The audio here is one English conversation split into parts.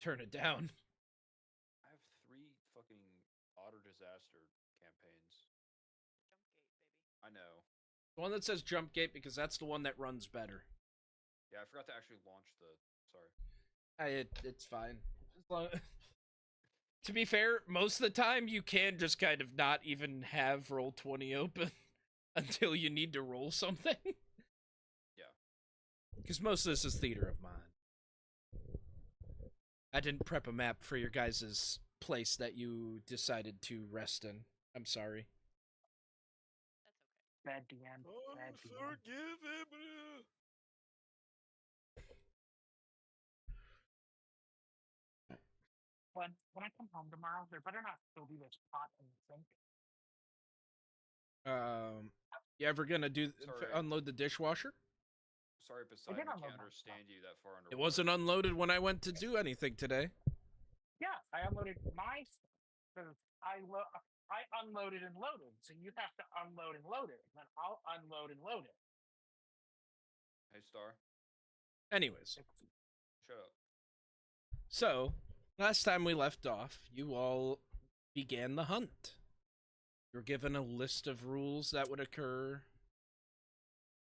turn it down. I have 3 fucking otter disaster campaigns. Jumpgate, baby. I know. The one that says jump gate because that's the one that runs better. Yeah, I forgot to actually launch the. Sorry. It's fine. To be fair, most of the time you can just kind of not even have roll 20 open until you need to roll something. Yeah. Because most of this is theater of mind. I didn't prep a map for your guys' place that you decided to rest in. I'm sorry. That's okay. Bad DM. Bad DM. Unforgivable. When I come home tomorrow, there better not still be this pot in the sink. You ever gonna Sorry. unload the dishwasher? Sorry, I Poseidon. did I unload can't my understand stuff. you that far underwater. It wasn't unloaded when I went to do anything today. Yeah, I unloaded my stuff. 'Cause I unloaded and loaded, so you have to unload and load it. And then I'll unload and load it. Hey, Star. Anyways, Shut up. so last time we left off, you all began the hunt. You're given a list of rules that would occur.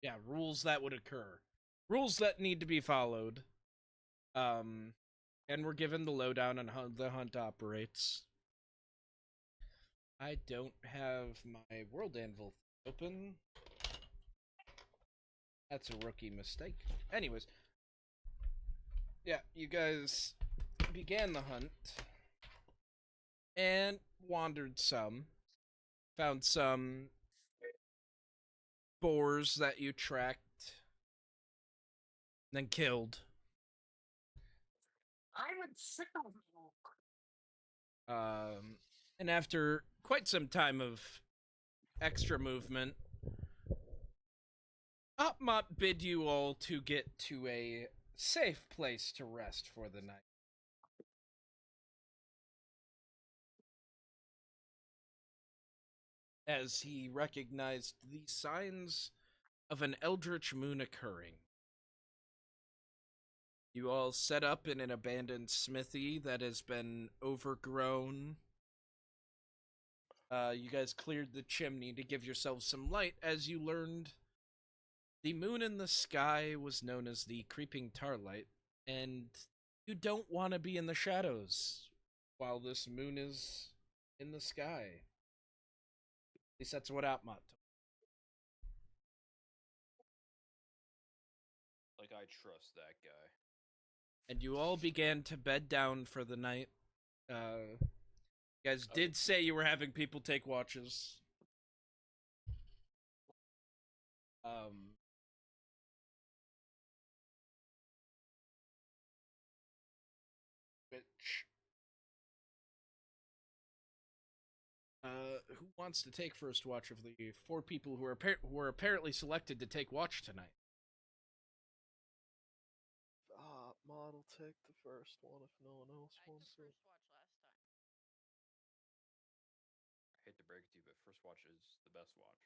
Yeah, rules that would occur. Rules that need to be followed. And we're given the lowdown on how the hunt operates. I don't have my World Anvil open. That's a rookie mistake. Anyways, yeah, you guys began the hunt and wandered some. Found some boars that you tracked, then killed. I would sickle you. And after quite some time of extra movement, Opmot bid you all to get to a safe place to rest for the night. As he recognized the signs of an eldritch moon occurring. You all set up in an abandoned smithy that has been overgrown. You guys cleared the chimney to give yourselves some light as you learned the moon in the sky was known as the creeping tarlight, and you don't want to be in the shadows while this moon is in the sky. At least that's what Outmot told. Like, I trust that guy. And you all began to bed down for the night. You guys did say you were having people take watches. Which who wants to take first watch of the 4 people who were apparently selected to take watch tonight? Model take the first one if no one else I wants took it. first watch last time. I hate to break it to you, but first watch is the best watch.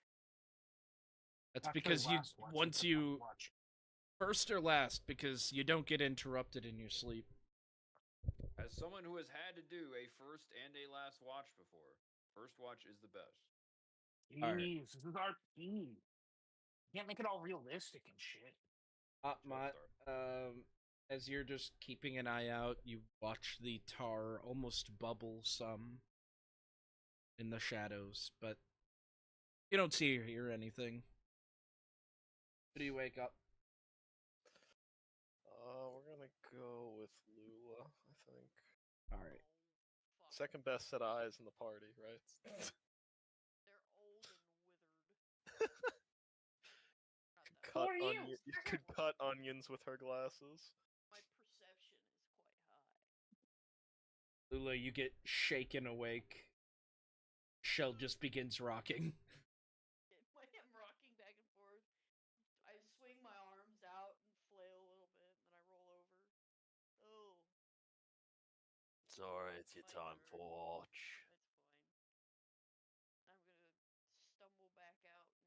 That's Actually, because you last watch is once the you best watch. first or last because you don't get interrupted in your sleep. As someone who has had to do a first and a last watch before, first watch is the best. All right. Jeez, this is our team. Can't make it all realistic and shit. Mott, as you're just keeping an eye out, you watch the tar almost bubble some in the shadows, but you don't see or hear anything. When do you wake up? We're gonna go with Lula, I think. All right. Fuck. Second best set of eyes in the party, right? They're old and withered. Not that Who are you? You could cut onions with her glasses. My perception is quite high. Lula, you get shaken awake. Shell just begins rocking. I'm rocking back and forth. I swing my arms out and flail a little bit, and then I roll over. Oh, Sorry, it's your my time nerve. for watch. That's fine. I'm gonna stumble back out, and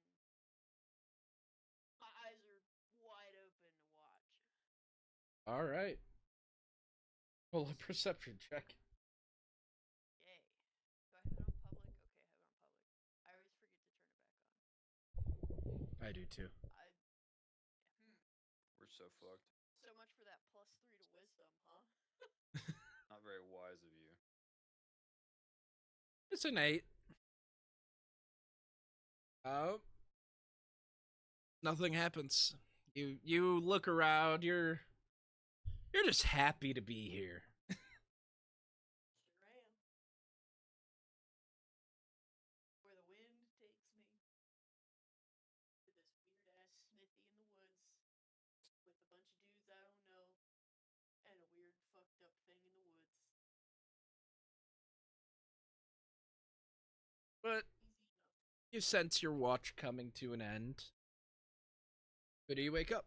my eyes are wide open to watch. All right. Roll a perception check. Yay. Do I have it on public? Okay, I have it on public. I always forget to turn it back on. I do too. We're so fucked. So much for that +3 to wisdom, huh? Not very wise of you. It's an 8. Nothing happens. You look around. You're just happy to be here. Sure am. Where the wind takes me. To this weird ass smithy in the woods. With a bunch of dudes I don't know. And a weird fucked up thing in the woods. But Easy enough. you sense your watch coming to an end. Who do you wake up?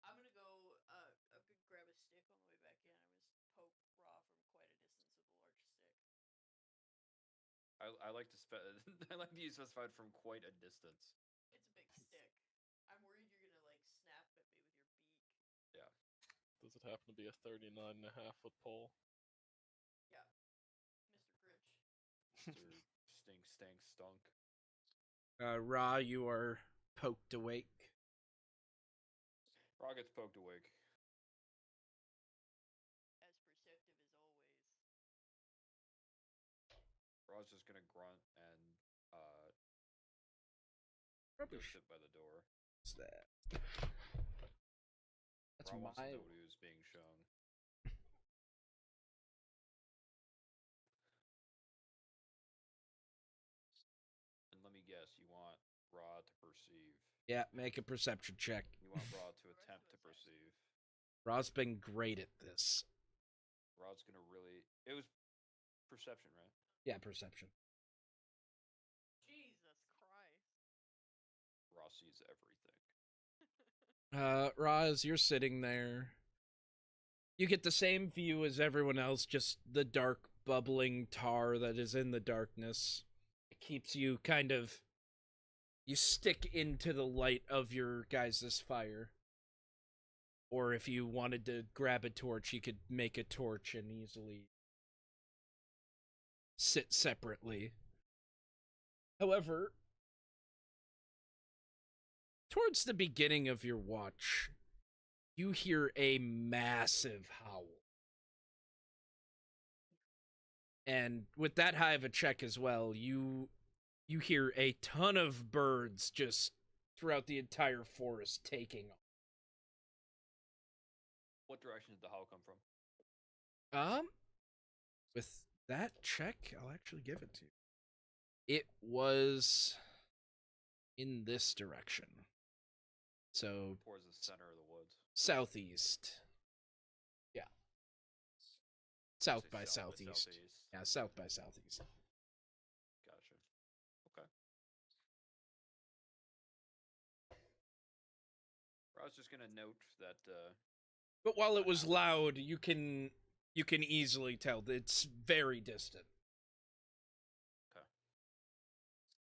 I'm gonna go, I'm gonna grab a stick on the way back in. I'm gonna poke Raw from quite a distance with a large stick. I like to I like to use specified from quite a distance. It's a big stick. I'm worried you're gonna, like, snap at me with your beak. Yeah. Does it happen to be a 39.5-foot pole? Yeah. Mr. Grinch. Mr. Stank Stunk. Ra, you are poked awake. Raw gets poked awake. As perceptive as always. Raw's just gonna grunt and Probably go sit by the door. What's that? That's Raw wants to my. know what he was being shown. And let me guess, you want Raw to perceive. Yeah, make a perception check. You want Raw to attempt to perceive. Ra's been great at this. Raw's gonna really. It was perception, right? Yeah, perception. Jesus Christ. Raw sees everything. Ra, as you're sitting there, you get the same view as everyone else, just the dark, bubbling tar that is in the darkness. It keeps you kind of. You stick into the light of your guys' fire. Or if you wanted to grab a torch, you could make a torch and easily sit separately. However, towards the beginning of your watch, you hear a massive howl. And with that high of a check as well, you hear a ton of birds just throughout the entire forest taking off. What direction did the howl come from? With that check, I'll actually give it to you. It was in this direction. So Towards the center of the woods. southeast. Yeah. South Say by south southeast. Yeah, south by southeast. Gotcha. Okay. I was just gonna note that But while it was loud, you can easily tell that it's very distant. Okay.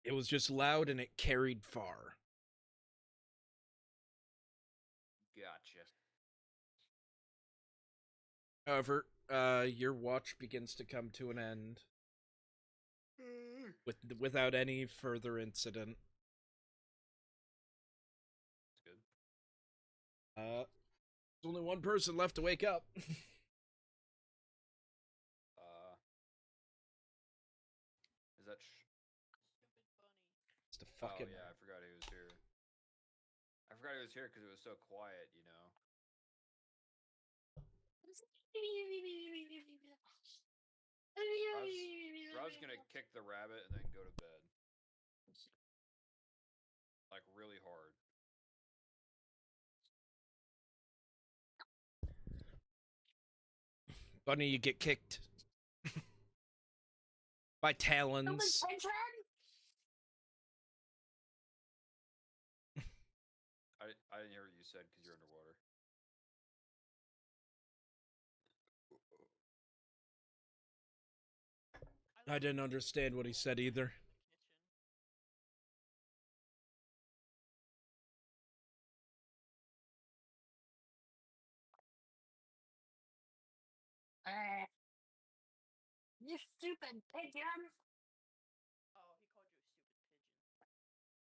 It was just loud and it carried far. Gotcha. However, your watch begins to come to an end without any further incident. That's good. There's only one person left to wake up. Is that Stupid bunny. It's the fucking. Oh yeah, I forgot he was here. I forgot he was here because it was so quiet, you know. Rob's gonna kick the rabbit and then go to bed. Like really hard. Bunny, you get kicked by talons. I didn't hear what you said because you're underwater. I didn't understand what he said either. stupid pigeon. Oh, he called you a stupid pigeon.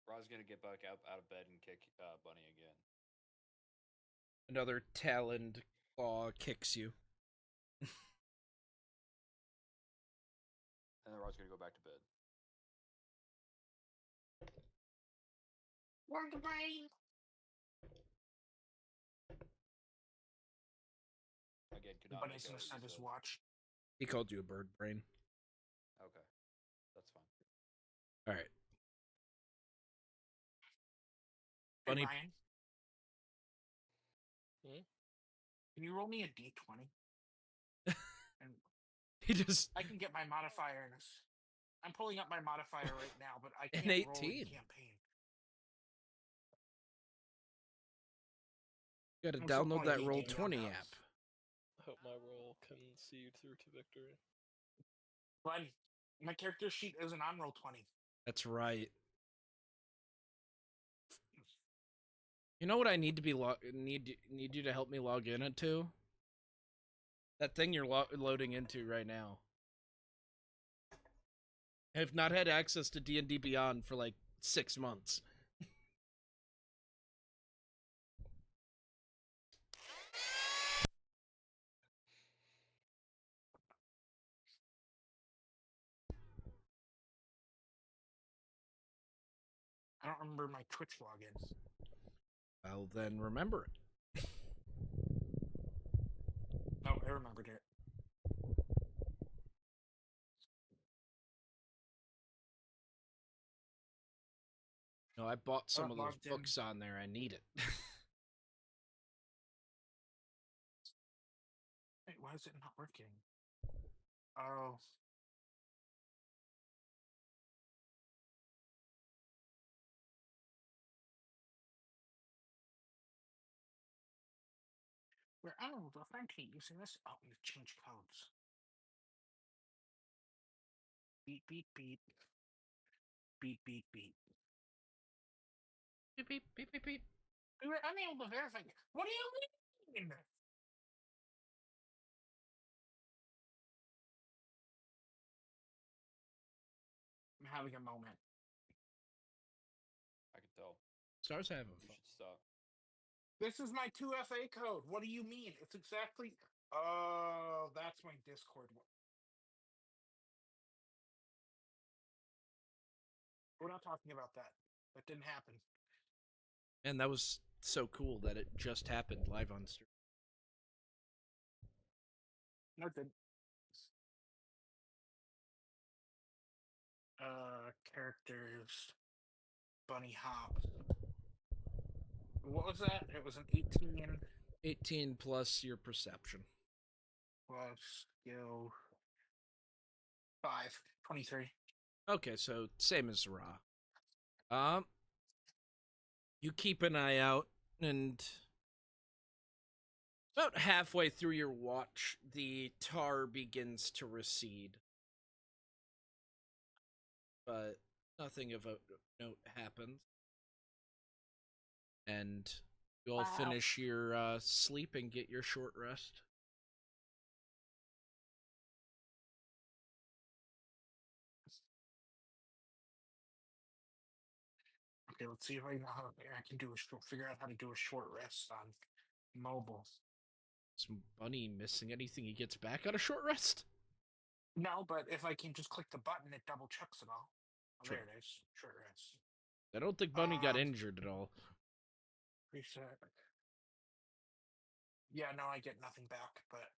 Rod's gonna get back out of bed and kick Bunny again. Another taloned claw kicks you. And then Rod's gonna go back to bed. Work the brain. Again, could not But make he's out gonna what you send his said. watch. He called you a bird brain. Okay, that's fine. All right. Hey, Bunny. Ryan. Hmm? Can you roll me a d20? And He just I can get my modifiers. I'm pulling up my modifier right now, but I An can't roll in 18. campaign. got to I'm still download playing that D&D Roll on 20 now. app. I hope my roll can see you through to victory. But my character sheet isn't on roll 20. That's right. You know what I need to be need you to help me log in into? That thing you're loading into right now. I have not had access to D&D Beyond for like 6 months. I don't remember my Twitch login. Well, then remember it. No, I remembered it. No, I bought some of those Logged in. books on there. I need it. Wait, why is it not working? Oh. We're unable to authenticate using this. Oh, we've changed codes. Beep, beep, beep. Beep, beep, beep. Beep, beep, beep, beep, beep. We were unable to verify. What do you mean? I'm having a moment. I can tell. Stars having You fun. should stop. This is my 2FA code. What do you mean? It's exactly. Oh, that's my Discord one. We're not talking about that. That didn't happen. And that was so cool that it just happened live on stream. No, it didn't. Characters. Bunny Hop. What was that? It was an 18 18 plus your perception. plus skill 5. 23. Okay, so same as Ra. You keep an eye out, and about halfway through your watch, the tar begins to recede. But nothing of a note happens. And you all Wow. finish your sleep and get your short rest. Okay, let's see if I know how I can do figure out how to do a short rest on mobile. Is Bunny missing anything he gets back on a short rest? No, but if I can just click the button, it double checks it all. Oh, True. there it is. Short rest. I don't think Bunny got injured at all. Reset. Yeah, no, I get nothing back, but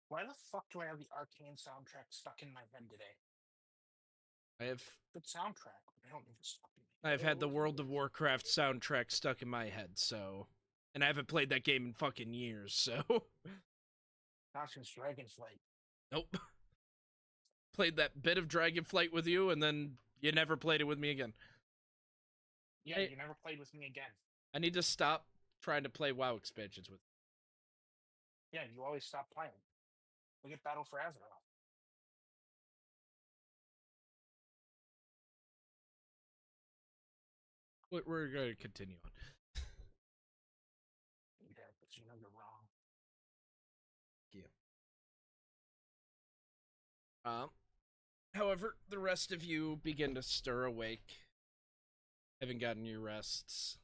why the fuck do I have the Arcane soundtrack stuck in my head today? I have Good soundtrack, but I don't need it stuck in me. I've had the World of Warcraft soundtrack stuck in my head, so, and I haven't played that game in fucking years, so. Not since Dragonflight. Nope. Played that bit of Dragonflight with you, and then you never played it with me again. Yeah, Hey. you never played with me again. I need to stop trying to play WoW expansions with you. Yeah, you always stop playing. Look at Battle for Azeroth. We're going to continue on. Yeah, but you know you're wrong. However, the rest of you begin to stir awake, having gotten your rests.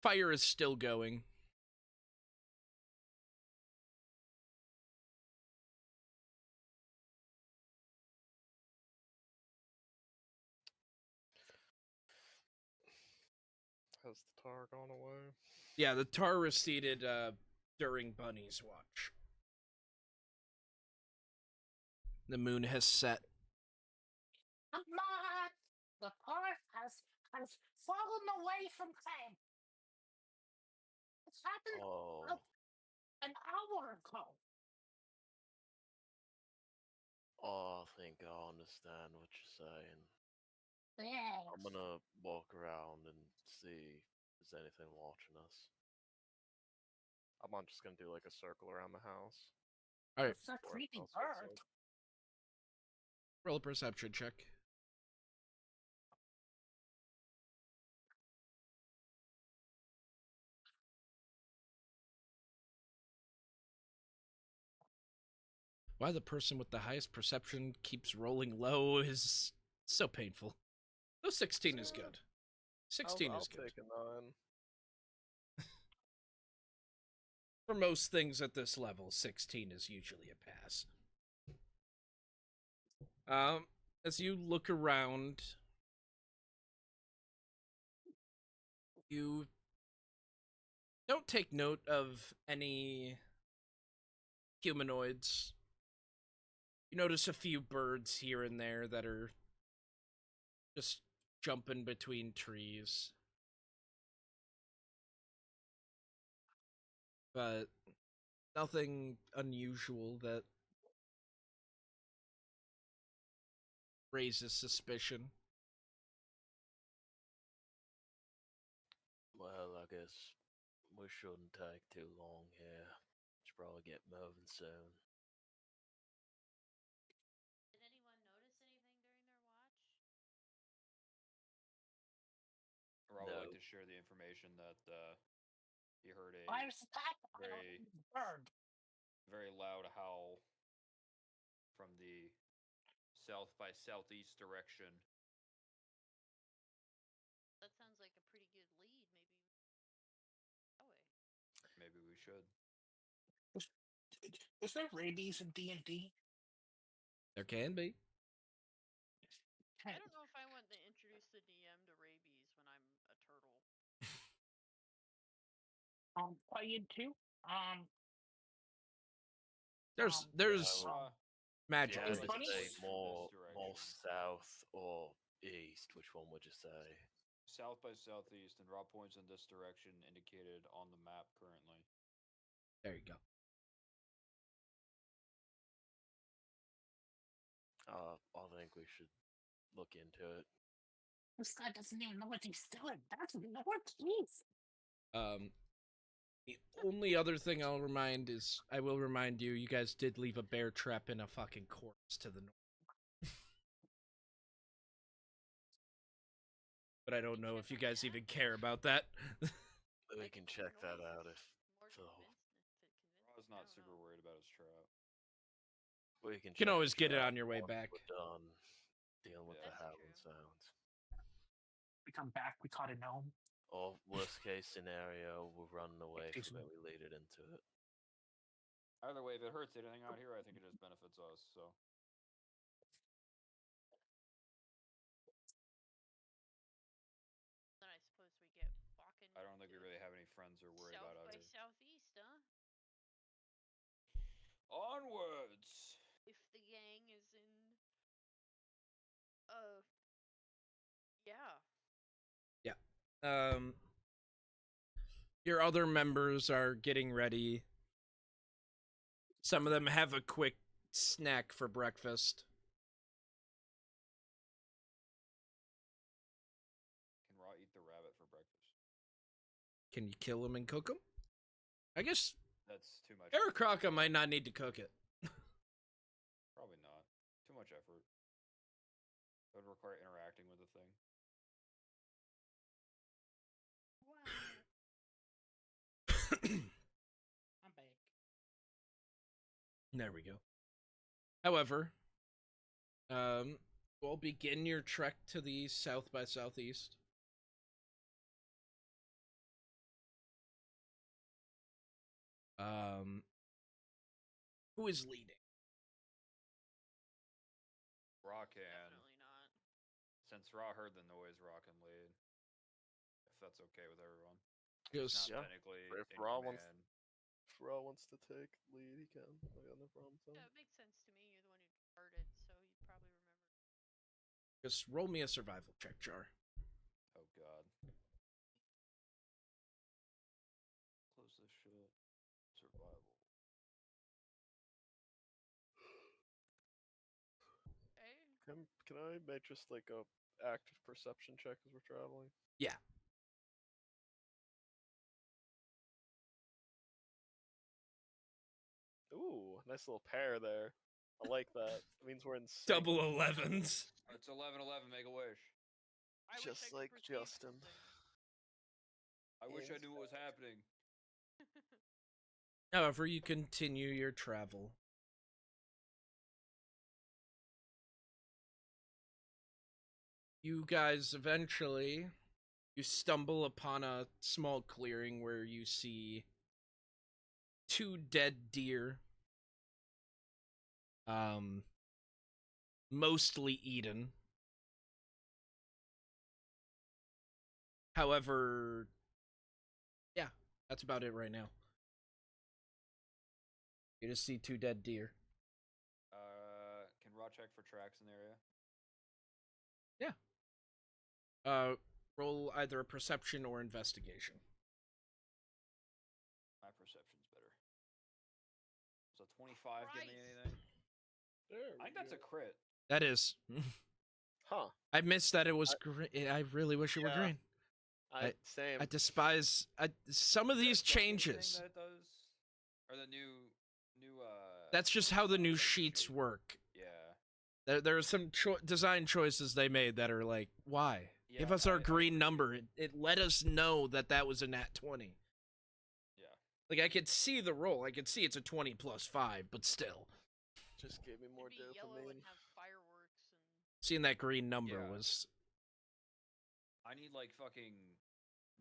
Fire is still going. Has the tar gone away? Yeah, the tar receded during Bunny's watch. The moon has set. Come on! The path has fallen away from camp. It's happened Oh, an hour ago. I think I understand what you're saying. Yes. I'm gonna walk around and see if there's anything watching us. I'm not just gonna do like a circle around the house. All right, It's a Or creepy else what's bird. up. roll a perception check. Why the person with the highest perception keeps rolling low is so painful. Though 16 is good. 16 I'll is good. take a 9. For most things at this level, 16 is usually a pass. As you look around, you don't take note of any humanoids. You notice a few birds here and there that are just jumping between trees. But nothing unusual that raises suspicion. Well, I guess we shouldn't take too long here. Should probably get moving soon. Did anyone notice anything during their watch? Rob would No. like to share the information that he heard a Why was that very, bird? very loud howl from the south by southeast direction. That sounds like a pretty good lead. Maybe that way. Maybe we should. Is there rabies in D&D? There can be. I don't know if I want to introduce the DM to rabies when I'm a turtle. Playing too? There's No, magic if you Is had in to Bunny- this. say This more direction. south or east, which one would you say? South by southeast, and Rob points in this direction indicated on the map currently. There you go. I think we should look into it. This guy doesn't even know what he's doing. That's northeast. The only other thing I will remind you, you guys did leave a bear trap in a fucking corpse to the north. But I don't know if you guys even care about that. We can check that out if so. Rob's not super worried about his trap. We can. You can check always the get it trap on your way once back. We're done dealing with Yeah. the That's howling true. sounds. We come back, we caught a gnome. Or worst case scenario, we're running away Excuse from me. it. We lead it into it. Either way, if it hurts anything out here, I think it just benefits us. So Then I suppose we get walking. I don't think we really have any friends or worry south about out by here. southeast, huh? Onwards. If the gang is in, yeah. Your other members are getting ready. Some of them have a quick snack for breakfast. Can Raw eat the rabbit for breakfast? Can you kill them and cook them? I guess That's too much. Eric effort. Crocker might not need to cook it. Probably not. Too much effort. That would require interacting with the thing. I'm back. There we go. However, we'll begin your trek to the south by southeast. Who is leading? Raw can. Definitely not. Since Raw heard the noise, Raw can lead. If that's okay with everyone. Just Not Yeah. technically If in Raw wants- command. If Raw wants to take lead, he can. I got no problem with Yeah, him. it makes sense to me. You're the one who started, so you'd probably remember. just roll me a survival check, Jar. Oh god. Close this shit. Survival. Okay. Can I make just like a active perception check as we're traveling? Yeah. Ooh, nice little pair there. I like that. It means we're in sync. Double 11s. It's 11-11, make a wish. I wish I Just could like perceive Justin. something. I wish I Hands knew what was happening. However, you continue your travel. You guys eventually you stumble upon a small clearing where you see 2 dead deer. Mostly eaten. However, yeah, that's about it right now. You just see 2 dead deer. Can Raw check for tracks in the area? Roll either a perception or investigation. My perception's better. So 25 give me Christ. anything? There I think that's a crit. That is. Huh. I missed that it was green. I really wish it were Yeah. green. Same. I despise some of Is there a these jump thing changes. That it does? Or the new That's just how the new like sheets sheet. work. Yeah. There are some design choices they made that are like, why? Yeah, Give us our I green agree. number. It let us know that was a nat 20. Yeah. Like, I could see the roll. I could see it's a 20 plus 5, but still. Just gave me more It'd be yellow dopamine. and have fireworks and. Seeing that green number Yeah. was... I need like fucking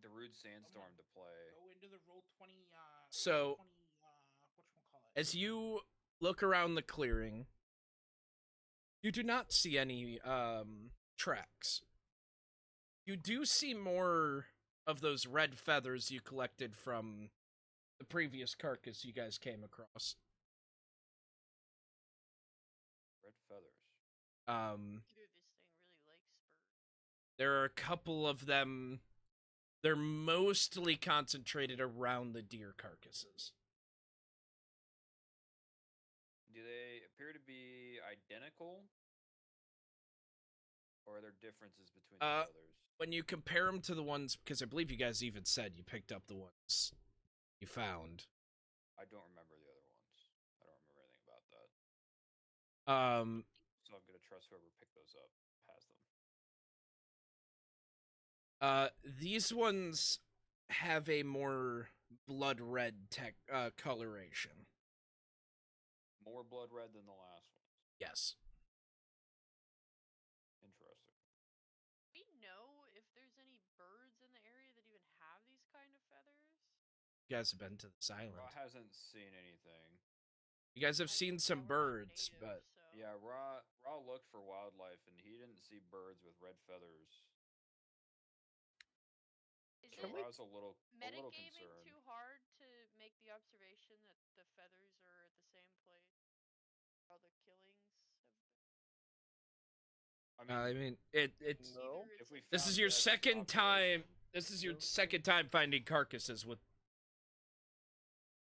the Rude Sandstorm to play. Go into the roll 20. So, 20, whatchamacallit? as you look around the clearing, you do not see any tracks. You do see more of those red feathers you collected from the previous carcass you guys came across. Red feathers. Either this thing really likes birds. There are a couple of them. They're mostly concentrated around the deer carcasses. Do they appear to be identical? Or are there differences between the feathers? When you compare them to the ones, because I believe you guys even said you picked up the ones you found. I don't remember the other ones. I don't remember anything about that. So I'm gonna trust whoever picked those up has them. These ones have a more blood red coloration. More blood red than the last one. Yes. Interesting. Do we know if there's any birds in the area that even have these kind of feathers? You guys have been to this island. Raw hasn't seen anything. You guys have seen some We're not birds, native, but so. Yeah, Raw looked for wildlife and he didn't see birds with red feathers. Is So it Raw's a little metagaming concerned. too hard to make the observation that the feathers are at the same place where all the killings have been? I mean, I mean, it's. No. Either if we it's This found is your it as an second time. observation- This is your No. second time finding carcasses with.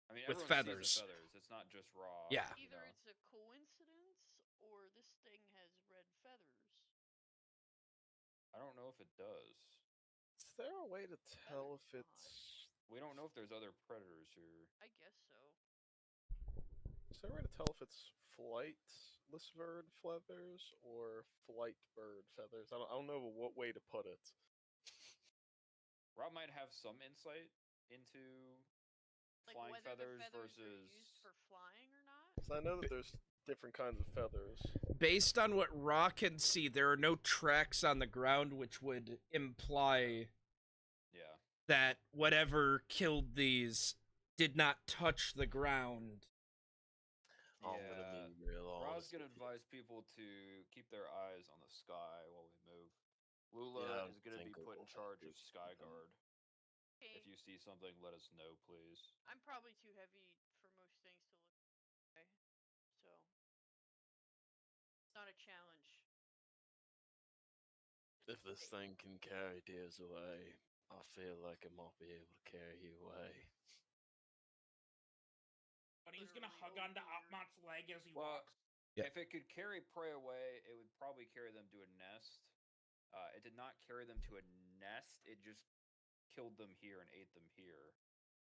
I mean, with everyone feathers. sees the feathers. It's not just Raw. Yeah. you Either know. it's a coincidence or this thing has red feathers. I don't know if it does. Is there a way to tell if Feathers it's? We don't know if there's other predators here. I guess so. Is there a way to tell if it's flight flightless bird feathers or flight bird feathers. I don't know what way to put it. Rob might have some insight into Like flying whether feathers the feathers versus. are used for flying or not. 'Cause I know that there's different kinds of feathers. Based on what Ra can see, there are no tracks on the ground, which would imply Yeah. that whatever killed these did not touch the ground. I'm gonna Yeah. be real Rob's honest. gonna with you. advise people to keep their eyes on the sky while we move. Lula Yeah, I is gonna be think I put in will have charge to of keep Sky them. Guard. Okay. If you see something, let us know, please. I'm probably too heavy for most things to look away, so it's not a challenge. If this thing can carry deers away, I feel like it might be able to carry you away. But he's gonna Literally hug onto over here. Opmot's leg as he Well, walks. Yeah. if it could carry prey away, it would probably carry them to a nest. It did not carry them to a nest. It just killed them here and ate them here.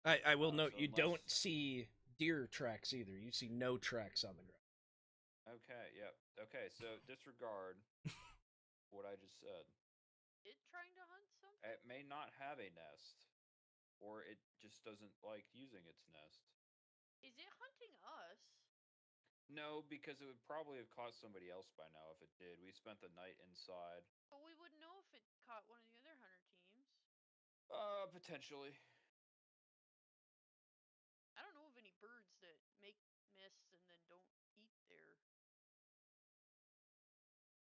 I will note so you don't unless- see deer tracks either. You see no tracks on the ground. Okay, yep. Okay, so disregard what I just said. It trying to hunt something? It may not have a nest, or it just doesn't like using its nest. Is it hunting us? No, because it would probably have caught somebody else by now if it did. We spent the night inside. But we wouldn't know if it caught one of the other hunter teams. Potentially. I don't know of any birds that make nests and then don't eat there.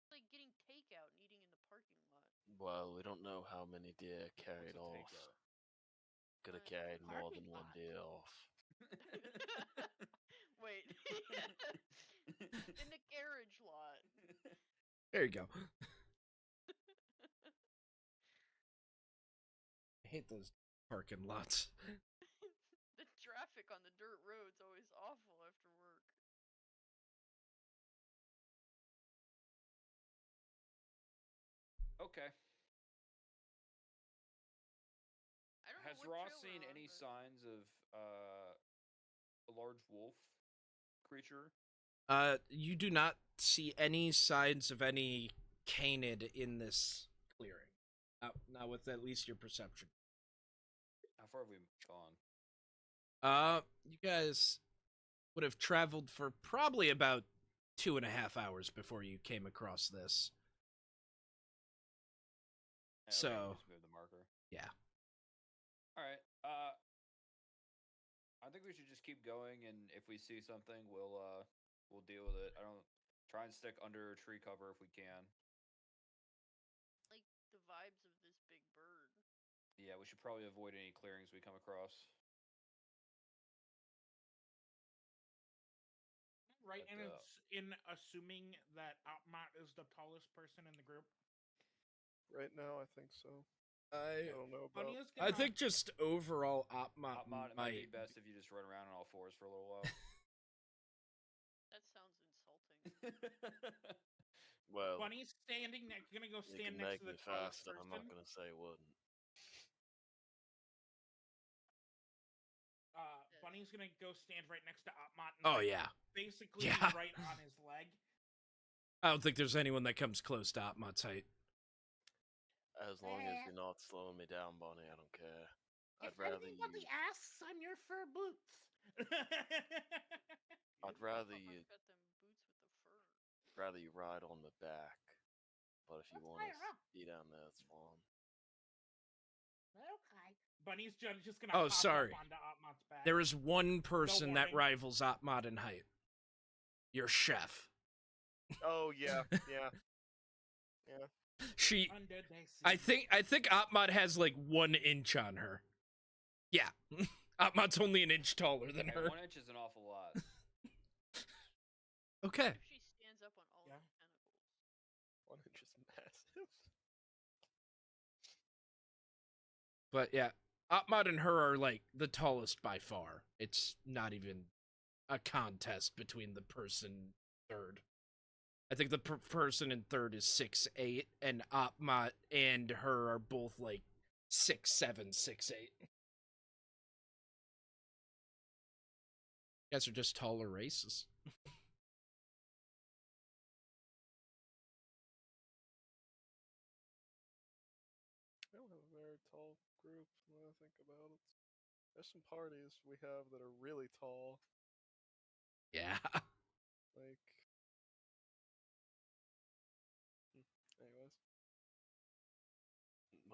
It's like getting takeout and eating in the parking lot. Well, we don't know how many deer carried What's a off. takeout? Could have Uh, carried more than parking one lot. deer off. Wait. In the carriage lot. There you go. I hate those parking lots. The traffic on the dirt road's always awful after work. Okay. I don't Has know what Ross trail seen we're on, any but signs of a large wolf creature? You do not see any signs of any canid in this clearing. Not with at least your perception. How far have we gone? You guys would have traveled for probably about 2.5 hours before you came across this. Yeah, okay, So- just move the marker. Yeah. All right. I think we should just keep going, and if we see something, we'll deal with it. I don't try and stick under tree cover if we can. like the vibes of this big bird. Yeah, we should probably avoid any clearings we come across. Right, But, and it's in assuming that Opmot is the tallest person in the group. Right now, I think so. I I don't know about. Bunny is I gonna, think just overall Opmot Hotmod, it might be might. best if you just run around on all fours for a little while. That sounds insulting. Well, Bunny's standing next, gonna go you stand can next make to me the tallest faster. I'm not person. gonna say wouldn't. Bunny's gonna go stand right next to Opmot. And Oh like, yeah. basically Yeah. right on his leg. I don't think there's anyone that comes close to Opmot's height. As long as you're not slowing me down, Bonnie, I don't care. I'd If rather anybody you. asks, I'm your fur boots. I'd rather Papa you. got them boots with the fur. Rather you ride on my back. But if you Let's want hire to up. be down there, it's fine. Okay. Bunny's just gonna Oh, hop sorry. up onto Opmot's back. There is one person that warning. rivals Opmot in height. Your chef. Oh yeah, yeah. She Undead they see. I think Opmot has like 1 inch on her. Yeah. Opmot's only an inch taller than Hey, her. 1 inch is an awful lot. Okay. If she stands up on all Yeah. of her tentacles. 1 inch is massive. But yeah, Opmot and her are like the tallest by far. It's not even a contest between the person third. I think the person in third is 6'8", and Opmot and her are both like 6'7", 6'8". You guys are just taller races. tall group. When I think about it, there's some parties we have that are really tall. Yeah. Like, anyways.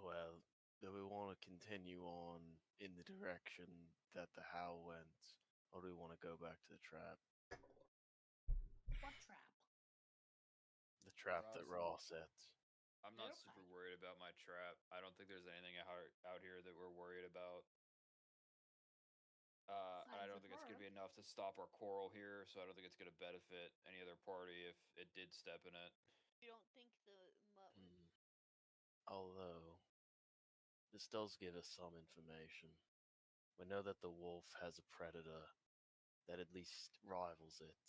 Well, do we want to continue on in the direction that the Howl went, or do we want to go back to the trap? What trap? The trap that Ross. Raw set. I'm not Okay. super worried about my trap. I don't think there's anything out here that we're worried about. And I Besides don't the think it's going to bar. be enough to stop our quarrel here, so I don't think it's going to benefit any other party if it did step in it. You don't think the Although, this does give us some information. We know that the wolf has a predator that at least rivals it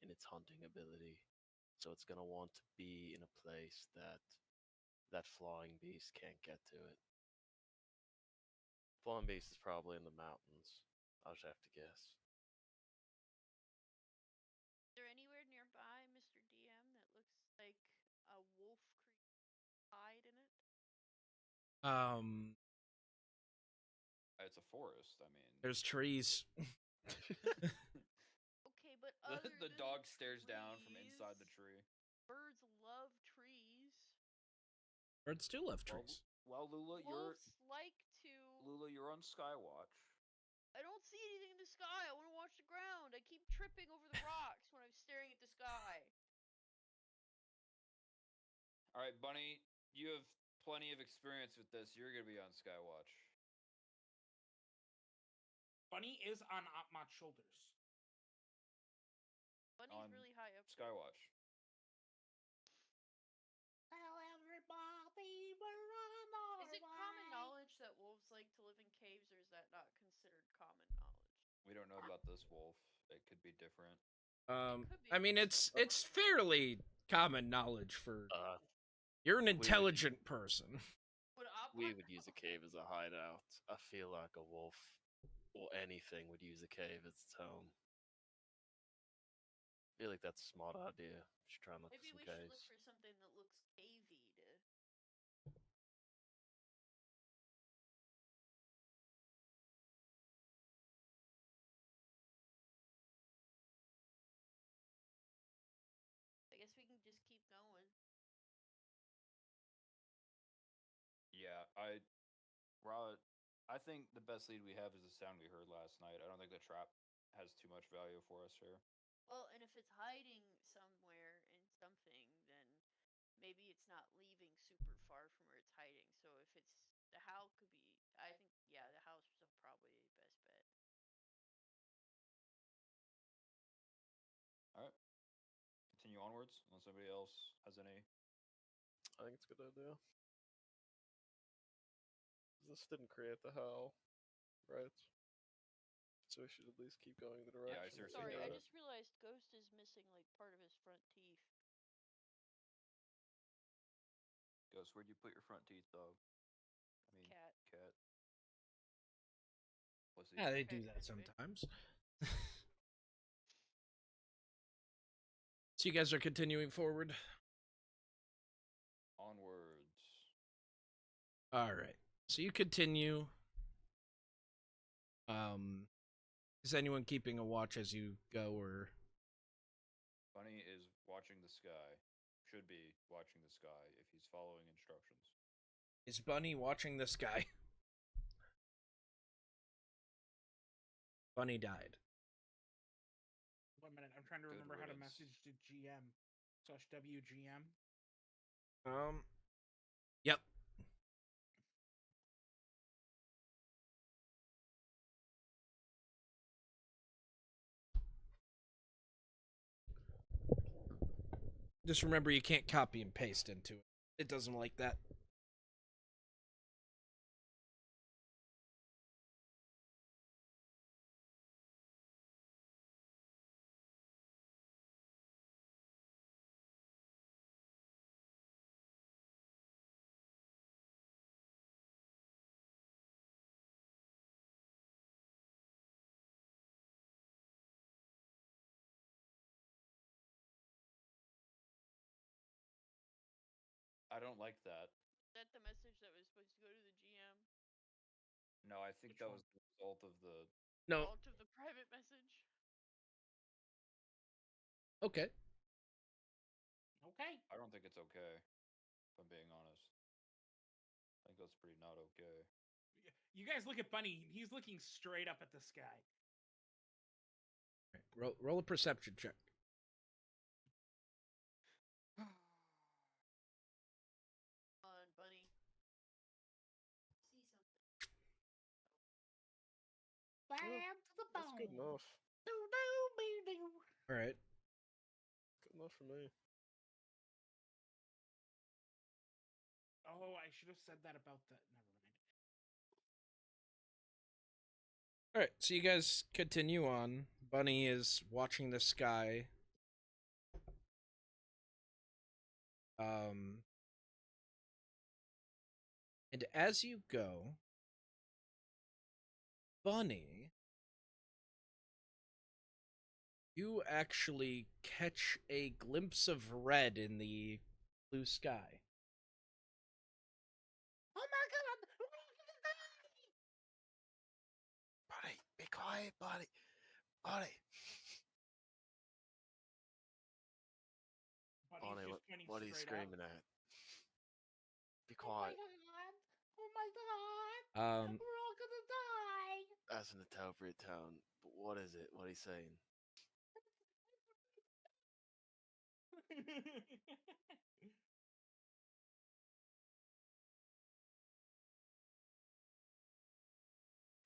in its hunting ability, so it's going to want to be in a place that flying beast can't get to it. Flying beast is probably in the mountains. I'll just have to guess. Is there anywhere nearby, Mr. DM, that looks like a wolf creek hide in it? It's a forest. I mean, There's trees. Okay, but other the than dog stares down from inside the trees, tree. birds love trees. Birds do love Well, trees. well, Wolves like to. You're on Skywatch. I don't see anything in the sky. I want to watch the ground. I keep tripping over the rocks when I'm staring at the sky. All right, Bunny, you have plenty of experience with this. You're gonna be on Skywatch. Bunny is on Atmat's shoulders. Bunny's On really high up. Skywatch. Tell everybody we're on our Is it common knowledge that wolves like to live in caves, or is that not considered common knowledge? We don't know about this wolf. It could be different. Could be I mean, different. it's fairly common knowledge for Uh, you're an would- intelligent person. we would use a cave as a hideout. I feel like a wolf or anything would use a cave as its home. I feel like that's a smart idea. Just try and look Maybe for some we should look caves. for something that looks cavey to. I guess we can just keep going. Yeah, I think the best lead we have is the sound we heard last night. I don't think the trap has too much value for us here. Well, and if it's hiding somewhere in something, then maybe it's not leaving super far from where it's hiding. So if it's the howl could be, I think, yeah, the house was probably the best bet. All right, continue onwards. Unless somebody else has any. I think it's a good idea. This didn't create the howl, right? So we should at least keep going the direction. Yeah, I that seriously we Sorry, doubt I got. it. just realized Ghost is missing like part of his front teeth. Ghost, where'd you put your front teeth, dog? I mean, Cat. cat. Pussy. Yeah, they Okay, do that anyway. sometimes. So you guys are continuing forward. Onwards. All right. So you continue. Is anyone keeping a watch as you go, or Bunny is watching the sky. Should be watching the sky if he's following instructions. is Bunny watching this guy? Bunny died. 1 minute. I'm trying to Good remember how to riddance. message to GM/WGM. Yep. Just remember you can't copy and paste into it. It doesn't like that. I don't like that. Is that the message that was supposed to go to the GM? I think Which that one? was the result of the. No. Alt of the private message. Okay. Okay. I don't think it's okay. If I'm being honest, I think that's pretty not okay. You guys look at Bunny. He's looking straight up at the sky. Roll a perception check. On bunny. See something. Bam to the That's good bone. enough. All right. Good enough for me. Oh, I should have said that about the. Never mind. All right. So you guys continue on. Bunny is watching the sky. And as you go, Bunny, you actually catch a glimpse of red in the blue sky. Oh my god! Buddy, be quiet, buddy. Buddy. Bunny's Bonnie, just pointing what are you straight screaming up. at? Be Oh my quiet. god! Oh my god! We're all gonna die! That's an appropriate tone. But what is it? What are you saying?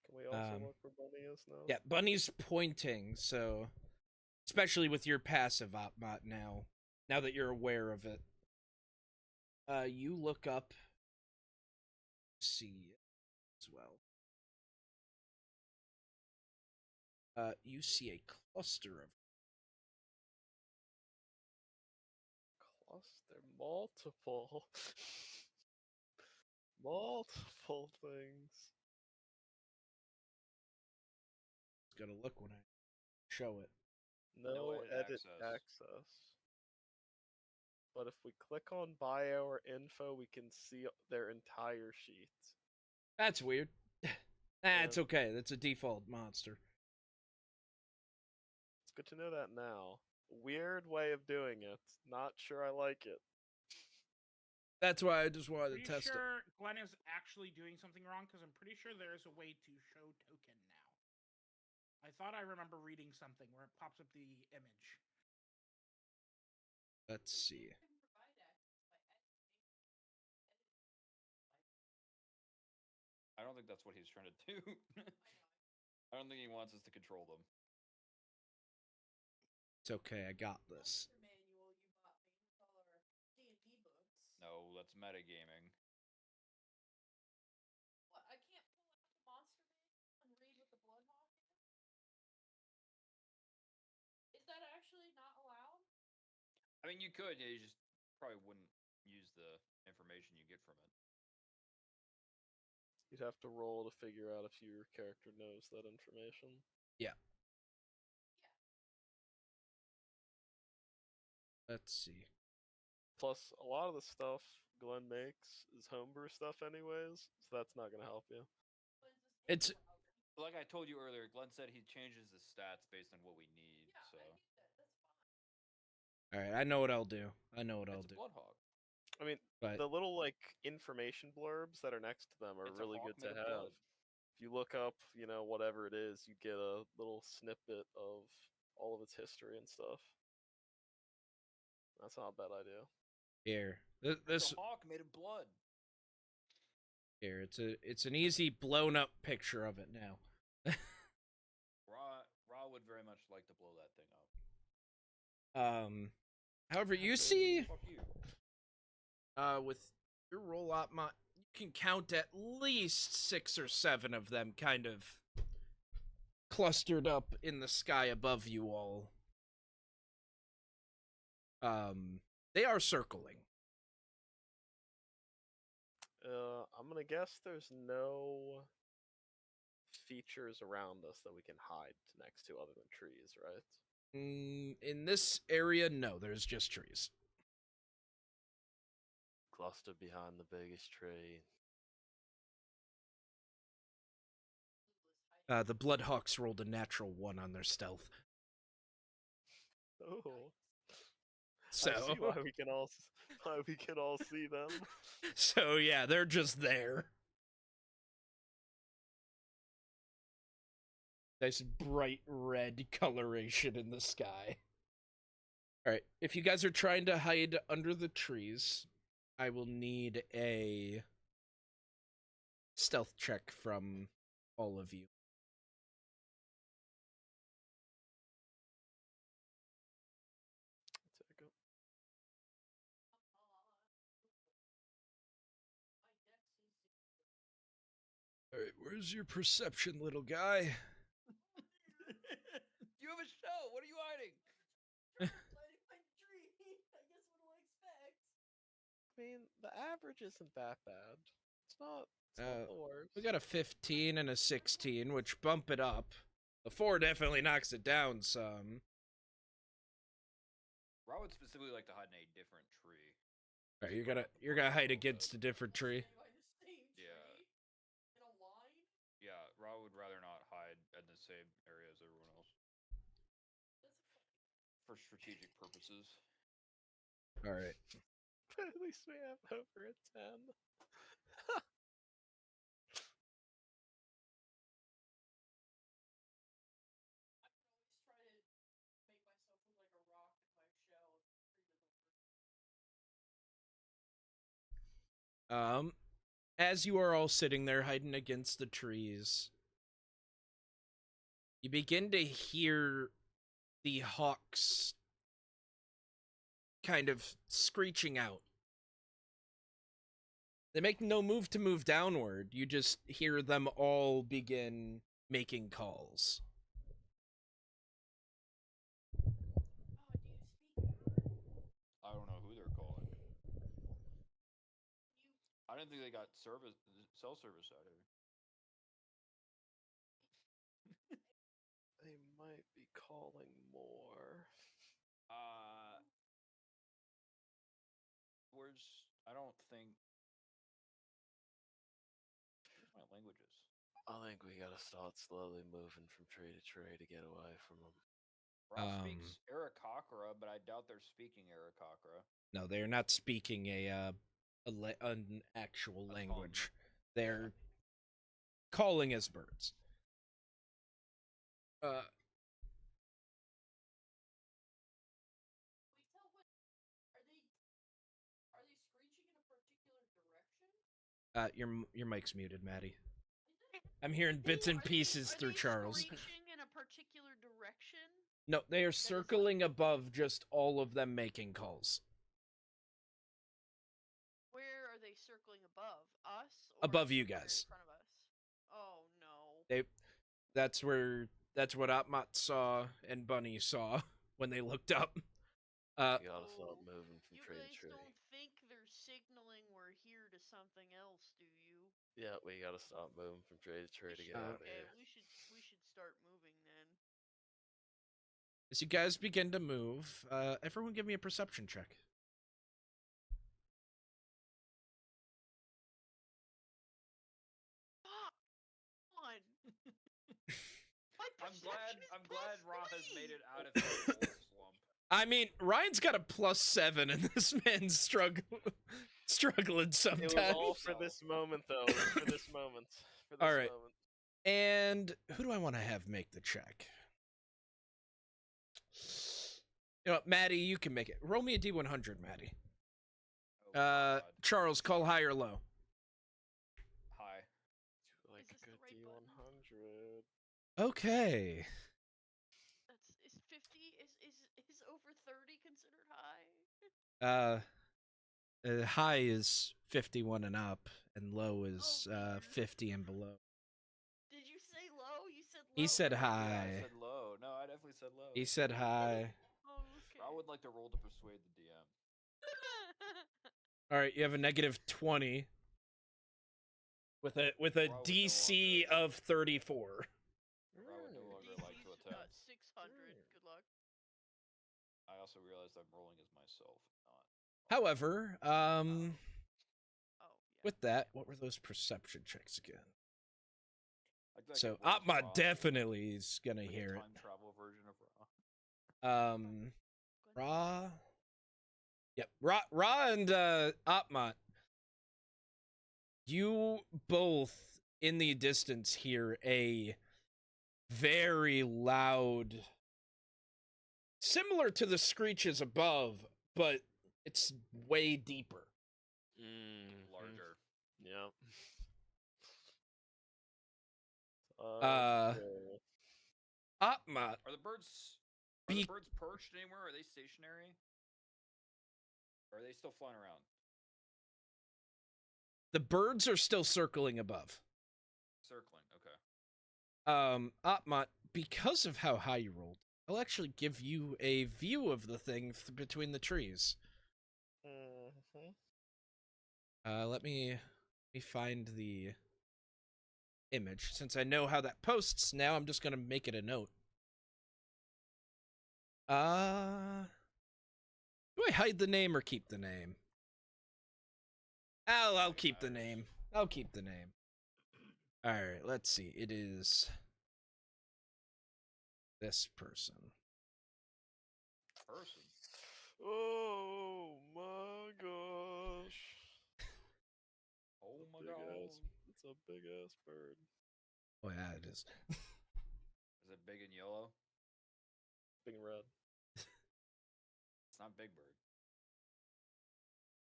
Can we also look where Bunny is now? Yeah, Bunny's pointing, so especially with your passive opbot now that you're aware of it. You look up, see as well. You see a cluster of Cluster multiple. Multiple things. Gotta look when I show it. No edit access. But if we click on bio or info, we can see their entire sheet. That's weird. It's okay. That's a default monster. It's good to know that now. Weird way of doing it. Not sure I like it. That's why I just wanted Pretty to test sure Glenn is actually doing something wrong because I'm pretty sure there's a way to show token now. I thought I remember reading something where it pops up the image. it. Let's see. I don't think that's what he's trying to do. I don't think he wants us to control them. It's okay. I got this. Monster manual you bought me with all our D&D books. No, that's metagaming. What? I can't pull out the monster manual and read what the Bloodhawk is? Is that actually not allowed? I mean, you could. You just probably wouldn't use the information you get from it. You'd have to roll to figure out if your character knows that information. Yeah. Let's see. Plus, a lot of the stuff Glenn makes is homebrew stuff anyways, so that's not going to help you. It's Like I told you earlier, Glenn said he changes the stats based on what we need. Yeah, So I need that. That's fine. all right. I know what I'll do. I know what I'll it's a do. Bloodhawk. I mean, But the little like information blurbs that are next to them are It's a really hawk good to made of have. blood. If you look up, whatever it is, you get a little snippet of all of its history and stuff. That's not a bad idea. here, It's this a hawk made of blood. here. It's an easy blown up picture of it now. Ra would very much like to blow that thing up. However, you see, Fuck you. with your roll up, you can count at least 6 or 7 of them, kind of clustered up in the sky above you all. They are circling. I'm gonna guess there's no features around us that we can hide next to other than trees, right? In this area, no, there's just trees. Clustered behind the biggest tree. The Bloodhawks rolled a natural 1 on their stealth. Oh, So, I see why we can all see them. so yeah, they're just there. Nice bright red coloration in the sky. All right, if you guys are trying to hide under the trees, I will need a stealth check from all of you. Take 'em. All right, where's your perception, little guy? You have a show. What are you hiding? Lighting my tree. I guess what do I expect? I mean, the average isn't that bad. It's not the worst. We got a 15 and a 16, which bump it up. The 4 definitely knocks it down some. I would specifically like to hide in a different tree. All right, you're gonna hide against a different tree. Behind the same Yeah. tree in a line. Yeah, Ra would rather not hide in the same area as everyone else That's a funny. for strategic purposes. All right. But at least we have over a 10. I can always try to make myself look like a rock in my shell if the tree doesn't work. As you are all sitting there hiding against the trees, you begin to hear the hawks kind of screeching out. They make no move to move downward. You just hear them all begin making calls. Oh, do you speak bird? I don't know who they're calling. You I didn't think they got cell service out here. They might be calling more. I don't think. Where's my languages? I think we gotta start slowly moving from tree to tree to get away from them. Ra speaks Arakakra, but I doubt they're speaking Arakakra. No, they're not speaking an actual A language. tongue. They're calling as birds. we tell what are they screeching in a particular direction? Your mic's muted, Maddie. I'm hearing bits and pieces through Charles. Screeching in a particular direction? No, they are circling above just all of them making calls. Where are they circling above? Us? Or Above you somewhere guys. In front of us? Oh no. That's what Atmat saw and Bunny saw when they looked up. We gotta start moving from You tree to guys tree. don't think they're signaling we're here to something else, do you? Yeah, we gotta start moving from tree to tree to get out of Okay, here. we should start moving then. As you guys begin to move, everyone give me a perception check. Fuck! On. I'm glad Ra has made it out of his old slump. I mean, Ryan's got a +7, and this man's struggling sometimes. It was all for this moment, though. It was for this moment. For this All right. moment. And who do I want to have make the check? You know what, Maddie, you can make it. Roll me a D100, Maddie. Oh, God. Charles, call high or low. Hi. Like Is a this good the right button? D100. Okay. Is 50 is over 30 considered high? High is 51 and up, and low is Oh, weird. 50 and below. Did you say low? You said low. He said Yeah, high. I said low. No, I definitely said low. He said high. Oh, okay. I would like to roll to persuade the DM. All right, you have a -20 with a Why would no DC longer- of 34. Ra would no longer like to DC's attempt. 600. Good luck. I also realized I'm rolling as myself, not. However, Oh, yeah. with that, what were those perception checks again? I feel So it was Atma Ra, definitely is gonna like a hear time travel version of Ra. it. Ra. Yep. Ra and Atma. You both in the distance hear a very loud, similar to the screeches above, but it's way deeper. Larger. Yep. Uh, Okay. Atma, Are the birds Be- perched anywhere? Are they stationary? Or are they still flying around? the birds are still circling above. Circling, okay. Atma, because of how high you rolled, I'll actually give you a view of the thing between the trees. Mhm. Let me find the image. Since I know how that posts, now I'm just gonna make it a note. Do I hide the name or keep the name? I'll keep the name. I'll keep the name. All right, let's see. It is this person. Person. Oh my gosh. Oh my Big god. ass. It's a big ass bird. Oh yeah, it is. Is it big and yellow? Big and red. It's not Big Bird.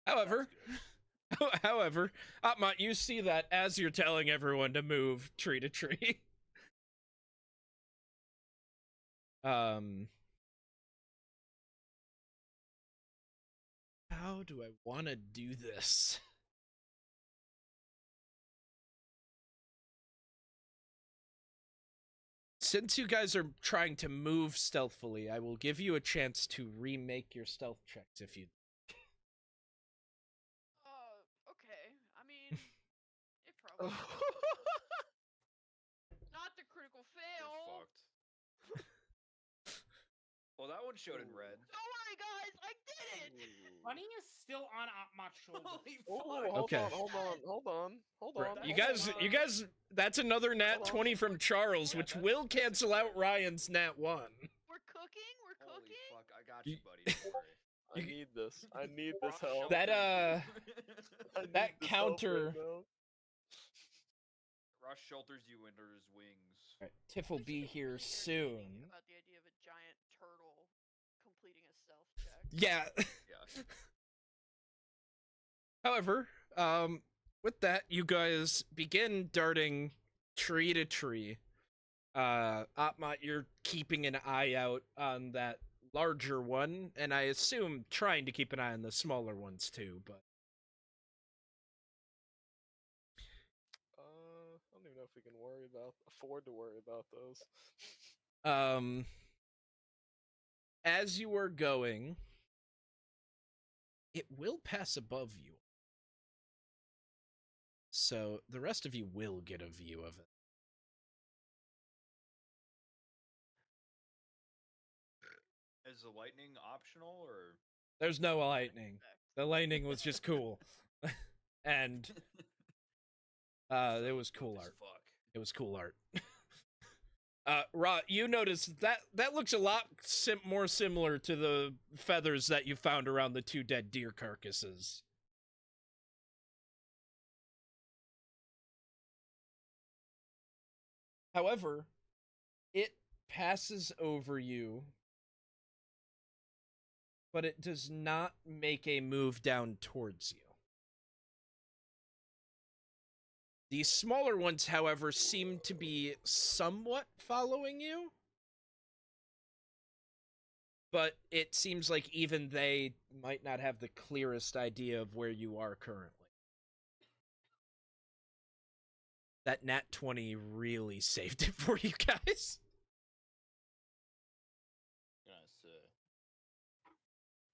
However, That's good. however, Atma, you see that as you're telling everyone to move tree to tree. How do I want to do this? Since you guys are trying to move stealthily, I will give you a chance to remake your stealth checks if you. Okay. I mean, it probably not the critical You're fail. fucked. Well, that one showed in red. Don't worry, guys. I did it. Bunny is still on Atma's shoulder. Holy Oh, fuck. hold Okay. on, hold on, hold on, hold Right. on. You hold guys, on. that's another nat Hold on. 20 from Charles, Yeah, which that's- will that's a cancel out crit. Ryan's nat 1. We're cooking. We're Holy cooking. fuck, I got you, buddy. Don't worry. I You- need this. I need this Rock help. That, shelters I you. need that this help counter- right now. Ross shelters you under his wings. Alright, Tiff will This be is here really soon. entertaining About the idea of a giant turtle completing a stealth check. Yeah. Yeah. However, with that, you guys begin darting tree to tree. Atma, you're keeping an eye out on that larger one, and I assume trying to keep an eye on the smaller ones too, but I don't even know if we can afford to worry about those. as you are going, it will pass above you. So the rest of you will get a view of it. Is the lightning optional or? There's no lightning. The lightning was just cool. And it was cool art. Fuck. It was cool art. Ra, you notice that looks a lot more similar to the feathers that you found around the 2 dead deer carcasses. However, it passes over you, but it does not make a move down towards you. The smaller ones, however, seem to be somewhat following you. But it seems like even they might not have the clearest idea of where you are currently. That nat 20 really saved it for you guys.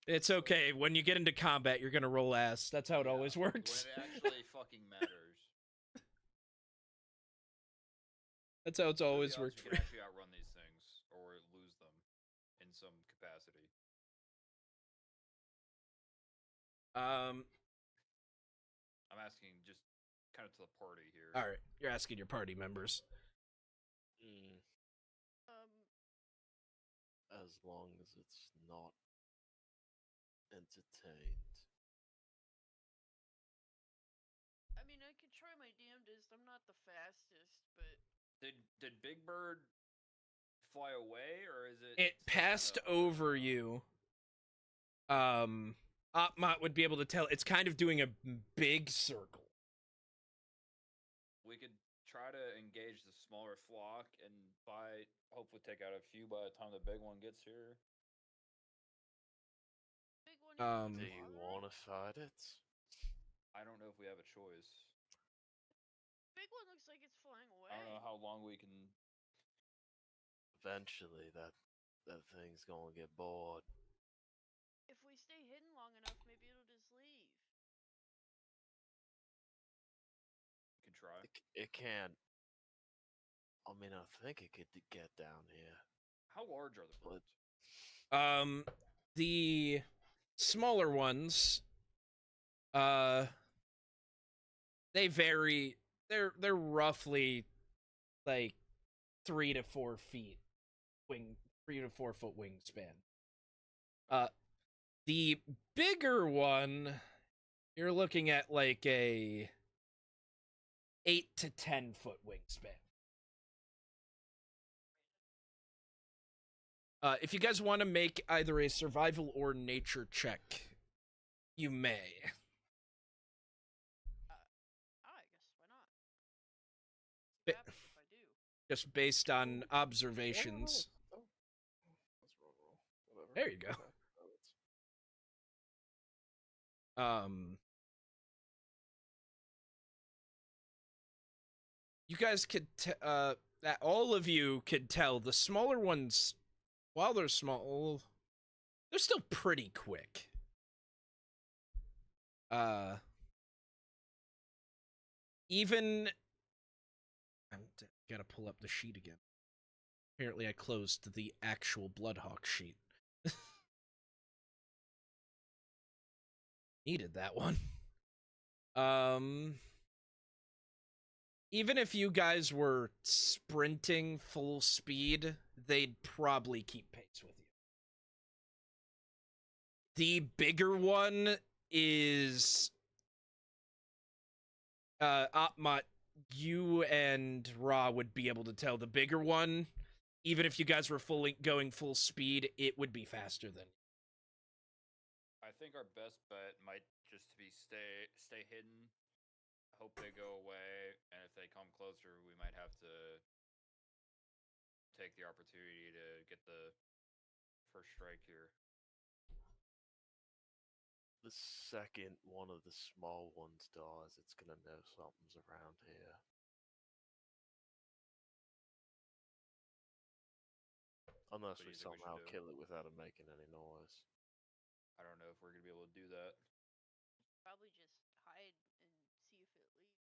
It's okay. When you get into combat, you're gonna roll ass. That's how it always works. When it actually fucking matters. That's how it's What are the always odds worked you for can you. actually outrun these things or lose them in some capacity. I'm asking just kind of to the party here. All right, you're asking your party members. as long as it's not entertained. I mean, I could try my damnedest. I'm not the fastest, but Did Big Bird fly away, or is it? It still kinda passed hovering over around? you. Opmot would be able to tell. It's kind of doing a big circle. We could try to engage the smaller flock and hopefully take out a few by the time the big one gets here. big one. Do Even you farther? want to fight it? I don't know if we have a choice. Big one looks like it's flying away. I don't know how long we can. Eventually, that thing's gonna get bored. If we stay hidden long enough, maybe it'll just leave. We can try. It can't. I mean, I think it could get down here, How large are the but birds? The smaller ones, they vary. They're roughly like 3 to 4 feet 3 to 4 foot wingspan. The bigger one, you're looking at like a 8 to 10 foot wingspan. If you guys want to make either a survival or nature check, you may. I guess why not? Ba- What happens if I do? Just based on observations. Oh, let's roll. Whatever. There you go. Okay. You guys could that all of you could tell the smaller ones, while they're small, they're still pretty quick. Even I gotta pull up the sheet again. Apparently I closed the actual Bloodhawk sheet. Needed that one. Even if you guys were sprinting full speed, they'd probably keep pace with you. The bigger one is Opmot, you and Ra would be able to tell. The bigger one, even if you guys were going full speed, it would be faster than you. I think our best bet might just be stay hidden. Hope they go away, and if they come closer, we might have to take the opportunity to get the first strike here. The second one of the small ones dies, it's gonna know something's around here. Unless What do we you think we should somehow do? kill it without it making any noise. I don't know if we're gonna be able to do that. Probably just hide and see if it leaves.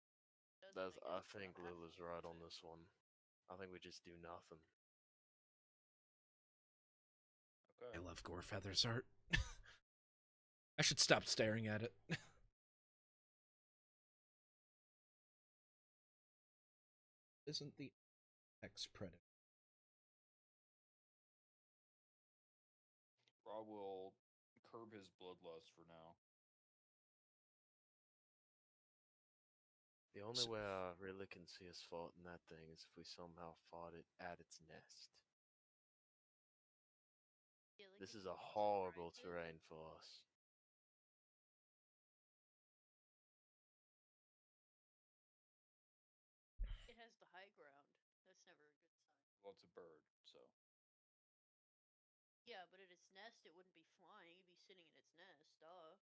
I think Lula's right on this one. I think we just do nothing. Okay. I love Gore Feather's art. I should stop staring at it. Isn't the X predator? Rob will curb his bloodlust for now. The only way I really can see us fighting that thing is if we somehow fought it at its nest. Yeah, like This if is you a can horrible surprise terrain it. for us. It has the high ground. That's never a good sign. Well, it's a bird, so Yeah, but at its nest, it wouldn't be flying. It'd be sitting in its nest. Duh.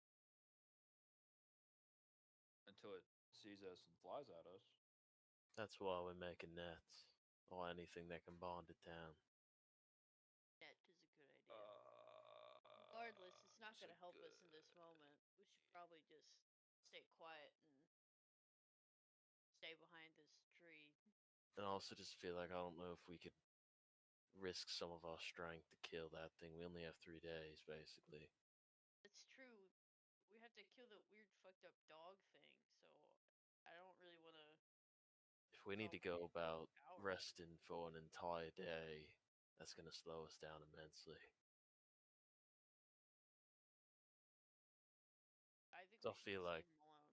until it sees us and flies at us. That's why we're making nets. Or anything that can bond it down. Net is a good idea. Regardless, it's not going to help us in this moment. We should probably just stay quiet and stay behind this tree. And I also just feel like I don't know if we could risk some of our strength to kill that thing. We only have 3 days, basically. It's true. We have to kill that weird fucked up dog thing, so I don't really want to. If we need to go about resting for an entire day That's going to slow us down immensely. I think So we I should feel just like- leave him alone.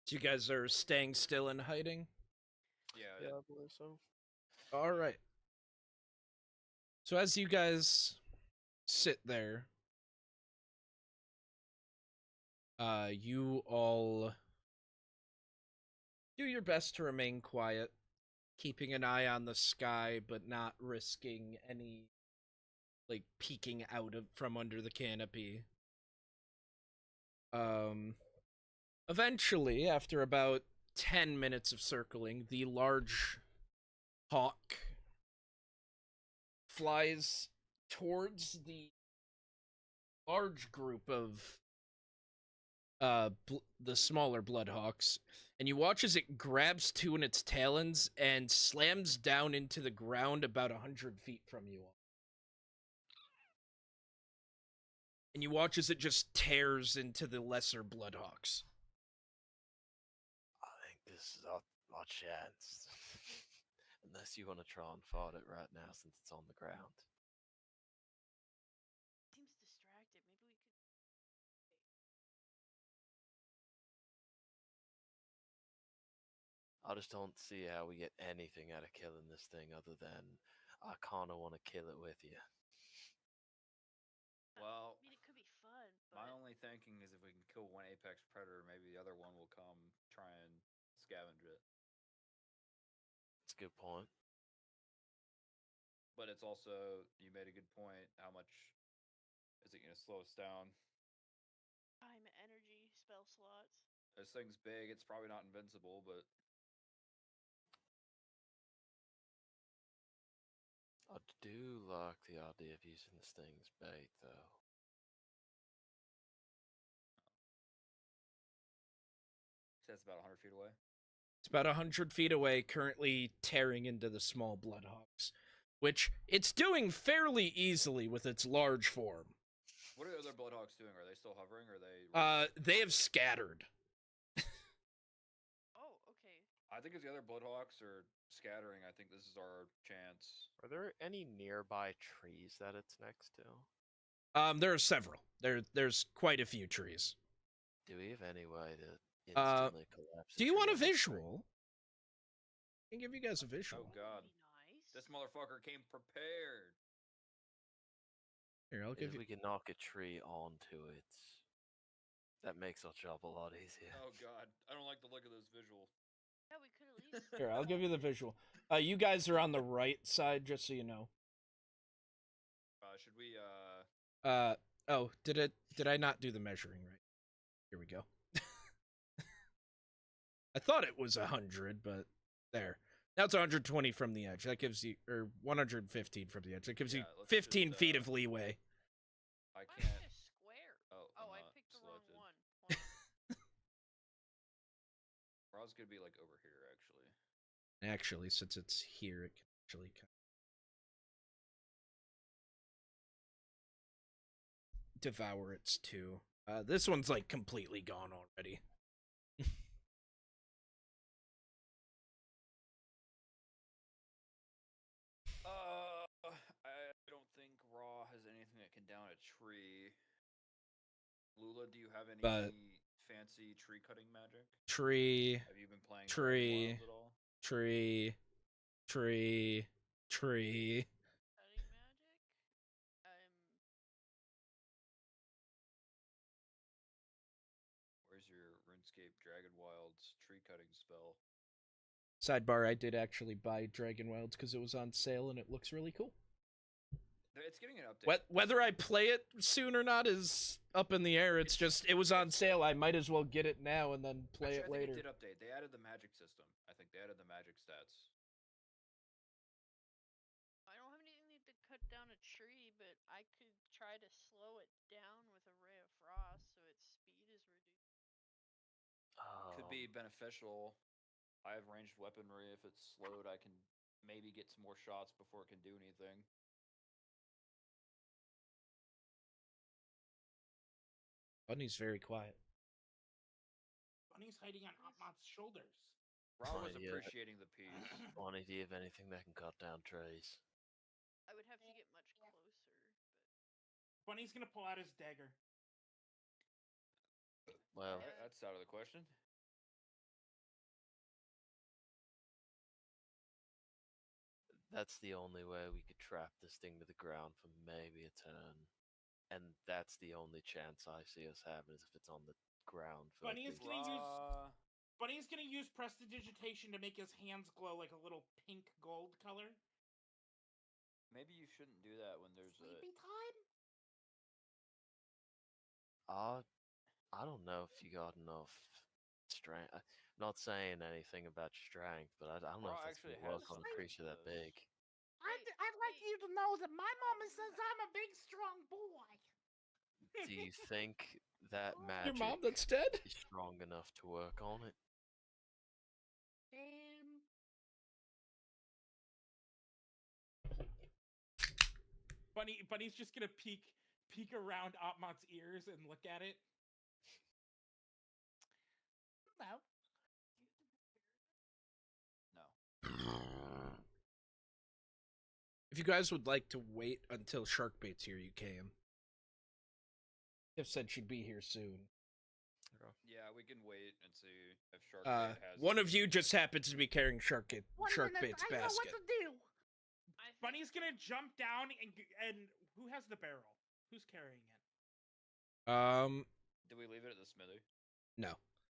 So you guys are staying still and hiding? Yeah. Yeah, I believe so. All right. So as you guys sit there, you all do your best to remain quiet, keeping an eye on the sky, but not risking any, like, peeking out of from under the canopy. Eventually, after about 10 minutes of circling, the large hawk flies towards the large group of the smaller bloodhawks, and you watch as it grabs two in its talons and slams down into the ground about 100 feet from you all. And you watch as it just tears into the lesser bloodhawks. I think this is our chance. Unless you want to try and fight it right now since it's on the ground. Seems distracted. Maybe we could. I just don't see how we get anything out of killing this thing other than I kind of want to kill it with you. Well, I mean, it could be fun, my but only thinking is if we can kill one apex predator, maybe the other one will come try and scavenge it. It's a good point. But it's also, you made a good point. How much is it going to slow us down? time, energy, spell slots. This thing's big. It's probably not invincible, but I do like the idea of using this thing as bait, though. that's about 100 feet away. It's about 100 feet away, currently tearing into the small bloodhawks, which it's doing fairly easily with its large form. What are the other bloodhawks doing? Are they still hovering? Or are they? They have scattered. Oh, okay. I think if the other bloodhawks are scattering, I think this is our chance. Are there any nearby trees that it's next to? There are several. There's quite a few trees. Do we have any way to instantly collapse? Do you want a visual? I can give you guys a visual. Oh god, That'd be nice. this motherfucker came prepared. Here, I'll give If you. we can knock a tree onto it, that makes our job a lot easier. Oh god, I don't like the look of this visual. Yeah, we could at least. Here, I'll give you the visual. You guys are on the right side, just so you know. Should we? Oh, did I not do the measuring right? Here we go. I thought it was 100, but there. Now it's 120 from the edge. That gives you, or 115 from the edge. That gives you Yeah, let's 15 just, feet of leeway. I Why can't. is it a square? Oh, Oh, I'm I not picked the wrong selected. one. Hold on. Or I was gonna be like over here, actually. Actually, since it's here, it can actually devour its two. This one's like completely gone already. I don't think Raw has anything that can down a tree. Lula, do you have any But- fancy tree cutting magic? Tree, Have you been playing Tree. Dragon Wild at all? tree, tree, tree. Cutting magic. Where's your RuneScape Dragon Wild's tree cutting spell? Sidebar, I did actually buy Dragon Wilds because it was on sale and it looks really cool. It's getting an update. Whether I play it soon or not is up in the air. It's just, it was on sale. I might as well get it now and then play Actually, it later. I think it did update. They added the magic system. I think they added the magic stats. I don't have anything to cut down a tree, but I could try to slow it down with a ray of frost so its speed is reduced. Could be beneficial. I have ranged weaponry. If it's slowed, I can maybe get some more shots before it can do anything. Bunny's very quiet. Bunny's hiding on Opmod's shoulders. Ra was Fine, yeah. appreciating the piece. Bonnie, do you have anything that can cut down trees? I would have to get much closer, but Bunny's gonna pull out his dagger. Well, Alright, that's out of the question. that's the only way we could trap this thing to the ground for maybe a turn. And that's the only chance I see us having is if it's on the ground for Bunny at is least- gonna use Ra, Bunny's gonna use prestidigitation to make his hands glow like a little pink gold color. maybe you shouldn't do that when there's a. Sleepy time? I don't know if you got enough strength. I'm not saying anything about your strength, but I don't know Ra if that's actually gonna work has on a some creature that of big. I'd like you to know that my mama says I'm a big, strong boy. Do you think that Your magic mom that's dead? is strong enough to work on it? Bunny's just gonna peek around Opmod's ears and look at it. No. No. If you guys would like to wait until Sharkbait's here, you can. Tiff said she'd be here soon. Yeah, we can wait and see if Sharkbait has. One of you just happens to be carrying Sharkbait's I know what basket. to do. I think Bunny's gonna jump down and who has the barrel? Who's carrying it? Do we leave it at the smithy? No.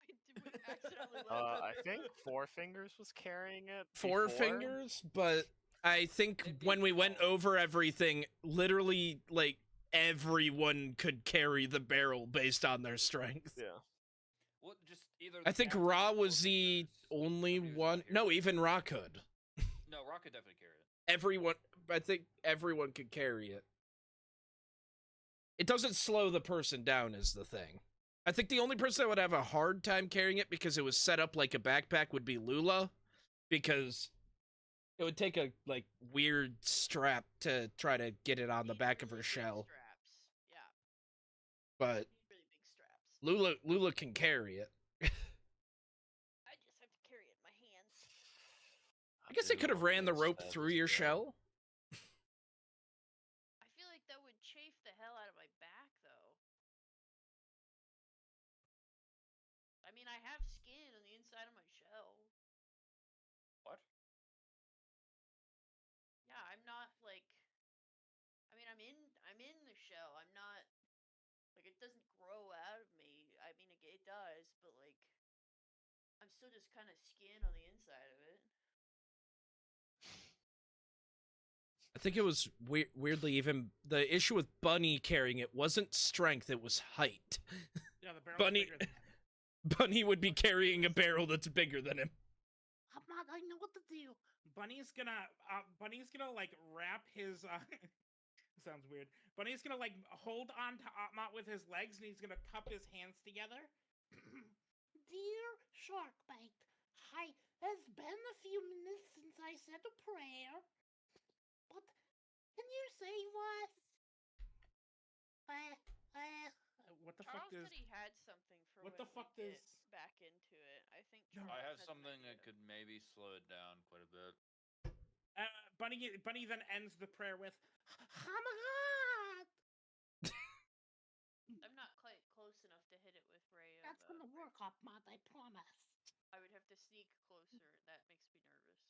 did we accidentally let I the- think Four Fingers was carrying it. Four before. Fingers, but I think It'd be when we went fine. over everything, literally, like, everyone could carry the barrel based on their strength. Yeah. Well, just either. I the think captain or Ra Four was the Fingers, only somebody who's not one. here. No, even Ra could. No, Ra could definitely carry it. Everyone, I think everyone could carry it. It doesn't slow the person down is the thing. I think the only person that would have a hard time carrying it because it was set up like a backpack would be Lula, because it would take a like weird strap to try to get it on the Need back of really her big shell. Straps. Yeah, But need really big straps. Lula can carry it. I just have to carry it in my hands. I guess they do could have want ran the those rope feathers through your down. shell. I feel like that would chafe the hell out of my back, though. I mean, I have skin on the inside of my shell. What? Yeah, I'm not like. I mean, I'm in the shell. I'm not like it doesn't grow out of me. I mean, it does, but like, I'm still just kind of skin on the inside of it. I think it was weirdly even the issue with Bunny carrying it wasn't strength, it was height. Yeah, the barrel's Bunny- bigger than him. Bunny would be carrying a barrel that's bigger than him. Opmod, I know what to do. Bunny's gonna like wrap his. Sounds weird. Bunny's gonna like hold on to Opmod with his legs, and he's gonna cup his hands together. Dear Sharkbait, hi. It's been a few minutes since I said a prayer, but can you say what? What the Charles fuck does? said he had something for what when the fuck we get does- back into it. I think No. Charles I have has an something that idea. could maybe slow it down quite a bit. Bunny then ends the prayer with, "Hamagad." I'm not quite close enough to hit it with Ray. of, That's gonna Ray. work, Opmod. I promise. I would have to sneak closer. That makes me nervous.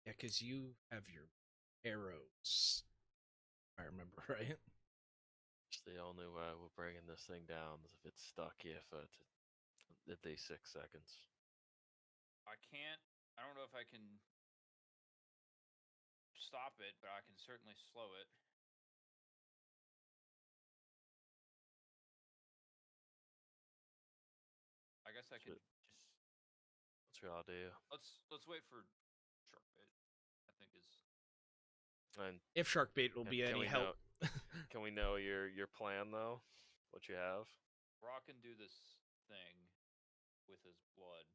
Yeah, because you have your arrows. If I remember right. It's the only way we're bringing this thing down is if it's stuck here for at least 6 seconds. I can't. I don't know if I can stop it, but I can certainly slow it. I guess I could Shit. just What's your idea? let's wait for Sharkbait. I think is And If Sharkbait will be can any we help. can we know your plan though? What you have? Ra can do this thing with his blood.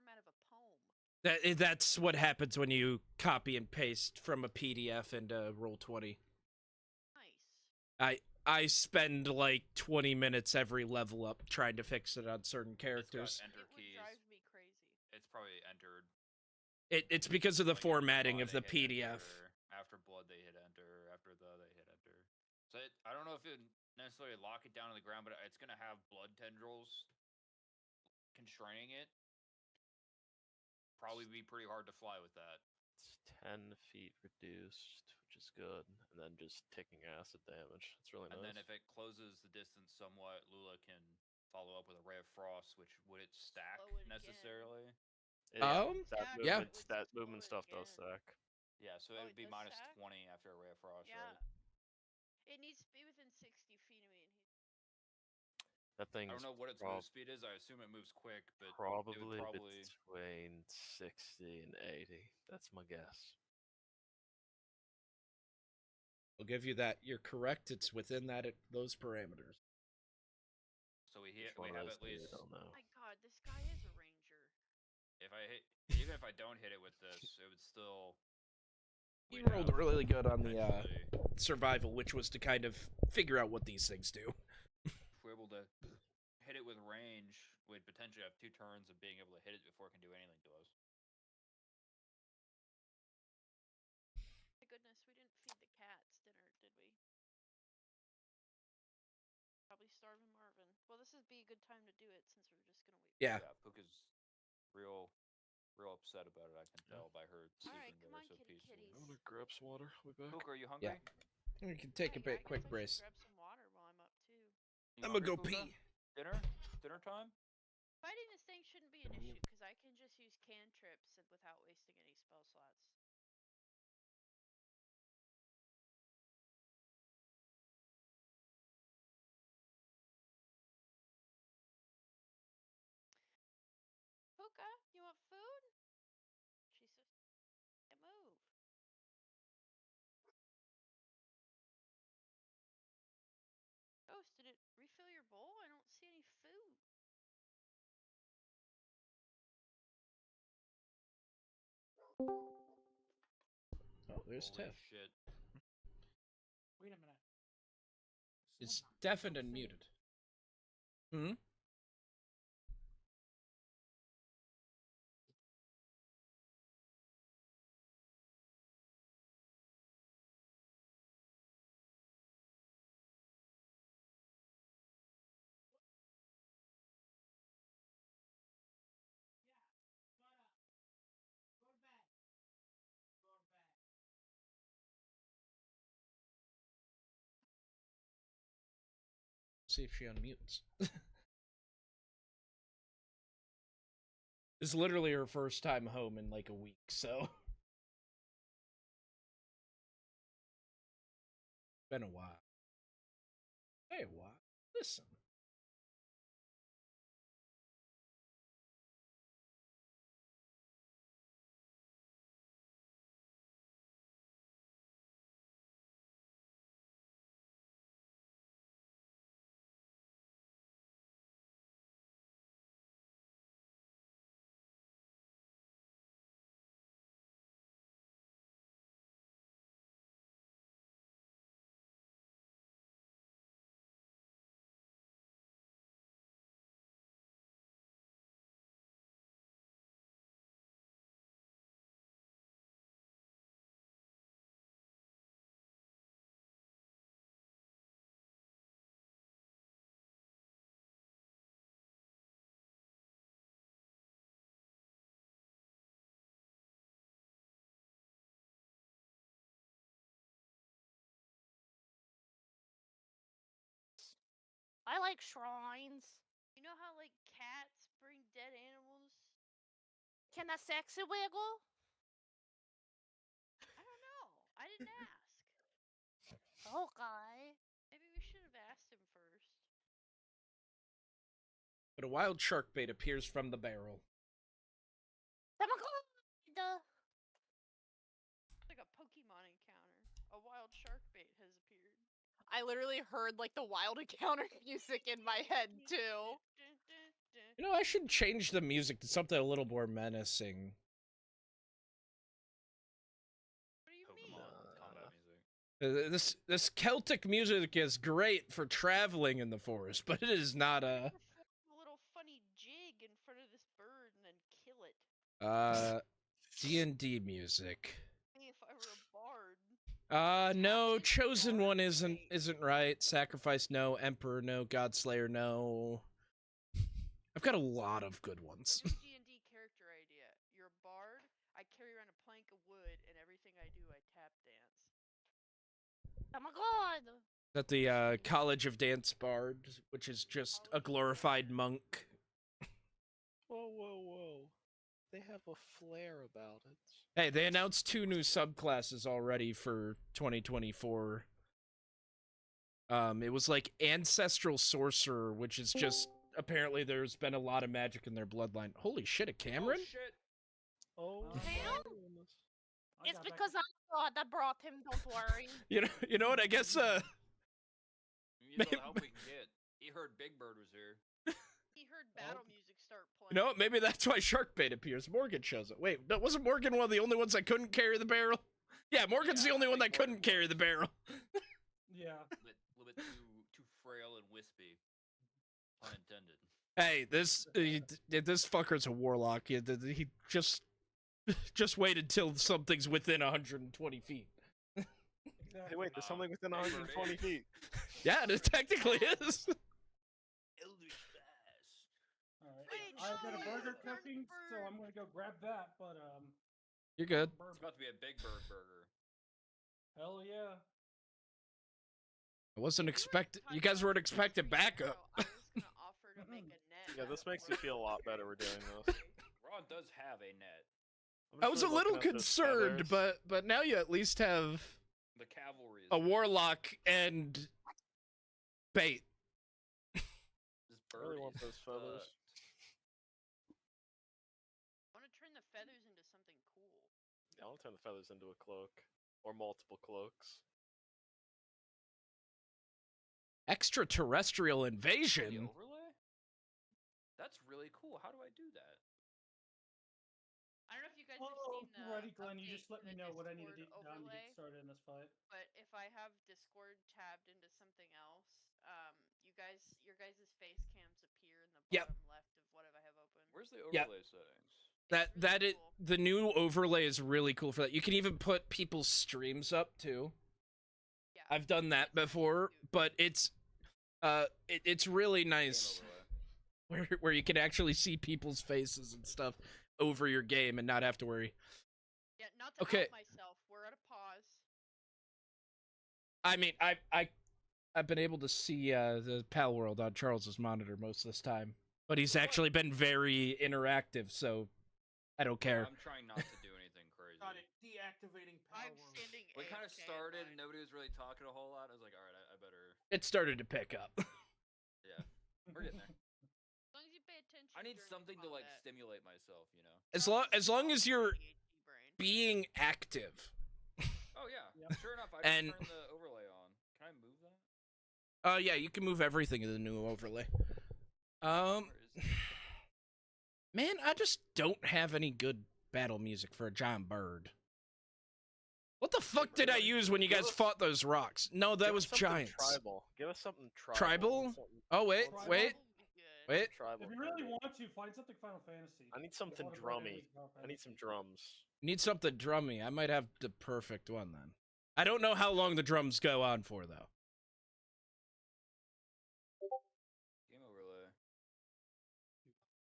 format of a poem. That's what happens when you copy and paste from a PDF into Roll20. Nice. I spend like 20 minutes every level up trying to fix it on certain characters. It's got enter It would keys. drive me crazy. It's probably entered. It's because of the like, after formatting blood, of the they hit PDF. enter. After blood, they hit enter. After they hit enter. So I don't know if it would necessarily lock it down to the ground, but it's gonna have blood tendrils constraining it. Probably be pretty hard to fly with that. It's 10 feet reduced, which is good, and then just taking acid damage. It's really And nice. then if it closes the distance somewhat, Lula can follow up with a ray of frost, which would it stack Slow it again. necessarily? Yeah, Stack, yeah. that slow movement it stuff does again. stack. Yeah, so Oh, it would it be does minus stack? 20 after a ray of frost, Yeah. right? It needs to be within 60 feet of me, and he's That thing I don't is know what its move speed is. I assume it moves quick, but it would probably between 60 and 80. That's my guess. I'll give you that. You're correct. It's within those parameters. So we Which we one have is at it? least. I don't know. my god, this guy is a ranger. If I hit, even if I don't hit it with this, it would still. You we'd rolled have really good on the potentially- survival, which was to kind of figure out what these things do. If we're able to hit it with range, we'd potentially have 2 turns of being able to hit it before it can do anything to us. My goodness, we didn't feed the cats dinner, did we? Probably starving Marvin. Well, this would be a good time to do it since we're just gonna wait. Yeah. Yeah, Puka's real upset about it. I can tell by her sleeping Alright, come there on, so kitty peacefully. kitties. I'm gonna grab some water. I'll be back. Puka, are you hungry? We can take a Yeah, I quick guess I brace. should grab some water while I'm up too. You I'm gonna hungry, go Puka? pee. Dinner time? Fighting this thing shouldn't be an issue because I can just use cantrips without wasting any spell slots. Puka, you want food? She says, "Can't move." Ghost, did it refill your bowl? I don't see any food. Oh, there's Holy Tiff. shit. Wait a minute. It's Someone deafened and something? muted. Hmm? See if she unmutes. It's literally her first time home in like a week, so. Been a while. Hey, what? Listen. I like shrines. You know how like cats bring dead animals? Can a sexy wiggle? I don't know. I didn't ask. Okay. Maybe we should have asked him first. But a wild shark bait appears from the barrel. It's like a Pokemon encounter. A wild shark bait has appeared. I literally heard like the wild encounter music in my head too. You know, I should change the music to something a little more menacing. What do you mean? Pokemon combat music. This Celtic music is great for traveling in the forest, but it is not a Perform a little funny jig in front of this bird and then kill it. D&D music. Hey, if I were a bard. No, Taxes, chosen bard, one isn't great. right. Sacrifice no, Emperor no, Godslayer no. I've got a lot of good ones. New D&D character idea. You're a bard. I carry around a plank of wood, and everything I do, I tap dance. Oh my god! At the College of Dance Bard, which is just a glorified monk. Whoa, whoa, whoa. They have a flair about it. Hey, they announced 2 new subclasses already for 2024. It was like Ancestral Sorcerer, which is just apparently there's been a lot of magic in their bloodline. Holy shit, a Cameron? Oh, shit. Oh, Cam? my goodness. It's because I'm God that brought him, don't worry. You know what? I guess We need all the help we can get. He heard Big Bird was here. He heard battle music start playing. you know what? Maybe that's why Sharkbait appears. Morgan shows up. Wait, wasn't Morgan one of the only ones that couldn't carry the barrel? Yeah, Morgan's Yeah, the only I one that think couldn't Morgan carry the barrel. Yeah. A little bit too frail and wispy. Pun intended. Hey, this fucker's a warlock. He just waited till something's within 120 feet. Hey, wait, there's something within 120 feet. Yeah, it technically is. Eldritch Bass. Alright. Wait, I've got a no, burger burger cooking, so bird. I'm gonna go grab that, but You're good. It's about to be a Big Bird burger. hell yeah. I wasn't expecting. You guys weren't expecting backup. I was gonna offer to make a net. Yeah, this makes me feel a lot better we're doing this. Ron does have a net. I'm I just was a really little looking at those concerned, feathers. but now you at least have The cavalry is a here. warlock and bait. This I really bird want is those feathers. I want to turn the feathers into something cool. Yeah, I want to turn the feathers into a cloak. Or multiple cloaks. Extraterrestrial The invasion. overlay? That's really cool. How do I do that? I don't know if you guys Oh, have seen the alrighty, Glenn. You update just let to me the know what I need to do Discord down to overlay, get started in this fight. but if I have Discord tabbed into something else, your guys' face cams appear in the Yep. bottom left of whatever I have open. Where's the Yeah. overlay settings? It's really cool. The new overlay is really cool for that. You can even put people's streams up too. Yeah. I've done that It's really before, cute. but it's really Game nice overlay. where you can actually see people's faces and stuff over your game and not have to worry. Yeah, not to Okay. out myself. We're at a pause. I mean, I've been able to see the Pal World on Charles's monitor most of this time, but he's actually been very interactive, so I don't care. I'm trying not to do anything crazy. Got it. Deactivating power. I'm standing. We kind of AFK started at and mine. nobody was really talking a whole lot. I was like, alright, I better. It started to pick up. Yeah, we're getting there. As long as you pay attention. I need during something to like combat. stimulate myself, you know? As long as you're ADHD brain. being active. Oh, yeah. Yep. Sure enough, I And- just turned the overlay on. Can I move that? Yeah, you can move everything in the new overlay. Where is it? Man, I just don't have any good battle music for a giant bird. What the fuck did I use when you guys fought those rocks? No, that Give was us something giants. Tribal. Give us something tribal. Tribal? Something Oh wait, Tribal? wait, Would be good. wait. tribal. If you really tribal. want to, find something Final Fantasy. I need something All the drummy. enemies Final I need some Fantasy. drums. Need something drummy. I might have the perfect one then. I don't know how long the drums go on for though. Game overlay.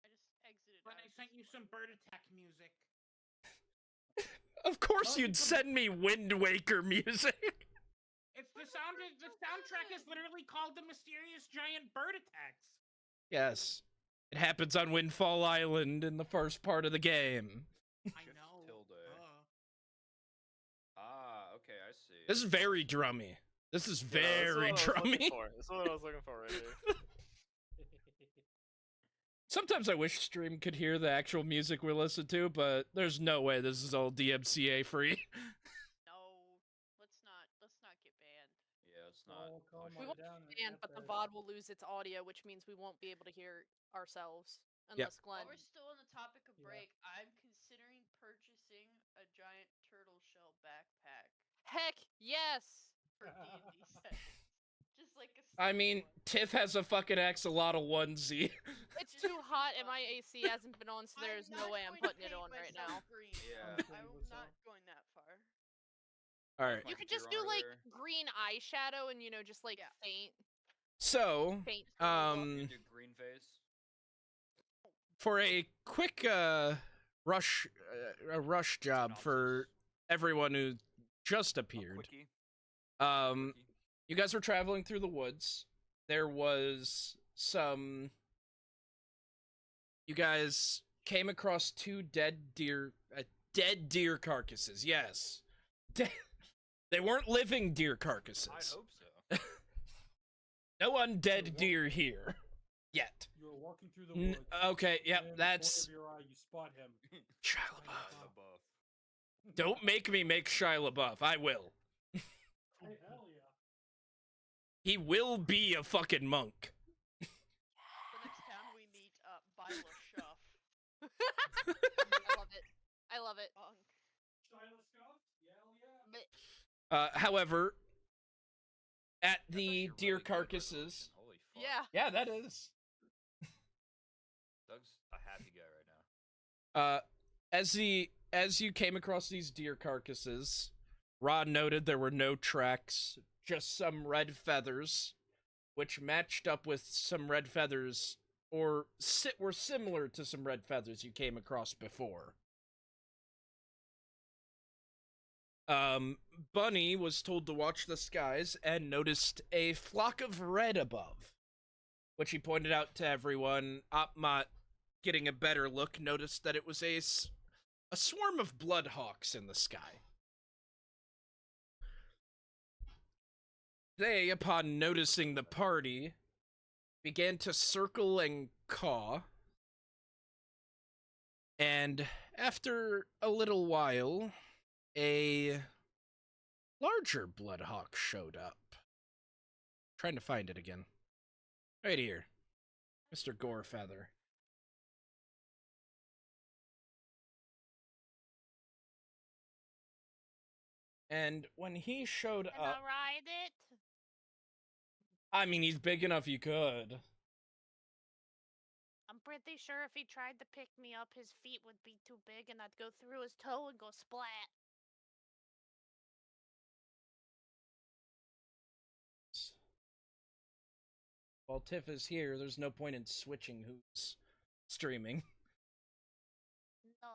I just exited. When out I of sent you Discord. some bird attack music. Of course you'd send me Wind Waker music. It's the soundtrack is literally called the Mysterious Giant Bird Attacks. Yes. It happens on Windfall Island in the first part of the game. I Shift know. tilde. Uh, Ah, okay, I see. This is very drummy. This is Yeah, very that's what I was looking drummy. for. That's what I was looking for right here. Sometimes I wish stream could hear the actual music we listen to, but there's no way this is all DMCA free. No, let's not get banned. Yeah, it's not. Oh, calm push it it. down and And get but the that. VOD will lose its audio, which means we won't be able to hear ourselves. Unless While Glenn. we're still on the topic of Yeah. break, I'm considering purchasing a giant turtle shell backpack Heck yes! for D&D sessions. Just like a I sleek mean, one. Tiff has a fucking axolotl onesie. It's Just too to be hot and fun. my AC hasn't been on, so there's no way I'm not going putting to it paint on right myself now. Green. Yeah. I'm Understandably so. not going that far. All right. My You could just computer do like earlier. green eyeshadow and just like Yeah. faint So, turtle look. You do green face. for a quick rush job for everyone who just appeared. Quickie. Um, you guys were traveling through the woods. There was some. You guys came across two dead deer carcasses. Yes, they weren't living deer I carcasses. hope so. No undead Sure, deer here yet. You were walking through the woods. Okay, yep, and in the that's corner of your eye, you spot him. Shia Shia LaBeouf. LaBeouf. Don't make me make Shia LaBeouf. I will. Hey, hell yeah. He will be a fucking monk. The next town we meet, buy LaShuff. I love it. I love it. Bunk. Shia Scoff? Yeah, yeah. But However, at That's the actually deer really good carcasses. resolution. Holy fuck. yeah, Yeah, that is. Doug's a happy guy right now. As you came across these deer carcasses, Rod noted there were no tracks, just some red feathers, which matched up with some red feathers, or were similar to some red feathers you came across before. Bunny was told to watch the skies and noticed a flock of red above, which he pointed out to everyone. Opmot, getting a better look, noticed that it was a swarm of bloodhawks in the sky. They, upon noticing the party, began to circle and caw. And after a little while, a larger bloodhawk showed up. Trying to find it again. Right here. Mr. Gorefeather. And when he showed can up, I ride it? I mean, he's big enough you could. I'm pretty sure if he tried to pick me up, his feet would be too big and I'd go through his toe and go splat. While Tiff is here, there's no point in switching who's streaming. No.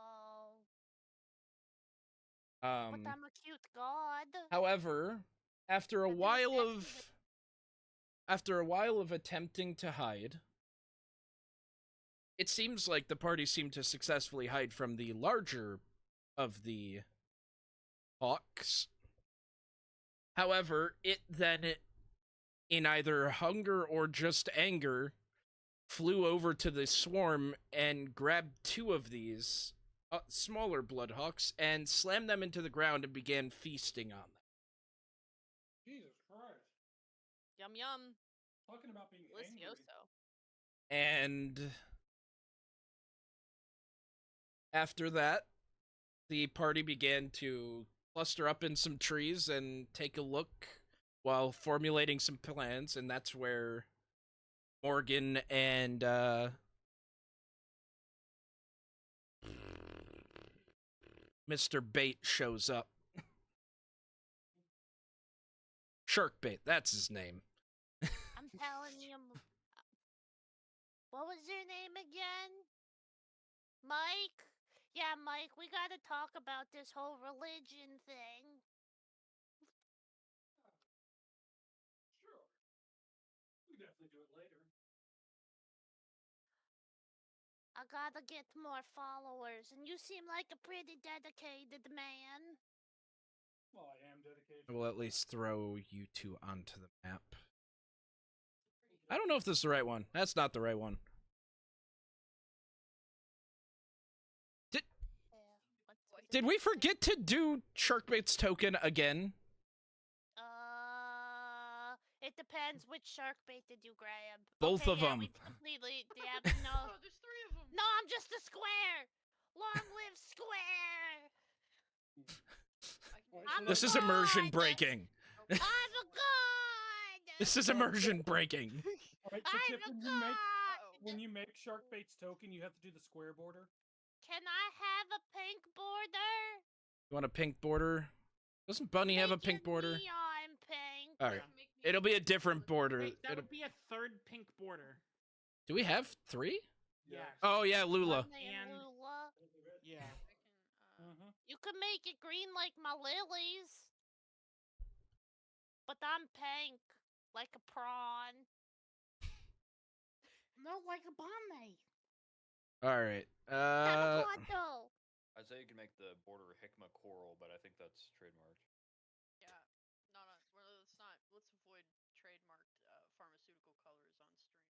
But I'm a cute god. However, after a I do while sexy of attempting to hide, it seems like the party seemed to successfully hide from the larger of the hawks. However, it then, in either hunger or just anger, flew over to the swarm and grabbed two of these smaller bloodhawks and slammed them into the ground and began feasting on them. Jesus Christ. Yum yum. Talking about being angry. Delicioso. And after that, the party began to cluster up in some trees and take a look while formulating some plans, and that's where Morgan and Mr. Bait shows up. Sharkbait, that's his name. I'm telling you. What was your name again? Mike? Yeah, Mike, we gotta talk about this whole religion thing. Sure. We can definitely do it later. I gotta get more followers, and you seem like a pretty dedicated man. Well, I am dedicated. I will at least throw you two onto the map. I don't know if this is the right one. That's not the right one. Did we forget to do Sharkbait's token again? It depends which shark bait did you grab. Both okay, of yeah, 'em. We completely, yeah, no. Oh, there's 3 of them. No, I'm just a square. Long live square. I'm This a is immersion god. breaking. I'm a god. This is immersion breaking. All right, so I'm Tip, a when you god. make Shark Bait's token, you have to do the square border. Can I have a pink border? You want a pink border? Doesn't Bunny have a Make pink it border? Neon pink. All right. Make me It'll be a different border. Wait, that It'll... would be a third pink border. Do we have 3? Yes. Oh, yeah, Lula. Bunny and And- Lula. Yeah. I can, You can make it green like my lilies. But I'm pink, like a prawn. No, like a bonnet. All right. Tamagotto. I'd say you can make the border Hikma coral, but I think that's trademarked. yeah. No, well, let's not. Let's avoid trademarked pharmaceutical colors on stream.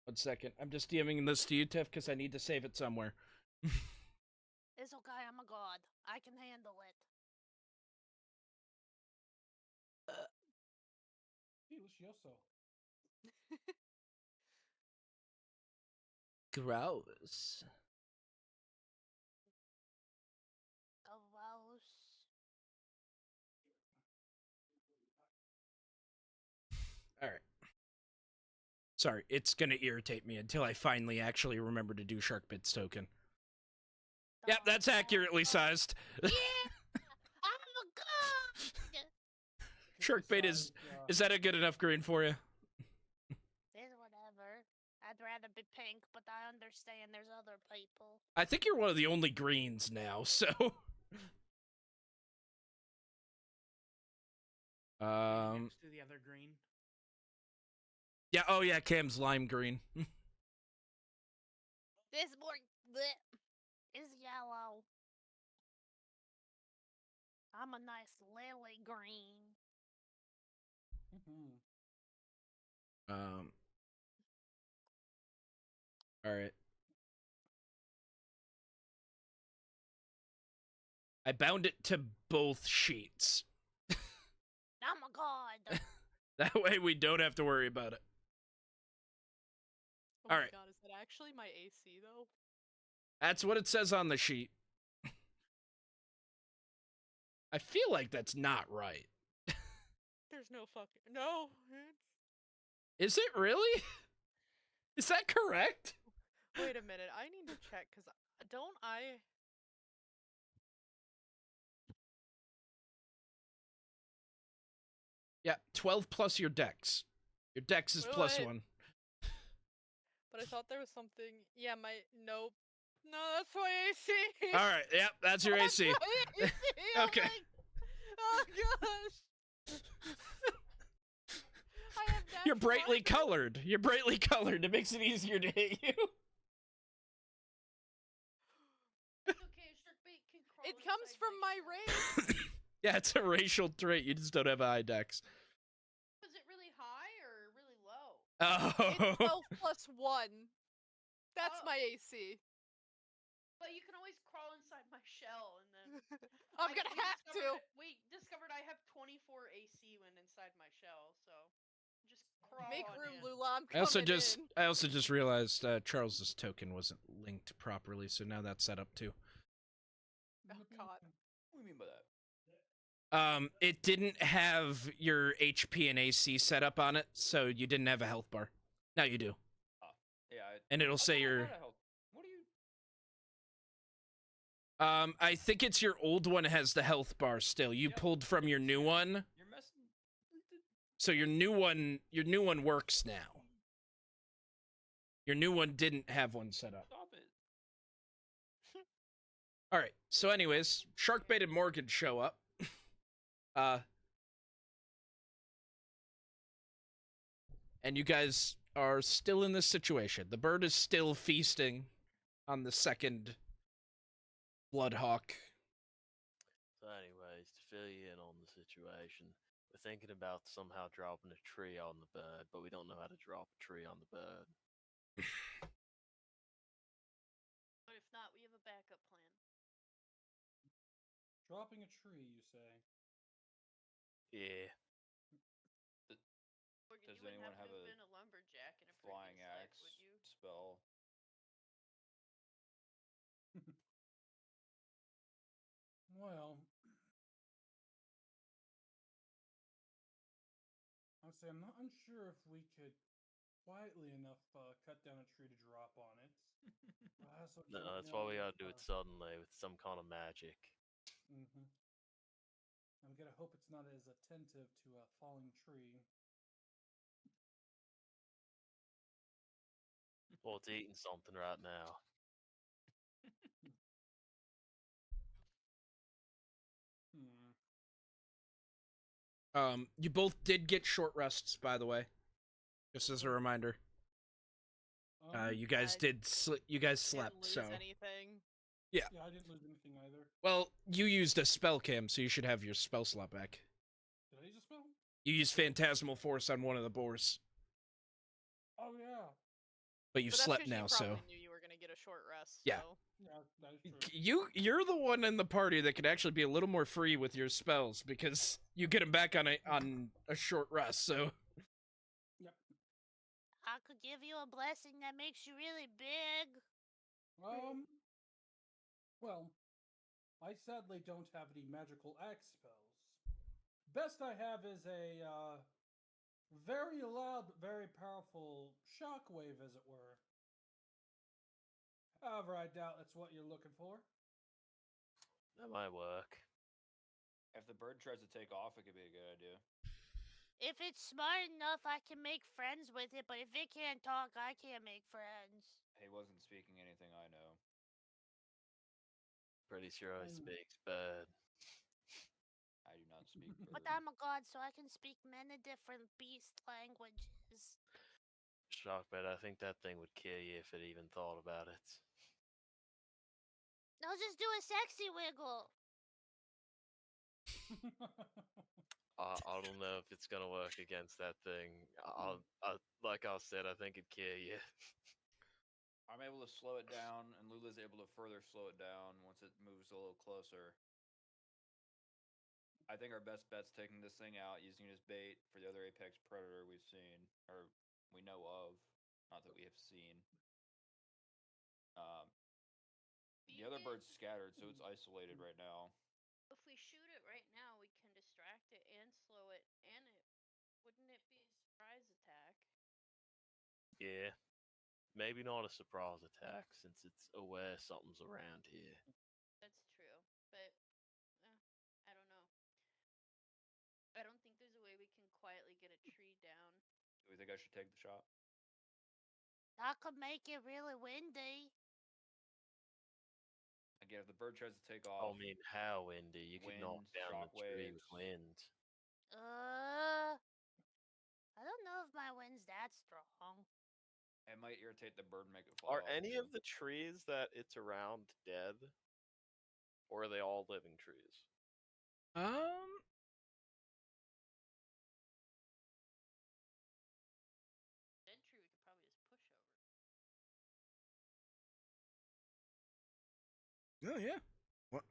1 second. I'm just DMing this to you, Tiff, because I need to save it somewhere. It's okay, I'm a god. I can handle it. Delicioso. Gross. Gross. All right. Sorry, it's gonna irritate me until I finally actually remember to do Sharkbit's token. Yep, that's accurately sized. Yeah! I'm a god! Sharkbait is that a good enough green for you? It's whatever. I'd rather be pink, but I understand there's other people. I think you're one of the only greens now, so. Next to the other green. Yeah. Oh yeah, Cam's lime green. This more bleh, is yellow. I'm a nice lily green. All right. I bound it to both sheets. I'm a god. That way we don't have to worry about it. Oh my Alright. god, is that actually my AC though? That's what it says on the sheet. I feel like that's not right. There's no fucking no. Is it really? Is that correct? Wait a minute, I need to check because don't I? Yeah, 12 plus your dex. Your dex is plus Wait. 1. But I thought there was something. Yeah, my nope. No, that's my AC. All right, yep, that's your That's AC. my AC. I'm Okay. like, oh gosh. I have You're natural brightly eyes. colored. You're brightly colored. It makes it easier to hit you. It comes from my race. Yeah, it's a racial trait. You just don't have a high dex. Is it really high or really low? Oh. It's 12 plus 1. That's Oh. my AC. But you can always crawl inside my shell and then. I'm gonna have to. Discovered I have 24 AC when inside my shell, so just crawl Make on room, in. Lula. I'm I also coming just in. I also just realized Charles's token wasn't linked properly, so now that's set up too. Oh god. What do you mean by that? It didn't have your HP and AC set up on it, so you didn't have a health bar. Now you do. Yeah. And it'll say your What do you? I think it's your old one has the health bar still. You Yep. pulled from your new one. You're messing. So your new one works now. Your new one didn't have one set up. Stop it. All right. So anyways, Sharkbait and Morgan show up. And you guys are still in this situation. The bird is still feasting on the second Bloodhawk. So, anyways, to fill you in on the situation, we're thinking about somehow dropping a tree on the bird, but we don't know how to drop a tree on the bird. But if not, we have a backup plan. Dropping a tree, you say? Yeah. Morgan, Does you wouldn't anyone happen have to have a been a lumberjack in a flying previous life, axe would you? spell? Well, I'd say I'm not unsure if we could quietly enough cut down a tree to drop on it. But I also No, don't that's know why we if, gotta do it suddenly with some kind of magic. mhm. I'm gonna hope it's not as attentive to a falling tree. Well, it's eating something right now. Hmm. You both did get short rests, by the way. Just as a Oh. reminder. You guys you guys slept, Didn't lose so anything. yeah. Yeah, I didn't lose anything either. Well, you used a spell cam, so you should have your spell slot back. Did I use a spell? You used Phantasmal Force on one of the boars, Oh yeah. but you've But that's slept because you now, probably so knew you were gonna get a short rest. Yeah. So. Yeah, that is true. you're the one in the party that can actually be a little more free with your spells because you get them back on a short rest. So Yep. I could give you a blessing that makes you really big. Well, I sadly don't have any magical axe spells. Best I have is a very loud but very powerful shockwave, as it were. However, I doubt that's what you're looking for. That might work. If the bird tries to take off, it could be a good idea. If it's smart enough, I can make friends with it, but if it can't talk, I can't make friends. He wasn't speaking anything I know. Pretty sure I And- speaks bird. I do not speak bird. But I'm a god, so I can speak many different beast languages. Shockbed, I think that thing would kill you if it even thought about it. I'll just do a sexy wiggle. I don't know if it's gonna work against that thing. Like I said, I think it'd kill you. I'm able to slow it down, and Lula's able to further slow it down once it moves a little closer. I think our best bet's taking this thing out, using it as bait for the other apex predator we've seen, or we know of, not that we have seen. The other bird's scattered, so it's isolated right now. If we shoot it right now, we can distract it and slow it, and it wouldn't it be a surprise attack? Yeah. Maybe not a surprise attack since it's aware something's around here. That's true, but I don't know. I don't think there's a way we can quietly get a tree down. Do we think I should take the shot? I could make it really windy. Again, if the bird tries to take I off, mean, how windy? You could knock wind, down the tree with shockwaves. wind. I don't know if my wind's that strong. it might irritate the bird and make it fly Are off. any too. of the trees that it's around dead? Or are they all living trees? Dead tree we could probably just push over. oh yeah, what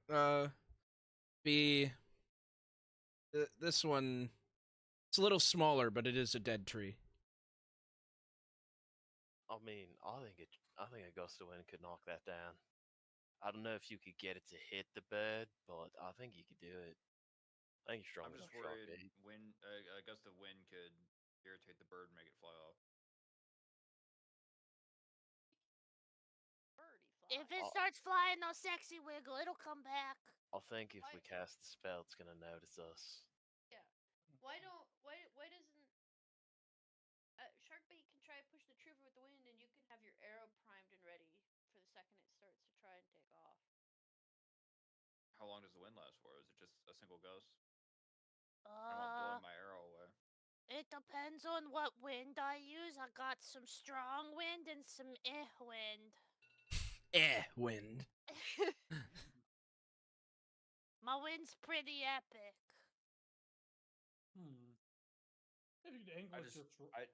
this one. It's a little smaller, but it is a dead tree. I mean, I think a gust of wind could knock that down. I don't know if you could get it to hit the bird, but I think you could do it. I think you're strong I'm enough. just worried Shockbait. a gust of wind could irritate the bird and make it fly off. Birdie fly. If it starts flying, no sexy wiggle, it'll come back. I think if we Why- cast the spell, it's gonna notice us. Why doesn't Sharkbait can try to push the trigger with the wind, and you can have your arrow primed and ready for the second it starts to try and take off. How long does the wind last for? Is it just a single gust? I don't want blowing my arrow away. It depends on what wind I use. I got some strong wind and some wind. Wind. My wind's pretty epic. If you can angle I it just- just r- I-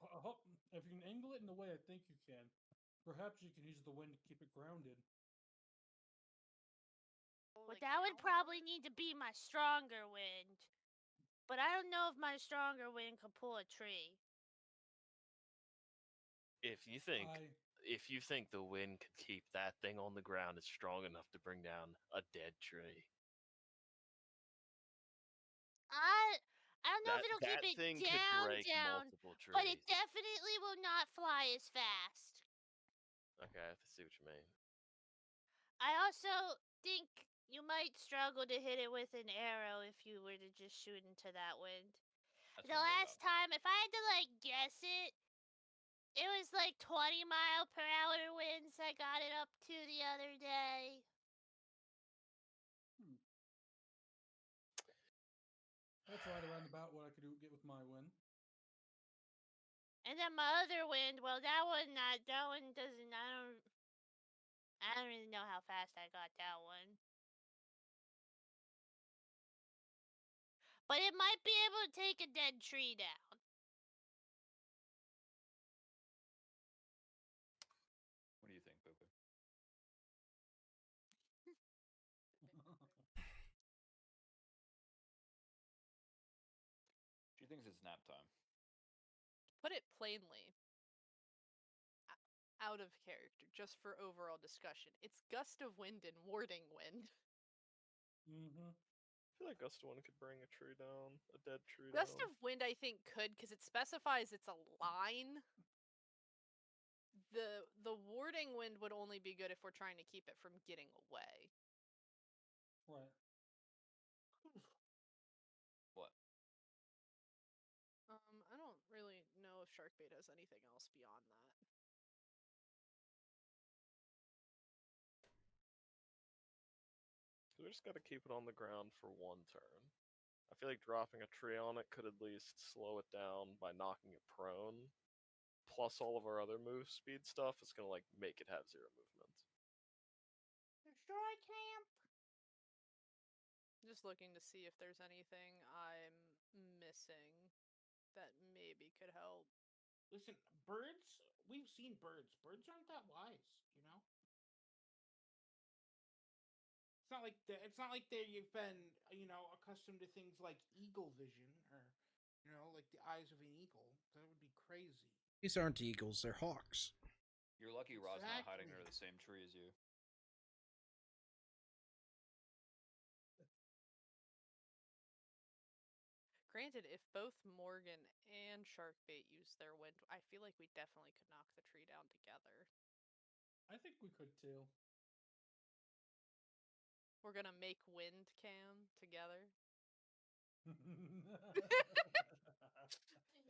if you can angle it in the way I think you can, perhaps you can use the wind to keep it grounded. Oh, Well, like, that would downward? probably need to be my stronger wind. But I don't know if my stronger wind could pull a tree. If you think I if you think the wind could keep that thing on the ground, it's strong enough to bring down a dead tree. I don't know if it'll That keep it thing could down, break multiple trees. but it definitely will not fly as fast. Okay, I see what you mean. I also think you might struggle to hit it with an arrow if you were to just shoot into that wind. That's The what I'm worried last about. time, if I had to like guess it, it was like 20-mile-per-hour winds I got it up to the other day. that's right around about what I could get with my win. And then my other wind, well, that one doesn't. I don't really know how fast I got that one. But it might be able to take a dead tree down. What do you think, Boo? She thinks it's nap time. Put it plainly, out of character, just for overall discussion. It's gust of wind and warding wind. Mm-hmm. I feel like Gust of Wind could bring a tree down, a dead tree Gust down. of wind, I think, could, because it specifies it's a line. The warding wind would only be good if we're trying to keep it from getting away. Right. What? I don't really know if Sharkbait has anything else beyond that. We just got to keep it on the ground for one turn. I feel like dropping a tree on it could at least slow it down by knocking it prone. Plus all of our other move speed stuff is gonna like make it have 0 movement. Destroy camp. Just looking to see if there's anything I'm missing that maybe could help. Listen, birds. We've seen birds. Birds aren't that wise, you know. It's not like you've been accustomed to things like eagle vision or like the eyes of an eagle. That would be crazy. These aren't eagles, they're hawks. You're lucky Rod's not hiding Exactly. under the same tree as you. Granted, if both Morgan and Sharkbait use their wind, I feel like we definitely could knock the tree down together. I think we could too. We're gonna make wind cam together.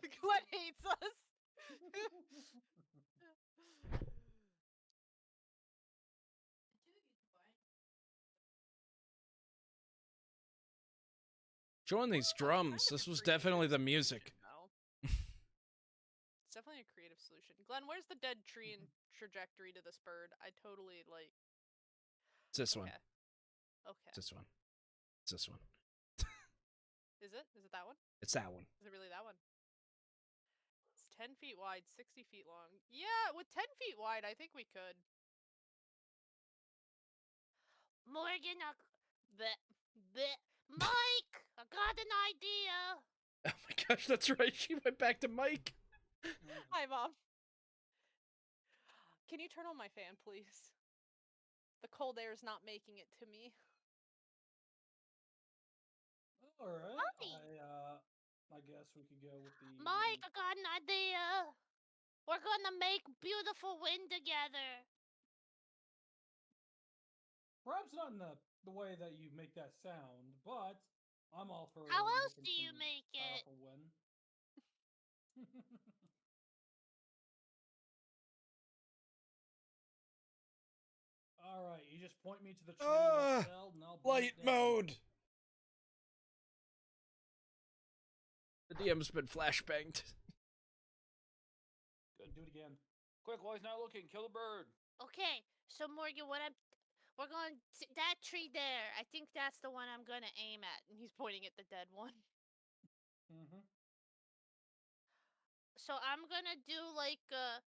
Glenn hates us. Join these drums. This was definitely the music. It's definitely a creative solution. Glenn, where's the dead tree and trajectory to this bird? I totally like. It's this one. Okay. It's this one. It's this one. Is it? Is it that one? It's that one. Is it really that one? It's 10 feet wide, 60 feet long. Yeah, with 10 feet wide, I think we could. Morgan, Mike, I got an idea. Oh my gosh, that's right. She went back to Mike. Hi, Mom. Can you turn on my fan, please? The cold air is not making it to me. All right. I guess we could go with the Mike, I got an idea. We're gonna make beautiful wind together. Perhaps not in the way that you make that sound, but I'm all for. How else making do you some make it? powerful wind. All right, you just point me to the tree you felled, and I'll bring Light it down. mode. The DM's been flashbanged. Good. Do it again. Quick, while he's not looking, kill the bird. Okay, so Morgan, we're going that tree there. I think that's the one I'm gonna aim at. And he's pointing at the dead one. Mm-hmm. So I'm gonna do like a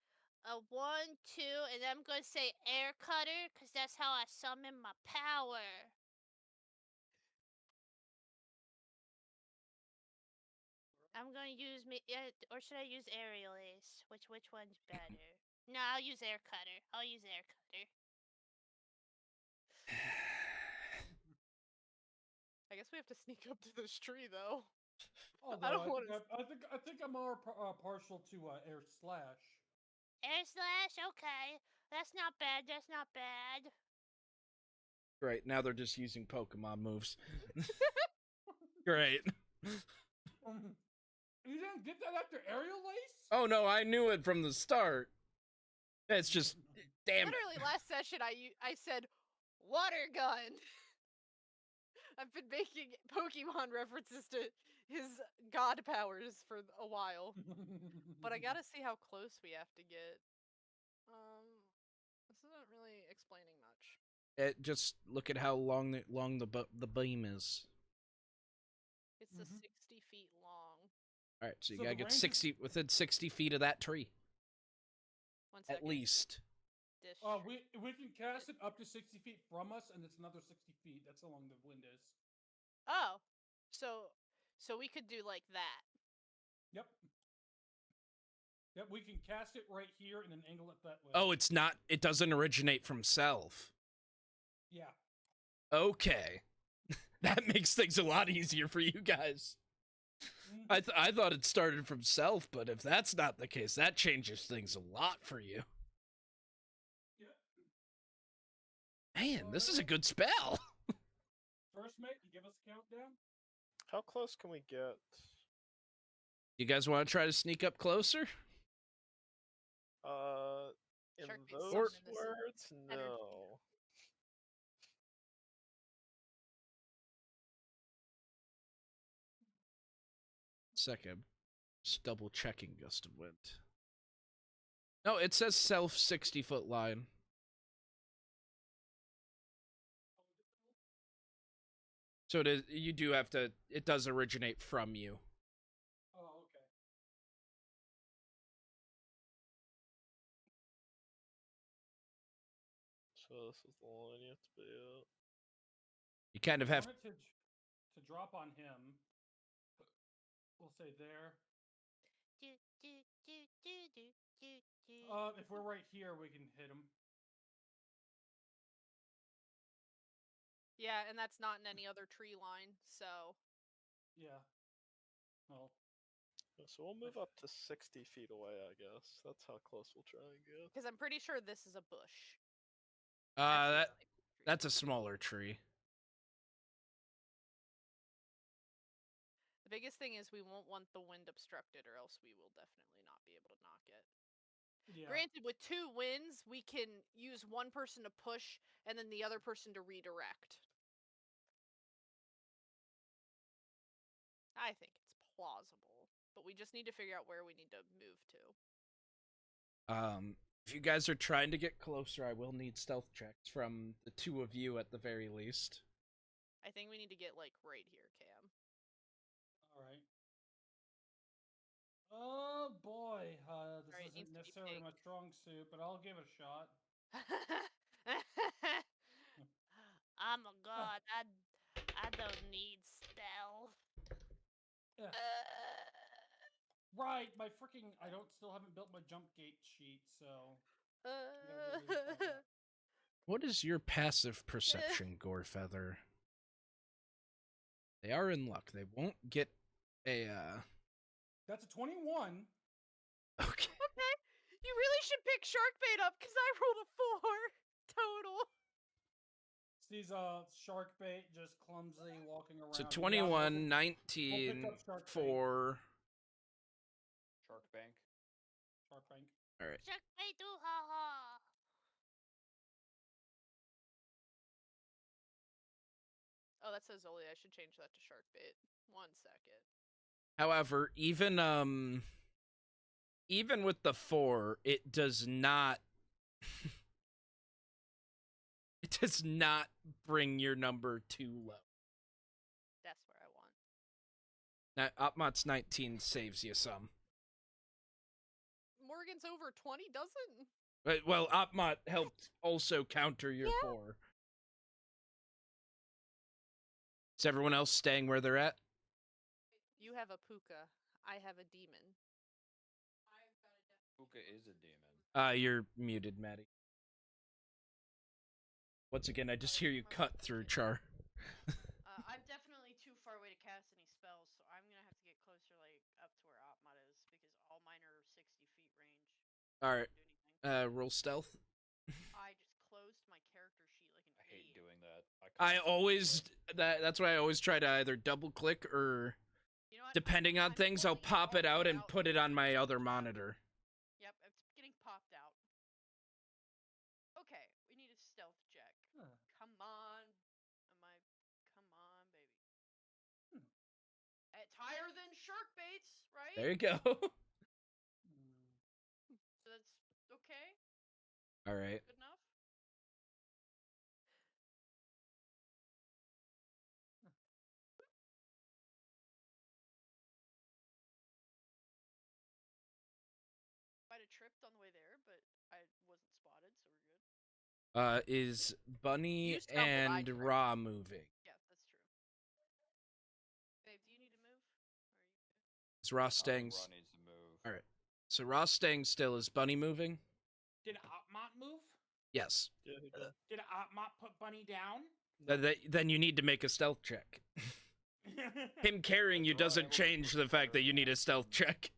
1, 2, and I'm gonna say air cutter, cause that's how I summon my power. I'm going to use me, or should I use aerial ace? Which one's better? No, I'll use air cutter. I'll use air cutter. I guess we have to sneak up to this tree, though. Although I don't want to. I think I'm more partial to air slash. Air slash, okay. That's not bad. That's not bad. Great, now they're just using Pokemon moves. Great. You didn't get that after aerial lace? Oh no, I knew it from the start. It's just, damn it. Literally, last session I said water gun. I've been making Pokemon references to his god powers for a while, but I gotta see how close we have to get. This isn't really explaining much. Just look at how long the beam is. It's a 60 feet long. All right, so you So gotta the get range is- 60 within 60 feet of that tree, 1 second. at least. This we can cast it up to 60 feet from us, and it's another 60 feet. That's how long the wind is. Oh, so we could do like that. Yep. Yep, we can cast it right here and then angle it that way. Oh, it's not. It doesn't originate from self. Yeah. Okay, that makes things a lot easier for you guys. I thought it started from self, but if that's not the case, that changes things a lot for you. Yeah. Man, this is a good spell. First, mate, you give us a countdown? How close can we get? You guys want to try to sneak up closer? In Shark beats those something in this words, energy. no. Second, just double checking gust of wind. No, it says self 60-foot line. So it is. You do have to. It does originate from you. Oh, okay. So this is the line you have to be at. You kind of I have. want it to drop on him. We'll say there. Do, do, do, do, do, do, do. If we're right here, we can hit him. Yeah, and that's not in any other tree line, so Yeah. Well, Yeah, so we'll move up to 60 feet away, I guess. That's how close we'll try and get. because I'm pretty sure this is a bush. That Actually, it might be a tree. that's a smaller tree. The biggest thing is we won't want the wind obstructed, or else we will definitely not be able to knock it. yeah. Granted, with 2 winds, we can use one person to push and then the other person to redirect. I think it's plausible, but we just need to figure out where we need to move to. If you guys are trying to get closer, I will need stealth checks from the two of you at the very least. I think we need to get like right here, Cam. All right. Oh boy, this Alright, it isn't needs to be necessarily my pink. strong suit, but I'll give it a shot. I'm a god. I don't need stealth. Yeah. Right, my freaking I still haven't built my jump gate sheet, so gotta get rid of that. What is your passive perception, Gorefeather? They are in luck. They won't get a. That's a 21. Okay. Okay, you really should pick Sharkbait up because I rolled a 4 total. These shark bait just clumsily walking around. So Yeah, 21, we'll pick 19, up shark bait. 4. Shark Bank. Shark bank. All right. Shark bait, do ha ha. Oh, that says Oli. I should change that to Sharkbait. 1 second. However, even with the 4, it does not. It does not bring your number too low. That's where I want. Now, Opmot's 19 saves you some. Morgan's over 20 doesn't. But, well, Opmot helped also counter your 4. Is everyone else staying where they're at? You have a puka. I have a demon. Puka is a demon. You're muted, Maddie. Once again, I just hear you cut through Char. I'm definitely too far away to cast any spells, so I'm gonna have to get closer, like up to where Opmod is, because all mine are 60 feet range. All right. Do anything. Roll stealth. I just closed my character sheet like an I hate idiot. doing that. I constantly always do it. that's why I always try to either double click or, You know what? depending on I'm things, I'll pulling it pop all it the out way and put it on my other monitor. Yep, it's getting popped out. Okay, we need a stealth check. Huh. Come on. Come on, baby. It's higher than shark baits, right? There you go. So that's okay. All right. Good enough. Might have tripped on the way there, but I wasn't spotted, so we're good. Is Bunny You stumbled, I and tripped. Ra moving? Yeah, that's true. Babe, do you need to move? Or are you good? Is Ra I think staying? Ra needs to move. All right. So Ra's staying still. Is Bunny moving? Did Opmot move? Yes. Did Opmot put Bunny down? Then you need to make a stealth check. Him carrying you Is Ra doesn't able to change the fact that prepare you need a stealth action? check.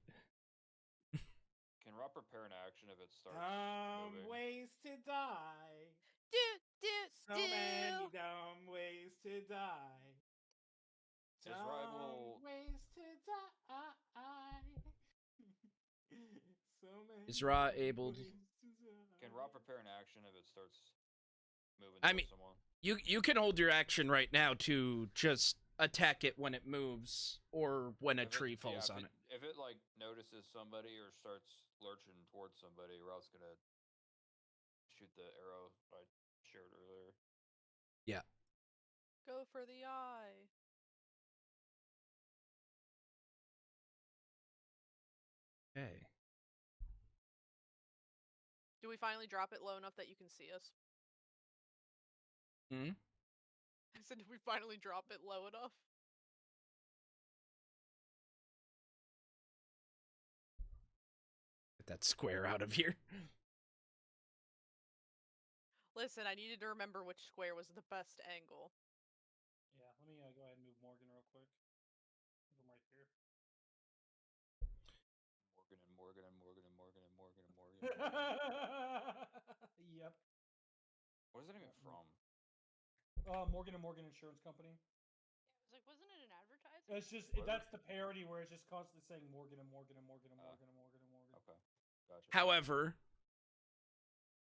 Can Ra prepare an action if it starts moving? Ways to die. So Do. many dumb ways to die. Is Ra able? Ways to die. So many Is Ra dumb able to- ways die. Can Ra prepare an action if it starts moving I towards mean- someone? You can hold your action right now to just attack it when it moves or when a If it- tree yeah, falls if on it. it. If it like notices somebody or starts lurching towards somebody, Ra's gonna shoot the arrow I shared earlier. Go for the eye. Okay. Do we finally drop it low enough that you can see us? Hmm? I said, did we finally drop it low enough? Get that square out of here. Listen, I needed to remember which square was the best angle. Yeah, let me go ahead and move Morgan real quick. Move him right here. Morgan and Morgan and Morgan and Morgan and Morgan and Morgan. Yep. What is that even from? Morgan and Morgan Insurance Company. I was like, wasn't it an advertisement? It's just Where? that's the parody where it's just constantly saying Morgan and Morgan and Morgan and Morgan and Morgan and Morgan. Okay, gotcha. However,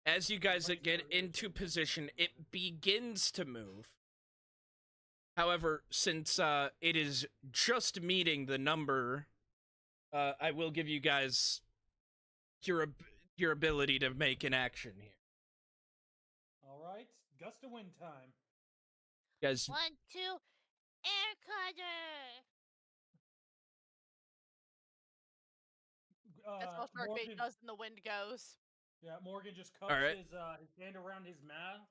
as you guys Mine's get very into irritating. position, it begins to move. However, since it is just meeting the number, I will give you guys your ability to make an action here. All right, gust of wind time. You guys, 1, 2, air cutter. That's how shark bait Morgan, does and the wind goes. Yeah, Morgan just cups Alright. his hand around his mouth,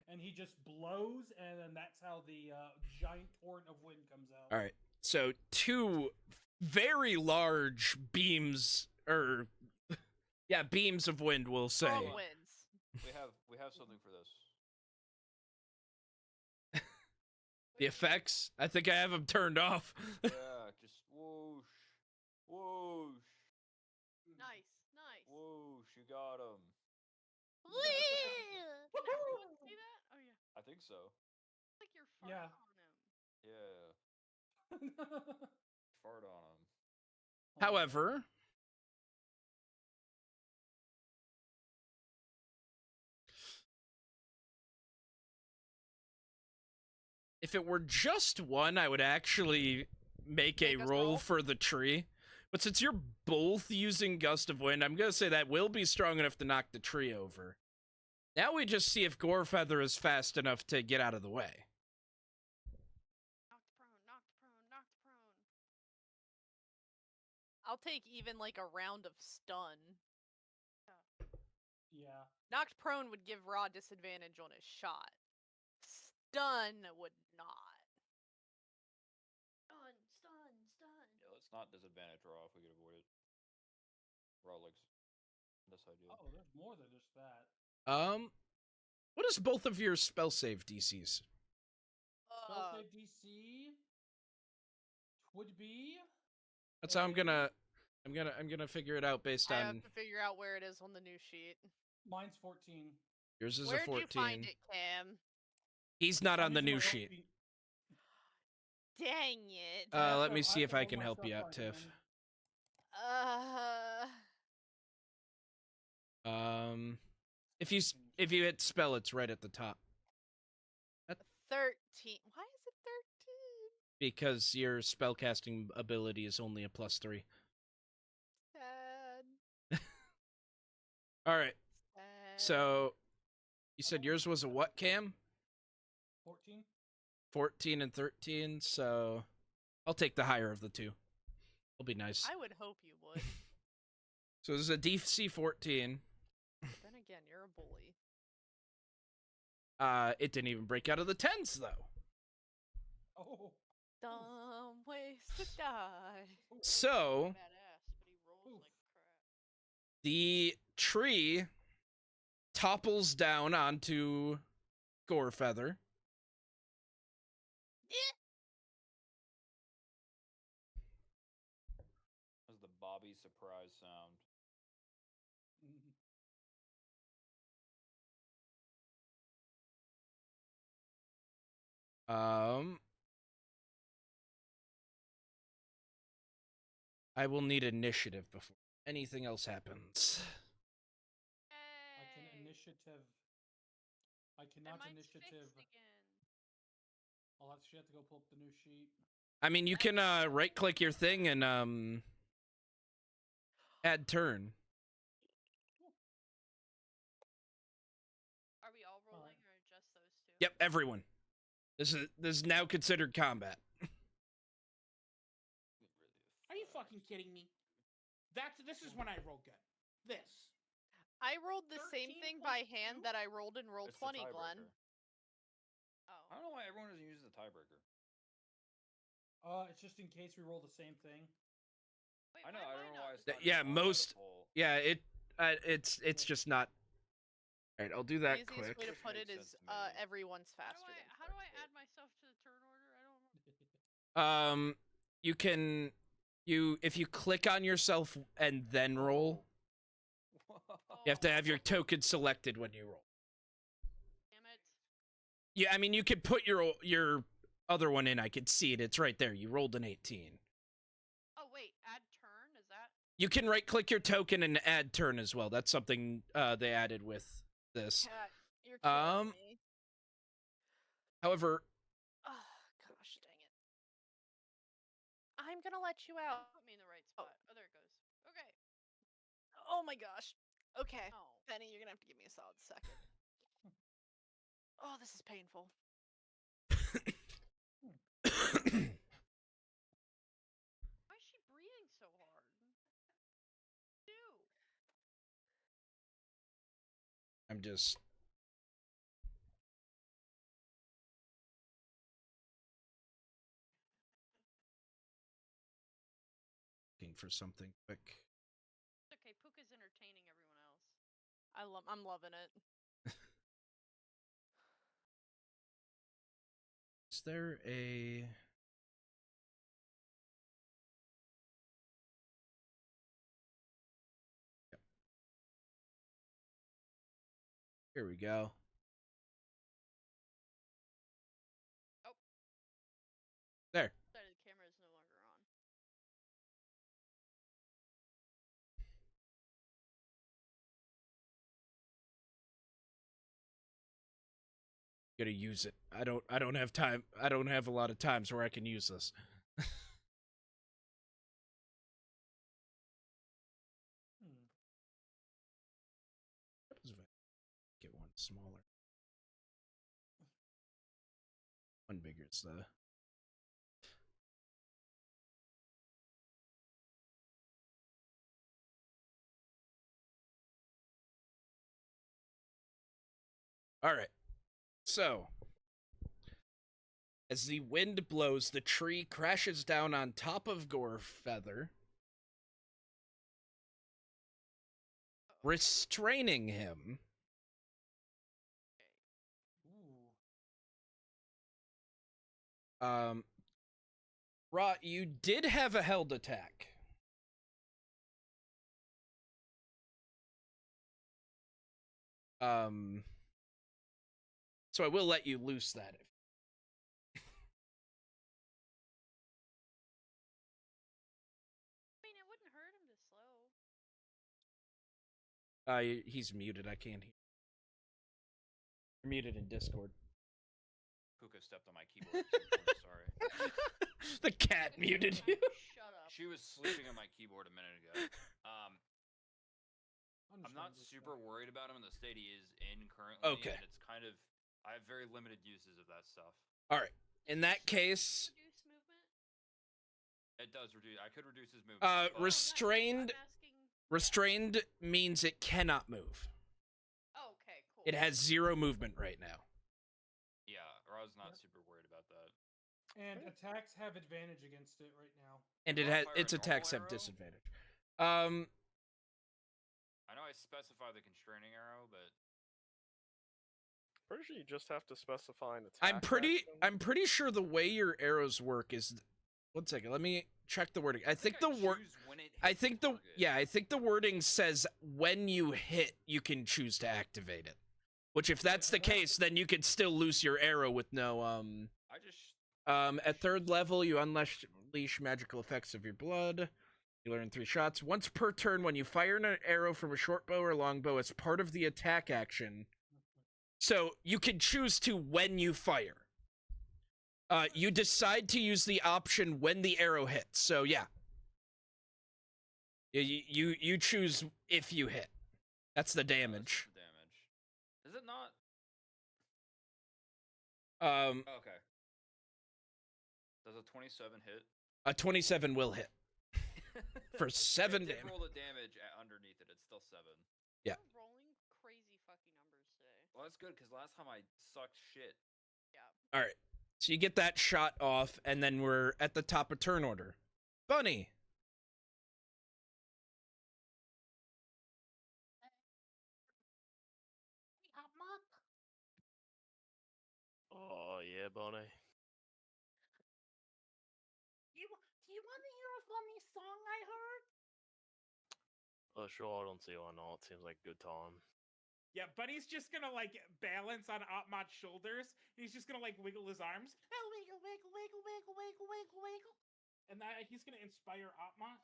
and he just blows, and then that's how the giant torrent of wind comes out. all right. So two very large beams, or yeah, beams of wind, we'll say. Strong winds. We have something for this. The effects, I think I have them turned off. Yeah, just whoosh, whoosh, Nice, nice. whoosh. You got him. Whee! Can everyone see that? Oh yeah. I think so. It's like you're Yeah. farting on him. Yeah, fart on him. However, if it were just one, I would actually make a Make us roll roll? for the tree. But since you're both using Gust of Wind, I'm going to say that will be strong enough to knock the tree over. Now we just see if Gorefeather is fast enough to get out of the way. Knocked prone, knocked prone, knocked prone. I'll take even like a round of stun. Yeah. Knocked prone would give Raw disadvantage on his shot. Stun would not. Stun, stun, stun. Yeah, let's It's not disadvantage raw if we could avoid it. Raw looks this idea. Oh, there's more than just that. What is both of your spell save DCs? Spell save DC would be. That's how I'm gonna figure it out based I on have to figure out where it is on the new sheet. Mine's 14. yours is Where'd a 14. you find it, Cam? He's not on I'm the using new my sheet. LP. Dang it. Let me see if I roll can my help stuff you out, by Tiff. hand. If you hit spell, it's right at the top 13. Why is it 13? because your spellcasting ability is only a +3. Sad. All right. Sad. So you said yours was a what, Cam? 14. 14 and 13. So I'll take the higher of the two. It'll be nice. I would hope you would. So this is a DC 14. Then again, you're a bully. It didn't even break out of the 10s though. Oh. Dumb ways to die. So Badass, but he rolls like crap. the tree topples down onto Gorefeather. That's the Bobby surprise sound. I will need initiative before anything else happens. I can initiative. I cannot mine's initiative. fixed again. I'll actually have to go pull up the new sheet. I mean, you can right click your thing and add turn. Are we all rolling Alright. or just those two? Yep, everyone. This is now considered combat. Are you fucking kidding me? This is when I roll good. This. I rolled the same thing by hand 13.2? that I rolled in roll It's the 20, Glenn. tiebreaker. Oh. I don't know why everyone doesn't use the tiebreaker. It's just in case we roll the same thing. Wait, I know. why I am don't know why not? it's not. Yeah, on by most- default. Yeah, it's just not. All right, I'll do that The easiest quick. way to Which put it makes is sense to me. everyone's How faster do I, than how do I Cricket. add myself to the turn order? I don't know. You can if you click on yourself and then roll, you have to have your token selected when you roll. Damn it. Yeah, I mean you could put your other one in. I could see it. It's right there. You rolled an 18. Oh wait, add turn? Is that? You can right click your token and add turn as well. That's something they added with this. Cat, you're killing me. However, Oh, gosh dang it. I'm gonna let you out. Put me in the right spot. Oh, there it goes. Okay. Oh my gosh. Okay. Oh. Penny, you're gonna have to give me a solid second. Oh, this is painful. Why is she breathing so hard? Ew. I'm just looking for something quick. It's okay. Puka's entertaining everyone else. I'm loving it. Is there a Here we go. Oh. There. Side of the camera is no longer on. Gonna use it. I don't have time. I don't have a lot of times where I can use this. What happens if I get one smaller? One bigger, it's the All right. So, As the wind blows, the tree crashes down on top of Gorefeather, restraining him. Ooh. Rot, you did have a held attack. So I will let you loose that. I mean, it wouldn't hurt him to slow. He's muted. I can't hear. You're muted in Discord. Puka stepped on my keyboard. I'm sorry. The cat muted you. Shut up. She was sleeping on my keyboard a minute ago. I'm not super worried about him in the state he is in currently. Okay. And it's kind of, I have very limited uses of that stuff. All right. In that case, Reduce movement? It does reduce. I could reduce his movement. but- restrained. I'm asking. Restrained means it cannot move. Oh, okay, cool. It has 0 movement right now. Yeah, Ra's not super worried about that. And attacks have advantage against it right now. And Will it I has fire its a normal attacks have arrow? disadvantage. I know I specify the constraining arrow, but Pretty sure you just have to specify an attack. I'm pretty action. sure the way your arrows work is. One second, let me check the wording. I think the word. choose when it I hits think target. I think the wording says when you hit, you can choose to activate it. Which, if that's the case, then you could still loose your arrow with no I just At 3rd level, you unleash magical effects of your blood. You learn 3 shots once per turn. When you fire an arrow from a short bow or long bow, as part of the attack action. So you can choose to when you fire. You decide to use the option when the arrow hits. So yeah, you choose if you hit. That's the damage. the damage. Is it not? Okay. Does a 27 hit? A 27 will hit for 7 It did damage. roll the damage underneath it. It's still 7. Yeah. You're rolling crazy fucking numbers today. Well, that's good because last time I sucked shit. All right. So you get that shot off, and then we're at the top of turn order. Bunny. Oh yeah, Bonnie. Do you want to hear a funny song I heard? Oh sure, I don't see why not. Seems like a good time. Yeah, Bunny's just gonna like balance on Otmot's shoulders, and he's just gonna like wiggle his arms. Oh, wiggle, wiggle, wiggle, wiggle, wiggle, wiggle, wiggle. And he's gonna inspire Otmot.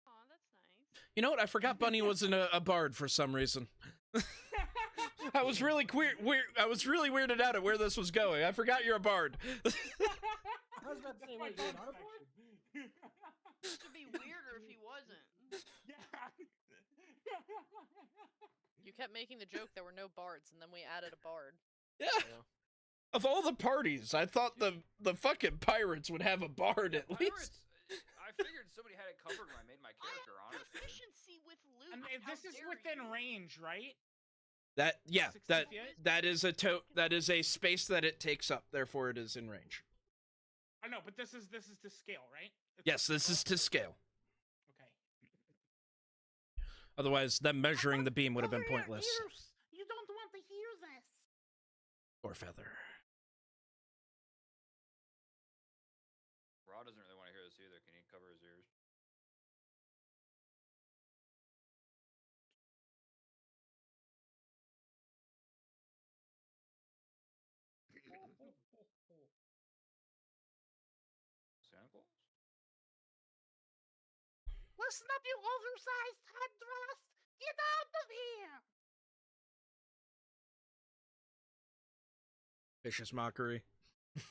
Aw, that's nice. You know what? I forgot Bunny wasn't a bard for some reason. I was really I was really weirded out at where this was going. I forgot you're a bard. I was about to say, wait, you're not a bard? It'd be weirder if he wasn't. You kept making the joke there were no bards, and then we added a bard. Yeah. Yeah. Of all the parties, I thought the fucking pirates would have a bard at least. Pirates, I figured somebody had it covered when I made my character, I have honestly. proficiency with loot. And How this is dare within you. range, right? That 60 feet? that is a space that it takes up. Therefore, it is in range. I know, but this is to scale, right? It's Yes, this is to scale. Okay. Otherwise, them measuring the beam would have been pointless. You don't want to hear this. Or feather. Rod doesn't really want to hear this either. Can he cover his ears? Santa Claus? Listen up, you oversized headdress! Get out of here! Vicious mockery. Yeah.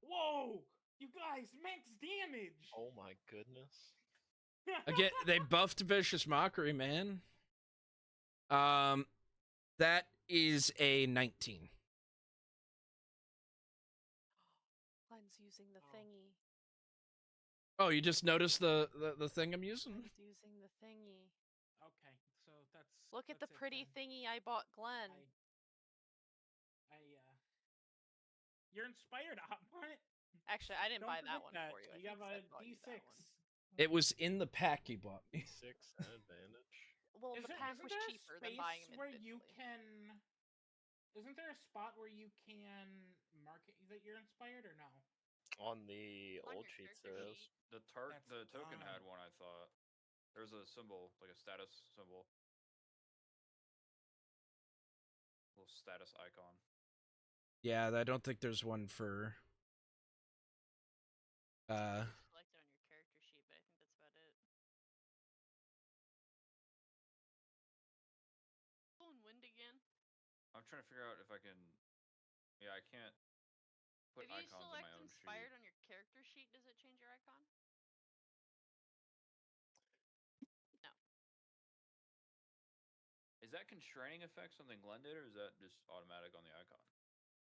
Whoa! You guys, max damage! Oh my goodness. Again, they buffed vicious mockery, man. That is a 19. Glenn's using the thingy. Oh, you just noticed the thing I'm using? Glenn's using the thingy. Okay, so that's. Look at the that's it pretty then. thingy I bought Glenn. You're inspired, Oppot. Actually, I didn't Don't buy that forget one that. for you. I You think have a Seth bought you that D6. one. It was in the pack you bought me. 6 and advantage. Well, the pack Isn't was there cheaper a than space buying them where you individually. can? Isn't there a spot where you can mark it that you're inspired or no? On the On old your sheets, character there is. sheet. The token dumb. had one. I thought there's a symbol, like a status symbol, little status icon. Yeah, I don't think there's one for. It's selected on your character sheet, but I think that's about it. Blowing wind again. I'm trying to figure out if I can. Yeah, I can't put If you icons on select my own inspired sheet. on your character sheet, does it change your icon? No. Is that constraining effect something Glenn did, or is that just automatic on the icon?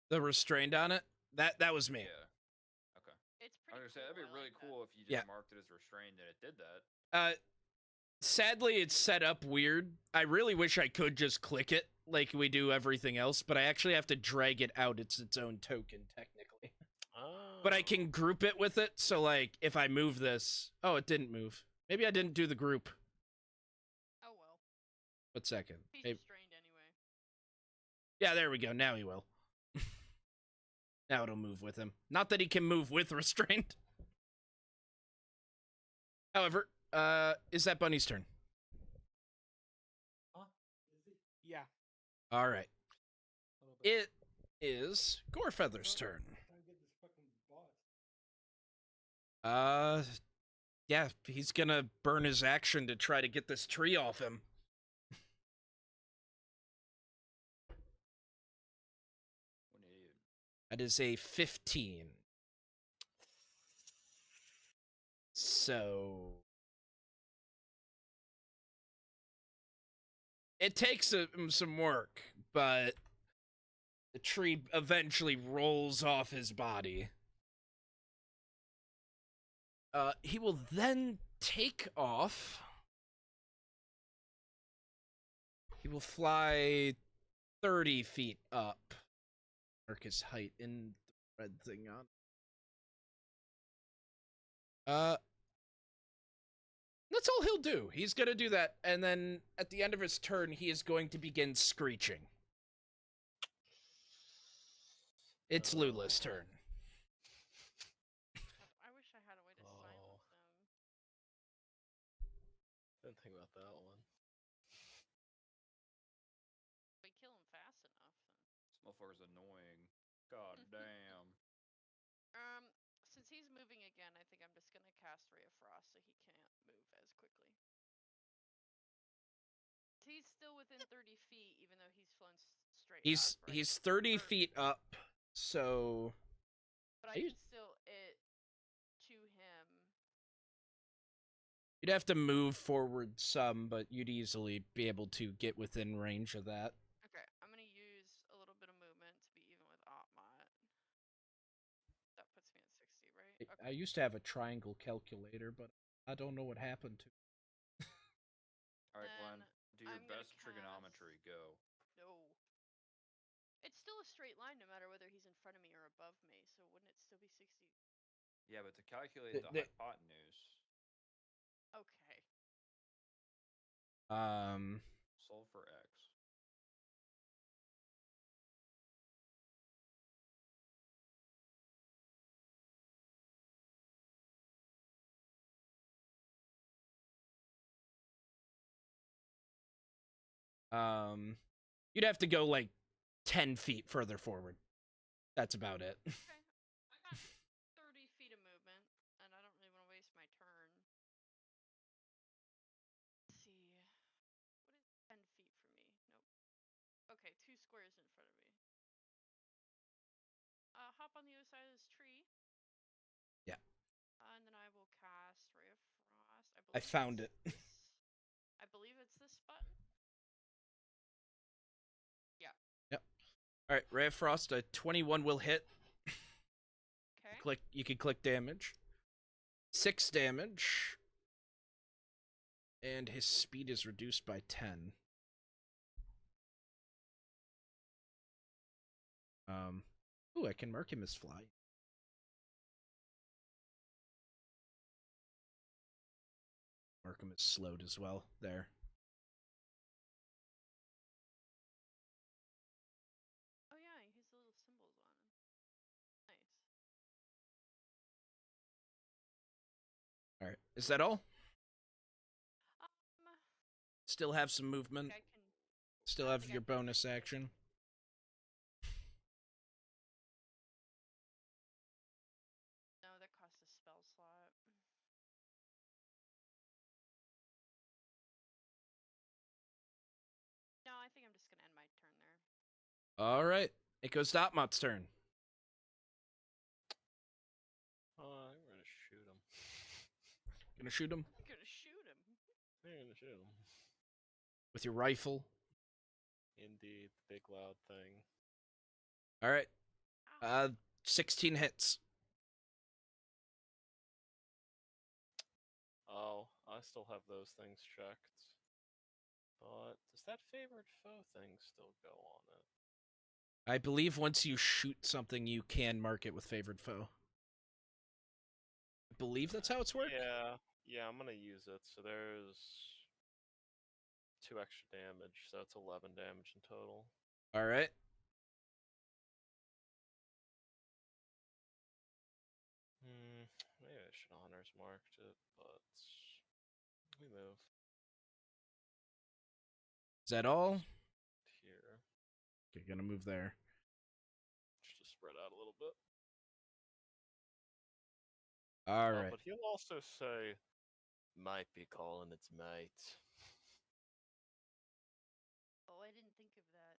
The restrained on it? That was me. Yeah. Okay. It's I pretty was gonna say that'd be I really like cool if you just Yeah. marked it as restrained and it did that. Sadly, it's set up weird. I really wish I could just click it like we do everything else, but I actually have to drag it out. It's its own token, technically. Oh. But I can group it with it, so like, if I move this... Oh, it didn't move. Maybe I didn't do the group. Oh well. What second? He's Maybe... restrained anyway. Yeah, there we go. Now he will. Now it'll move with him. Not that he can move with restraint. However, is that Bunny's turn? Huh? Is it? Yeah. All right. A little bit. It is Gorefeather's Oh, turn. trying to get this fucking bot. Yeah, he's gonna burn his action to try to get this tree off him. What an idiot. That is a 15. So... It takes some work, but the tree eventually rolls off his body. He will then take off. He will fly 30 feet up. Mark his height in the red thing on. That's all he'll do. He's gonna do that, and then at the end of his turn, he is going to begin screeching. It's Lula's turn. I wish I had a way to silence him. Didn't think about that one. If we kill him fast enough, then. This motherfucker's annoying. God damn. Since he's moving again, I think I'm just gonna cast Ray of Frost so he can't move as quickly. He's still within 30 feet, even though he's flown straight up, right? He's 30 Or- feet up, so... But I can still to him. You'd have to move forward some, but you'd easily be able to get within range of that. Okay, I'm gonna use a little bit of movement to be even with Ottmot. That puts me at 60, right? Okay. I used to have a triangle calculator, but I don't know what happened to it. Alright, Glenn. Then Do your I'm gonna best trigonometry. Go. No. It's still a straight line no matter whether he's in front of me or above me, so wouldn't it still be 60? Yeah, but to calculate the hypotenuse, Okay. solve for x. You'd have to go like 10 feet further forward. That's about it. Okay. I got 30 feet of movement, and I don't really want to waste my turn. Let's see. What is 10 feet for me? Nope. Okay, 2 squares in front of me. Hop on the other side of this tree. Yeah. And then I will cast Ray of Frost. I found it. I believe it's this button. Yeah. Yep. All right, Ray of Frost, a 21 will hit. Okay. You can click damage. 6 damage. And his speed is reduced by 10. Ooh, I can mark him as fly. Mark him as slowed as well. There. Oh yeah, he has the little symbols on him. Nice. All right. Is that all? Um, Still have some I movement. think I can. Still I don't have think your I can do bonus anything. action. No, that costs a spell slot. No, I think I'm just gonna end my turn there. All right. It goes to Otmot's turn. I'm gonna shoot him. Gonna shoot him I'm gonna shoot him. I'm gonna shoot him. with your rifle. Indeed, the big loud thing. All right. Ow. 16 hits. Oh, I still have those things checked. But does that favored foe thing still go on it? I believe once you shoot something, you can mark it with favored foe. I believe that's how it's worked. Yeah, I'm gonna use it. So there's 2 extra damage, so it's 11 damage in total. All right. Maybe I should honors marked it, but we move Is that all? here Okay, gonna move there. just to spread out a little bit. All right. But he'll also say, might be calling its mate. Oh, I didn't think of that.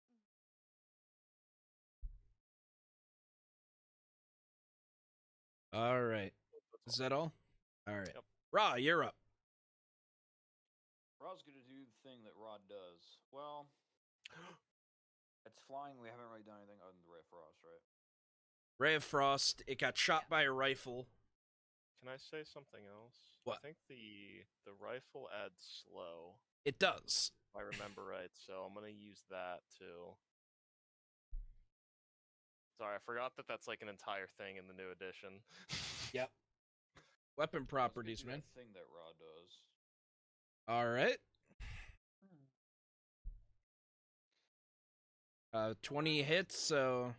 All right. Is that all? All right. Yep. Ra, you're up. Rod's gonna do the thing that Rod does. Well, it's flying. We haven't really done anything other than the Ray of Frost, right? Ray of Frost. It got shot by a rifle. Can I say something else? What? I think the rifle adds slow, It does. if I remember right, so I'm gonna use that too. Sorry, I forgot that that's like an entire thing in the new edition. Yep. Weapon Rod's gonna properties, do man. that thing that Rod does. All right. 20 hits, so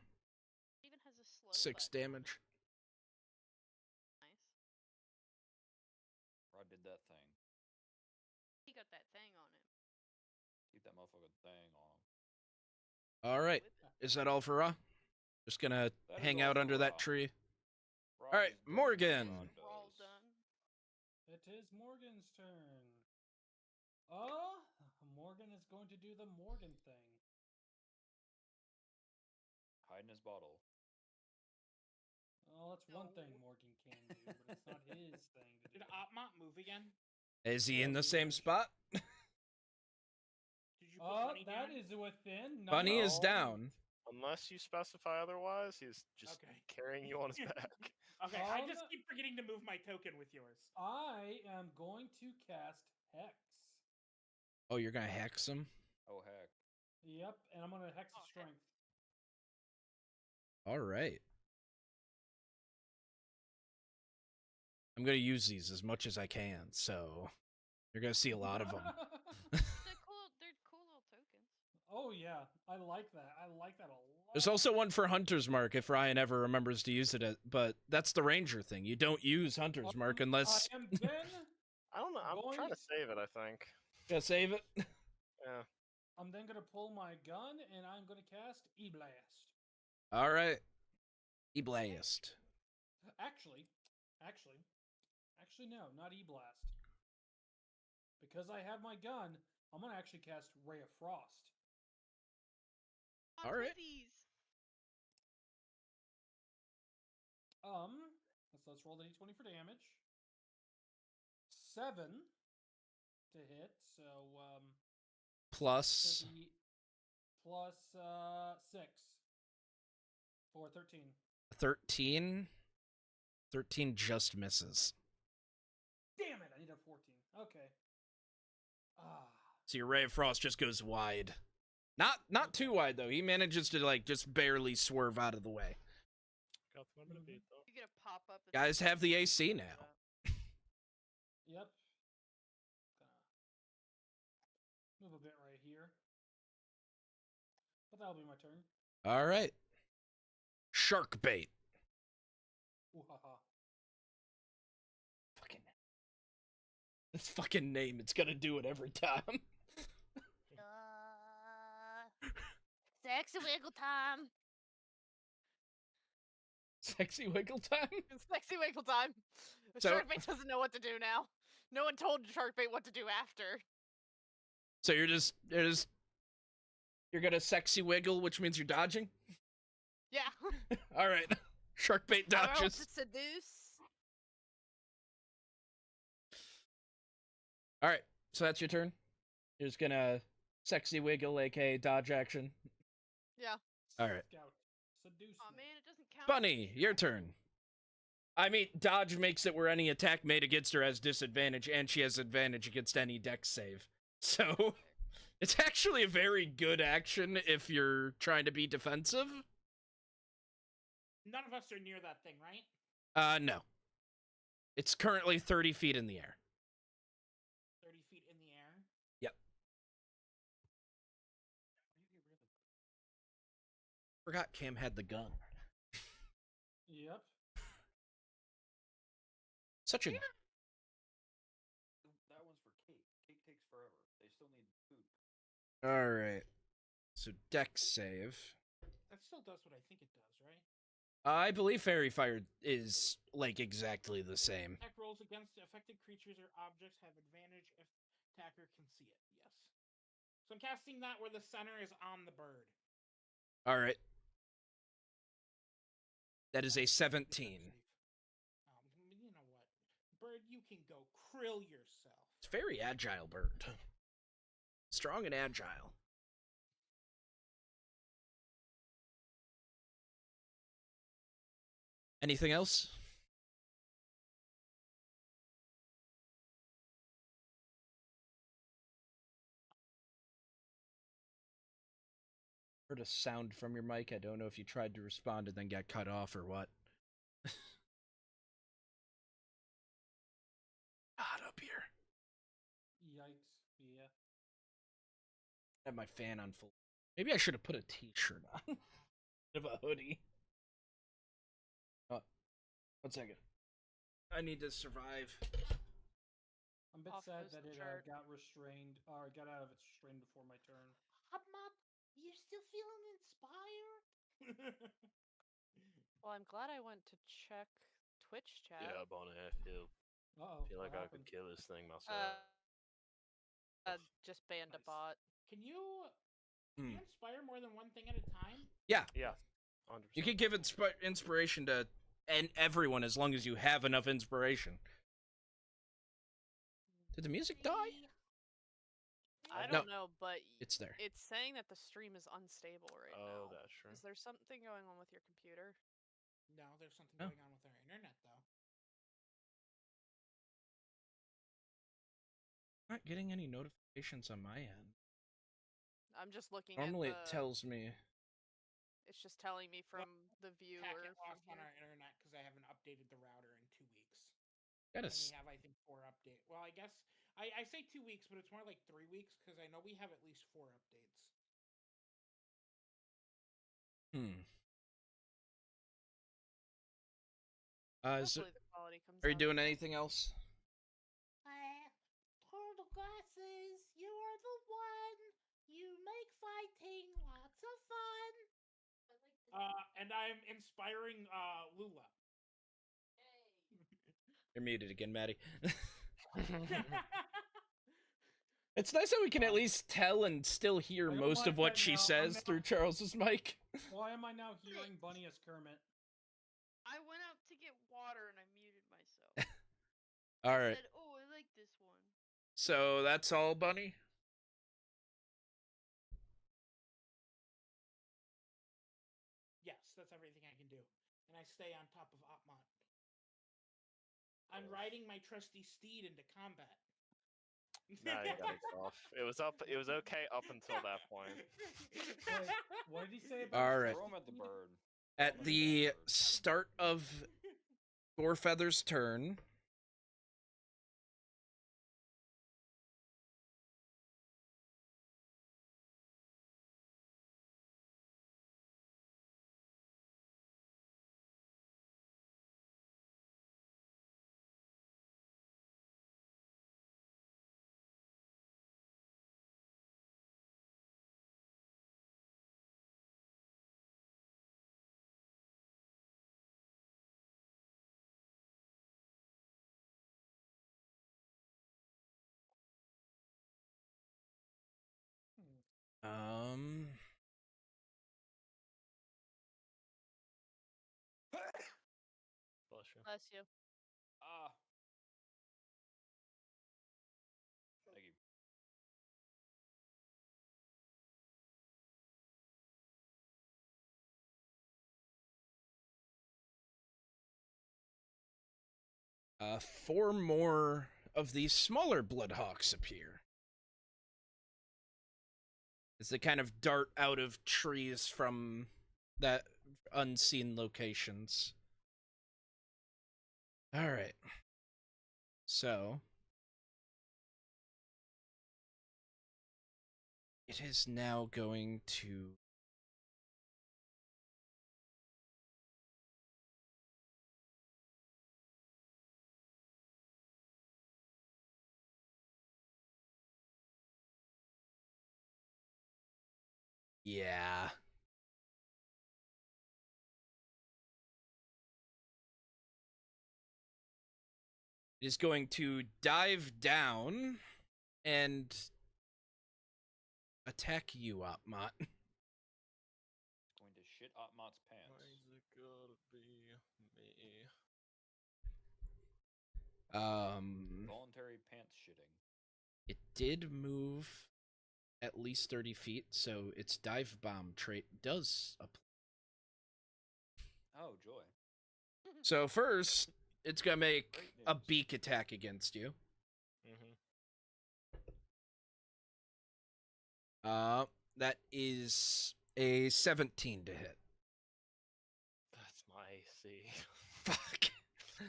It even has a slow 6 button on damage. it. Nice. Rod did that thing. He got that thing on him. Keep that motherfucking thing on him. All right. Whip it. Is that all for Ra? Just gonna That is hang all out for under that Ra. tree. Rod All right, is doing what Morgan. Rod We're all does. done. It is Morgan's turn. Morgan is going to do the Morgan thing. Hide in his bottle. Oh, that's one thing No. Morgan can do, but it's not his thing to do. Did Opmont move again? Is he in the Yes, he same is. spot? Did you put Bunny That down? is within. Bunny is No. down. Unless you specify otherwise, he's just Okay. carrying you on his back. Okay, I just Um, keep forgetting to move my token with yours. I am going to cast Hex. Oh, you're gonna hex him? Oh heck. Yep, and I'm gonna Hex Oh, heck. Strength. All right. I'm gonna use these as much as I can, so you're gonna see a lot of them. They're cool little tokens. Oh yeah, I like that. I like that a lot. There's also one for Hunter's Mark if Ryan ever remembers to use it, but that's the Ranger thing. You don't use Hunter's Mark unless... I am then I don't know. I'm Going trying to to- save it, I think. Just save it. Yeah. I'm then gonna pull my gun and I'm gonna cast E-Blast. All right. E-Blast. Actually, no, not E-Blast. Because I have my gun, I'm gonna actually cast Ray of Frost. On All right. titties. Let's roll the d20 for damage. 7 to hit, so Plus... should be plus 6 for 13. 13? 13 just misses. Damn it! I need a 14. Okay. So your Ray of Frost just goes wide. Not too wide though. He manages to like just barely swerve out of the way. You get a pop up. that Guys says have the "Welcome AC to now. that." Yep. Gonna move a bit right here. But that'll be my turn. All right. Shark bait. Ooh ha ha. Fucking. This fucking name, it's gonna do it every time. Sexy wiggle time. Sexy wiggle time? It's sexy wiggle time. So- Sharkbait doesn't know what to do now. No one told Sharkbait what to do after. So you're gonna sexy wiggle, which means you're dodging? Yeah. All right. Shark bait I roll to dodges. seduce. All right. So that's your turn. You're just gonna sexy wiggle, aka dodge action. Yeah. All right. Scout. Seduce. Oh me. man, it doesn't count. Bunny, your turn. I mean, dodge makes it where any attack made against her has disadvantage, and she has advantage against any dex save. So, it's actually a very good action if you're trying to be defensive. None of us are near that thing, right? No. It's currently 30 feet in the air. 30 feet in the air. Yep. Forgot Cam had the gun. Yep. Such a That one's for Kate. Kate takes forever. They still need food. All right. So dex save. That still does what I think it does, right? I believe Fairy Fire is like exactly the same. Attack rolls against affected creatures or objects have advantage if attacker can see it. Yes. So I'm casting that where the center is on the bird. All right. That is a That's 17. safe. You know what? Bird, you can go krill yourself. It's a very agile bird. Strong and agile. Anything else? Heard a sound from your mic. I don't know if you tried to respond and then got cut off or what. Hot up here. Yikes. Yeah. I have my fan on full. Maybe I should have put a t-shirt on instead of a hoodie. Oh, 1 second. I need to survive. I'm a bit Off sad goes that the it shirt. got restrained, or got out of its restraint before my turn. Mom, you still feeling inspired? Well, I'm glad I went to check Twitch chat. Yeah, Bonnie, I feel Uh-oh. like what I happened? could kill this thing myself. Just banned a Nice. bot. Can you Hmm. inspire more than one thing at a time? Yeah, Yeah, 100%. you can give inspiration to everyone as long as you have enough inspiration. Did the music die? I No. don't know, but It's there. it's saying that the stream is unstable right now. Oh, that's true. Is there something going on with your computer? No, there's something No. going on with our internet though. Not getting any notifications on my end. I'm just looking Normally at it the, tells me. It's just telling me from the viewer. Packet from lost on here. our internet because I haven't updated the router in 2 weeks. Gotta And we have, I think, 4 updates. Well, I guess I say 2 weeks, but it's more like 3 weeks because I know we have at least 4 updates. Are Hopefully the quality comes you up. doing anything else? Turtle glasses, you are the one. You make fighting lots of fun. I like this. And I'm inspiring Lula. You're muted again, Maddie. It's nice that we can at least tell and still hear I don't most like of what that she now. I'm says now- through Charles's mic. Why am I now hearing Bunny as Kermit? I went out to get water and I muted myself. All I right. said, "Oh, I like this one." So that's all, Bunny? Yes, that's everything I can do. And I stay on top of Opmont. I'm riding my trusty steed into combat. No, you got it off. It was okay up until that point. Wait, what did he say about All right. Throw him at the bird. At the start of Gorefeather's turn, um, Bless you. Bless you. Ah. Thank you. four more of these smaller Bloodhawks appear. As they kind of dart out of trees from that unseen locations. Alright. So, it is now going to... Yeah. It is going to dive down and attack you, Opmot. It's going to shit Otmot's pants. Why is it gotta be me? Voluntary pants shitting. It did move at least 30 feet, so its dive bomb trait does apply. Oh, joy. So first, it's gonna make Great a news. beak attack against you. That is a 17 to hit. That's my AC. Fuck. I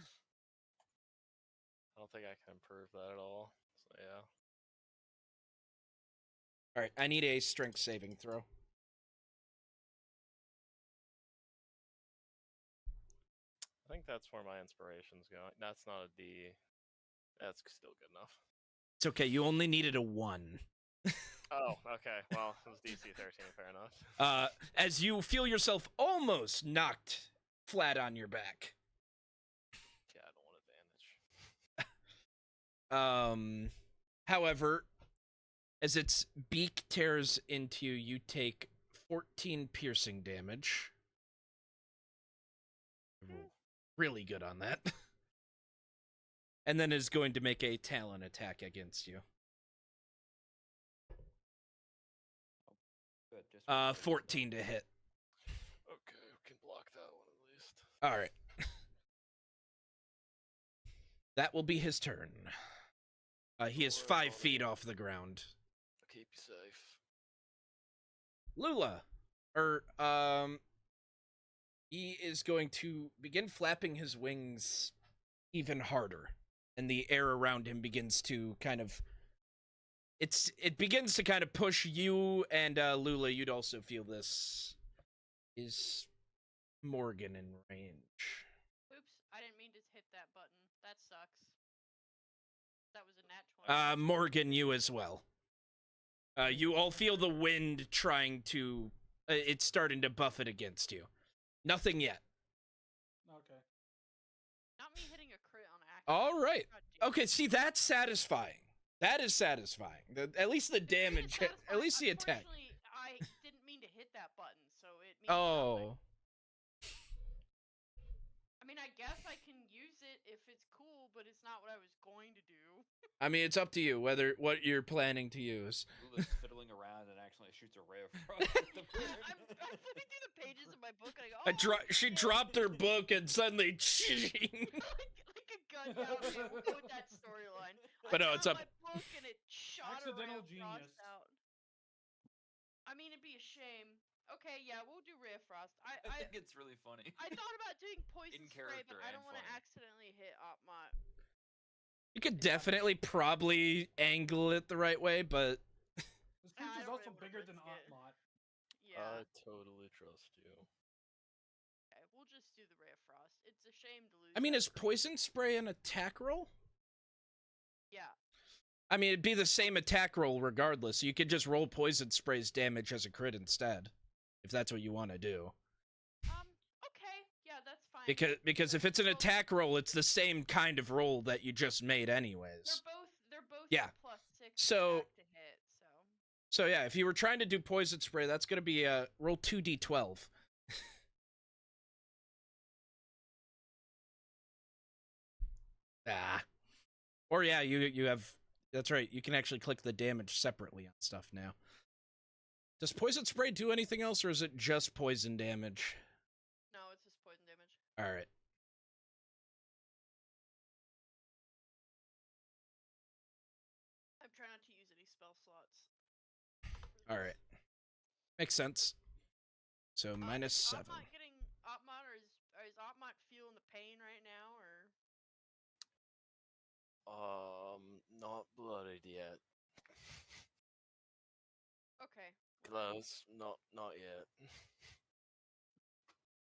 don't think I can improve that at all. So yeah. Alright, I need a strength saving throw. I think that's where my inspiration's going. That's not a D. That's still good enough. It's okay, you only needed a 1. Oh, okay. Well, it was DC 13, fair enough. As you feel yourself almost knocked flat on your back. Yeah, I don't want advantage. However, as its beak tears into you, you take 14 piercing damage. Really good on that. And then is going to make a talon attack against you. Good. Just 14 to hit. Okay, we can block that one at least. Alright. That will be his turn. He is 5 feet off the ground. I'll keep you safe. Lula. He is going to begin flapping his wings even harder. And the air around him begins to kind of... It begins to kind of push you, and Lula, you'd also feel this. Is Morgan in range? Oops, I didn't mean to hit that button. That sucks. That was a nat 20. Morgan, you as well. You all feel the wind trying to... it's starting to buffet against you. Nothing yet. Okay. Not me hitting a crit on accident. All right. God damn. Okay, see, that's satisfying. That is satisfying. At least the It is damage, at satisfying. least the attack. Unfortunately, I didn't mean to hit that button, so it means Oh. nothing. I mean, I guess I can use it if it's cool, but it's not what I was going to do. I mean, it's up to you what you're planning to use. Lula's fiddling around and accidentally shoots a ray of frost at the bird. I'm flipping through the pages of my book and I go, oh, She shit." dropped her book and suddenly... like a gun. Yeah, okay, we'll go with that storyline. But no, I it's found up- my book and it shot a ray Accidental of frost genius. out. I mean, it'd be a shame. Okay, yeah, we'll do Ray of Frost. I think it's really funny. I thought about doing poison In spray, but character I and don't want to funny. accidentally hit Opmot. You could definitely probably angle it the right way, but This I creature's don't also really wanna bigger than risk it. Otmot. Yeah. I totally trust you. Okay, we'll just do the Ray of Frost. It's a shame to lose. I mean, that is crit. poison spray an attack roll? Yeah. I mean, it'd be the same attack roll regardless. You could just roll poison spray's damage as a crit instead, if that's what you want to do. Okay. Yeah, that's fine. Because if it's an attack roll, it's the same kind of roll that you just made anyways. They're both Yeah. +6 So- attack to hit. So yeah, if you were trying to do poison spray, that's gonna be roll 2d12. Or yeah, you have. That's right. You can actually click the damage separately on stuff now. Does poison spray do anything else, or is it just poison damage? No, it's just poison damage. All right. I'm trying not to use any spell slots. All right. Makes sense. So minus is 7. Opmot getting Opmot, or is Opmot feeling the pain right now, or? Not blooded yet. Okay. Close. Not yet.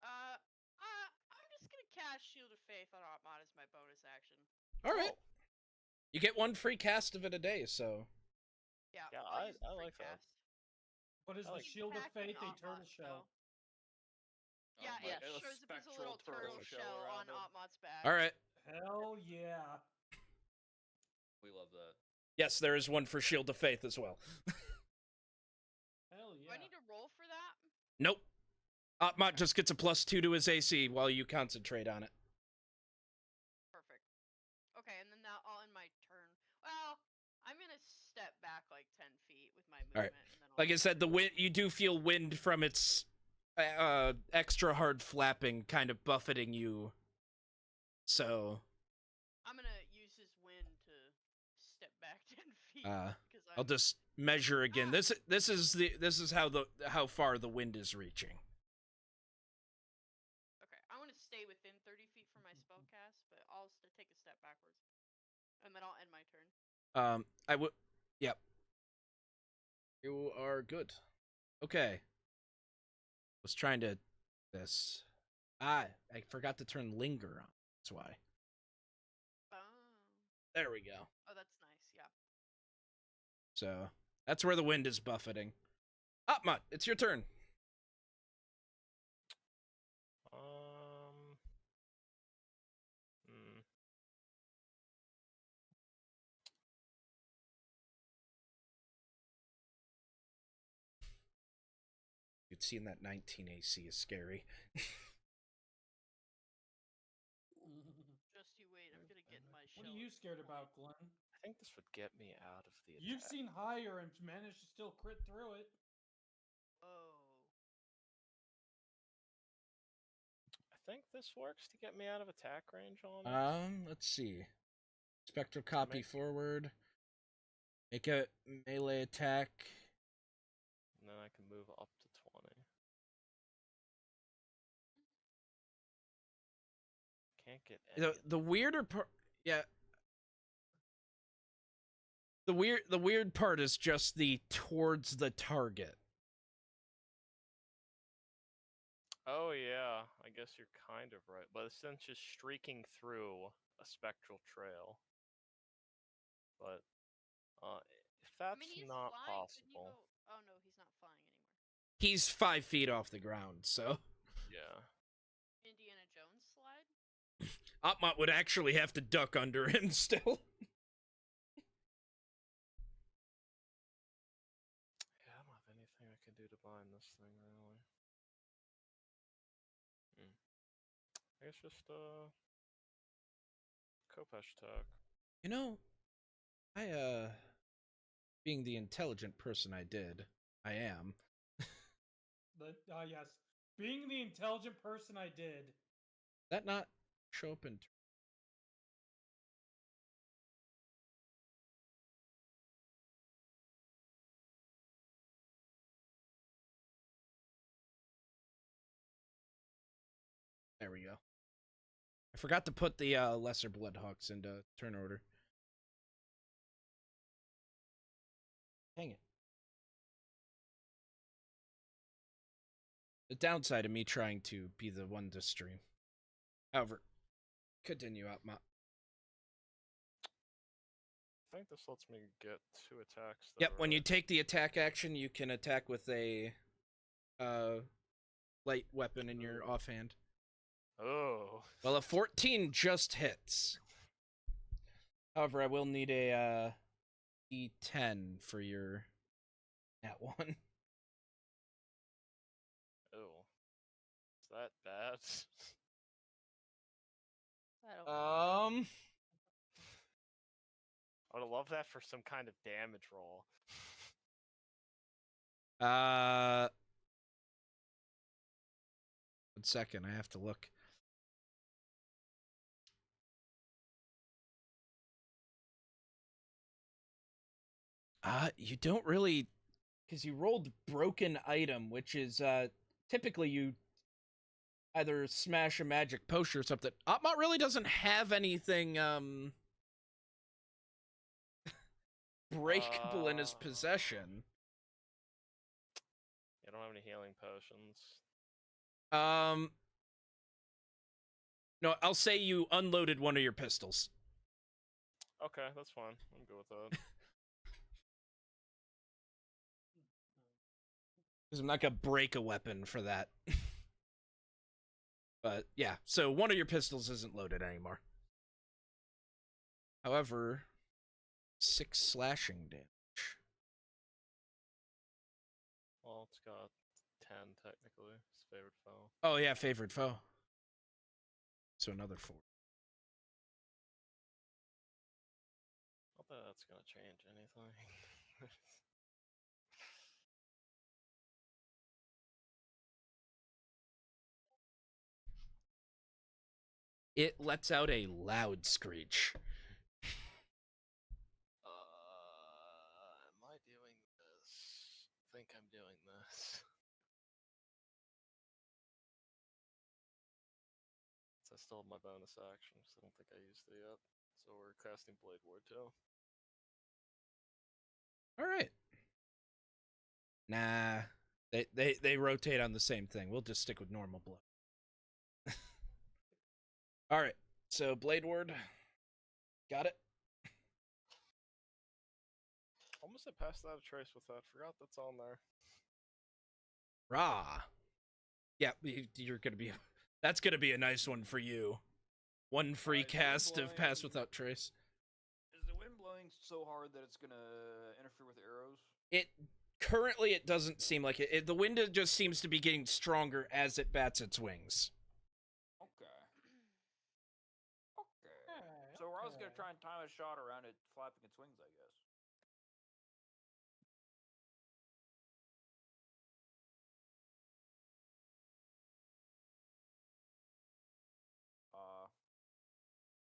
I'm just gonna cast Shield of Faith on Opmot as my bonus action. All right. You get one free cast of it a day, so. Yeah, Yeah, I'll use the I free like that. cast. What is I the like Shield of Attacking Faith? A Opmot, turtle shell. Yeah, Oh, it a shows up as a spectral little turtle shell on around him. Opmot's back. All right. Hell yeah. We love that. Yes, there is one for Shield of Faith as well. Hell Do yeah. I need to roll for that? Nope. Otmot just gets a +2 to his AC while you concentrate on it. Perfect. Okay, and then now I'll end my turn. Well, I'm gonna step back like 10 feet with my movement. All right. And then Like I said, the wind. You do feel wind from its extra hard flapping, kind of buffeting you. So. I'm gonna use his wind to step back 10 feet. I'll just measure again. This is how far the wind is reaching. Okay, I want to stay within 30 feet from my spell cast, but I'll take a step backwards, and then I'll end my turn. I would. Yep. You are good. Okay. Was trying to this. I forgot to turn linger on. That's why. Oh. There we go. Oh, that's nice. Yeah. So that's where the wind is buffeting. Opmot, it's your turn. You'd seen that 19 AC is scary. Just you wait. I'm gonna get in my shell. What are you scared about, Glenn? I think this would get me out of the attack. You've seen higher and managed to still crit through it. Oh. I think this works to get me out of attack range on it. Let's see. Spectral copy forward. Make a melee attack. And then I can move up to 20. Can't get any. The weirder part, yeah. The weird part is just the towards the target. Oh yeah, I guess you're kind of right. But since just streaking through a spectral trail. But if that's I mean, he's not flying. possible. Oh no, he's not flying anymore. He's 5 feet off the ground, so. Yeah. Indiana Jones slide? Opmot would actually have to duck under him still. Yeah, I don't have anything I can do to bind this thing, really. I guess just, Kopesh attack. You know, I, being the intelligent person I am. Yes. Being the intelligent person I did. That not show up in There we go. I forgot to put the lesser Bloodhawks into turn order. Dang it. The downside of me trying to be the one to stream. However, continue out, Ma. I think this lets me get 2 attacks. Though, Yep, when you right? take the attack action, you can attack with a light weapon in your offhand. Oh. Well, a 14 just hits. However, I will need a D10 for your that one. Oh. Is that bad? I don't know. I would love that for some kind of damage roll. One second, I have to look. You don't really, because you rolled broken item, which is typically you either smash a magic potion or something. Otmot really doesn't have anything breakable in his possession. I don't have any healing potions. No, I'll say you unloaded one of your pistols. Okay, that's fine. I'm good with that. Because I'm not gonna break a weapon for that. But yeah, so one of your pistols isn't loaded anymore. However, 6 slashing damage. Well, it's got 10 technically. It's favorite foe. Oh yeah, favorite foe. So another 4. Not that that's gonna change anything. It lets out a loud screech. Am I doing this? I think I'm doing this. So I still have my bonus action, so I don't think I used it yet. So we're casting Blade Ward too. Alright. Nah. They rotate on the same thing. We'll just stick with normal blow. Alright. So Blade Ward. Got it. Almost I passed out a trace with that. Forgot that's on there. Rah. Yeah, you're gonna be. That's gonna be a nice one for you. One free Alright, cast of Pass blowing- Without Trace. Is the wind blowing so hard that it's gonna interfere with arrows? It currently it doesn't seem like it. The wind just seems to be getting stronger as it bats its wings. Okay. So we're also gonna try and time a shot around it flapping its wings, I guess.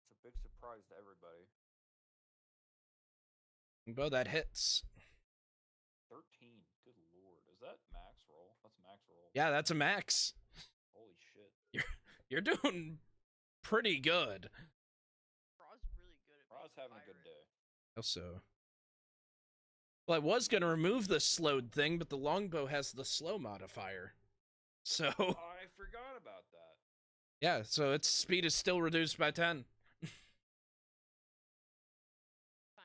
It's a big surprise to everybody. Bo, that hits. 13. Good lord. Is that max roll? That's max roll. Yeah, that's a max. Holy shit. You're doing pretty good. Raw's really good at Ra's being having a good pirate. day. Also, well, I was gonna remove the slowed thing, but the longbow has the slow modifier. So I forgot about that. yeah, so its speed is still reduced by 10.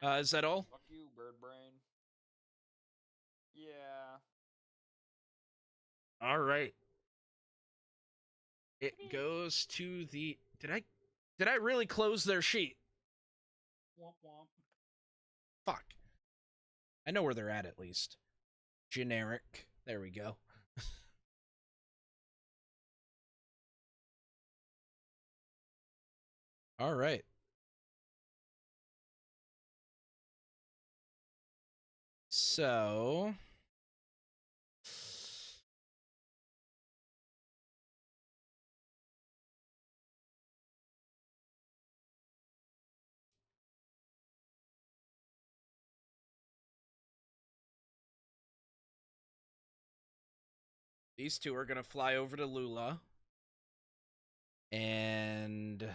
Is that all? Fuck you, bird brain. Yeah. All right. It goes to the. Did I really close their sheet? Womp womp. Fuck. I know where they're at least. Generic. There we go. All right. So these two are gonna fly over to Lula And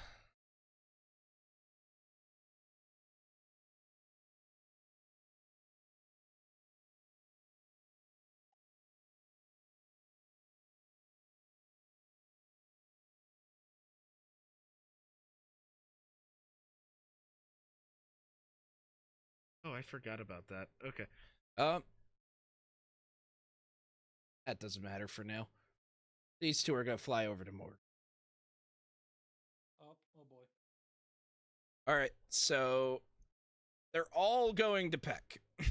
oh, I forgot about that. Okay. Um, that doesn't matter for now. These two are gonna fly over to Morg. Oh boy. All right, so they're all going to Peck. Oh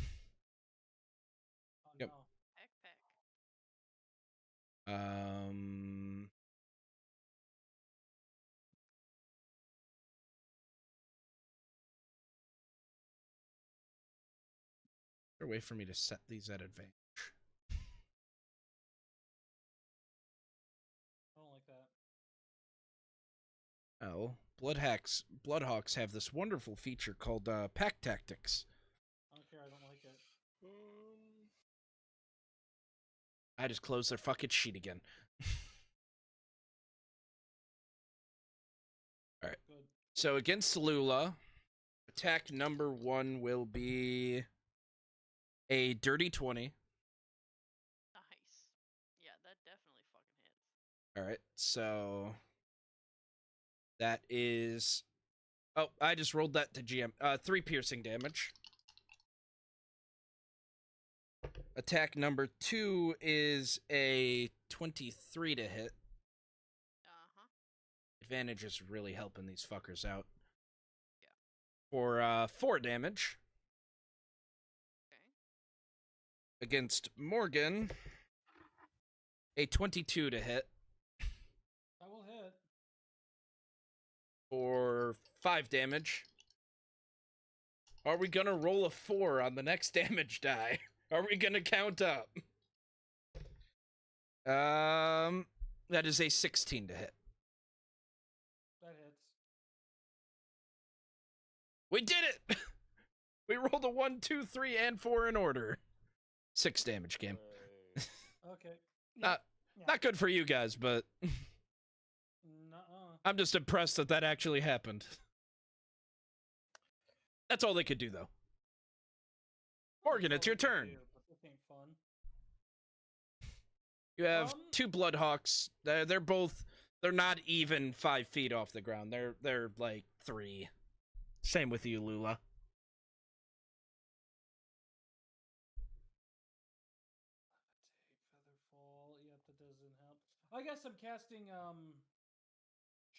Yep. no. Peck peck. Um, is there a way for me to set these at advantage? I don't like that. Oh, Bloodhawks have this wonderful feature called Pack Tactics. I don't care. I don't like it. I just closed their fucking sheet again. All right. Good. So against Lula, attack number 1 will be a dirty 20. Nice. Yeah, that definitely fucking hits. All right. So that is. Oh, I just rolled that to GM. 3 piercing damage. Attack number 2 is a 23 to hit. Uh-huh. Advantage is really helping these fuckers out. Yeah. For 4 damage. Okay. Against Morgan, a 22 to hit. That will hit. For 5 damage. Are we gonna roll a 4 on the next damage die? Are we gonna count up? That is a 16 to hit. That hits. We did it! We rolled a 1, 2, 3, and 4 in order. 6 damage, game. Okay. Not good for you guys, but Nuh-uh. I'm just impressed that that actually happened. That's all they could do, though. Morgan, it's your turn. But this ain't fun. You have 2 Bloodhawks. They're not even 5 feet off the ground. They're like 3. Same with you, Lula. Featherfall. Yep, that doesn't help. I guess I'm casting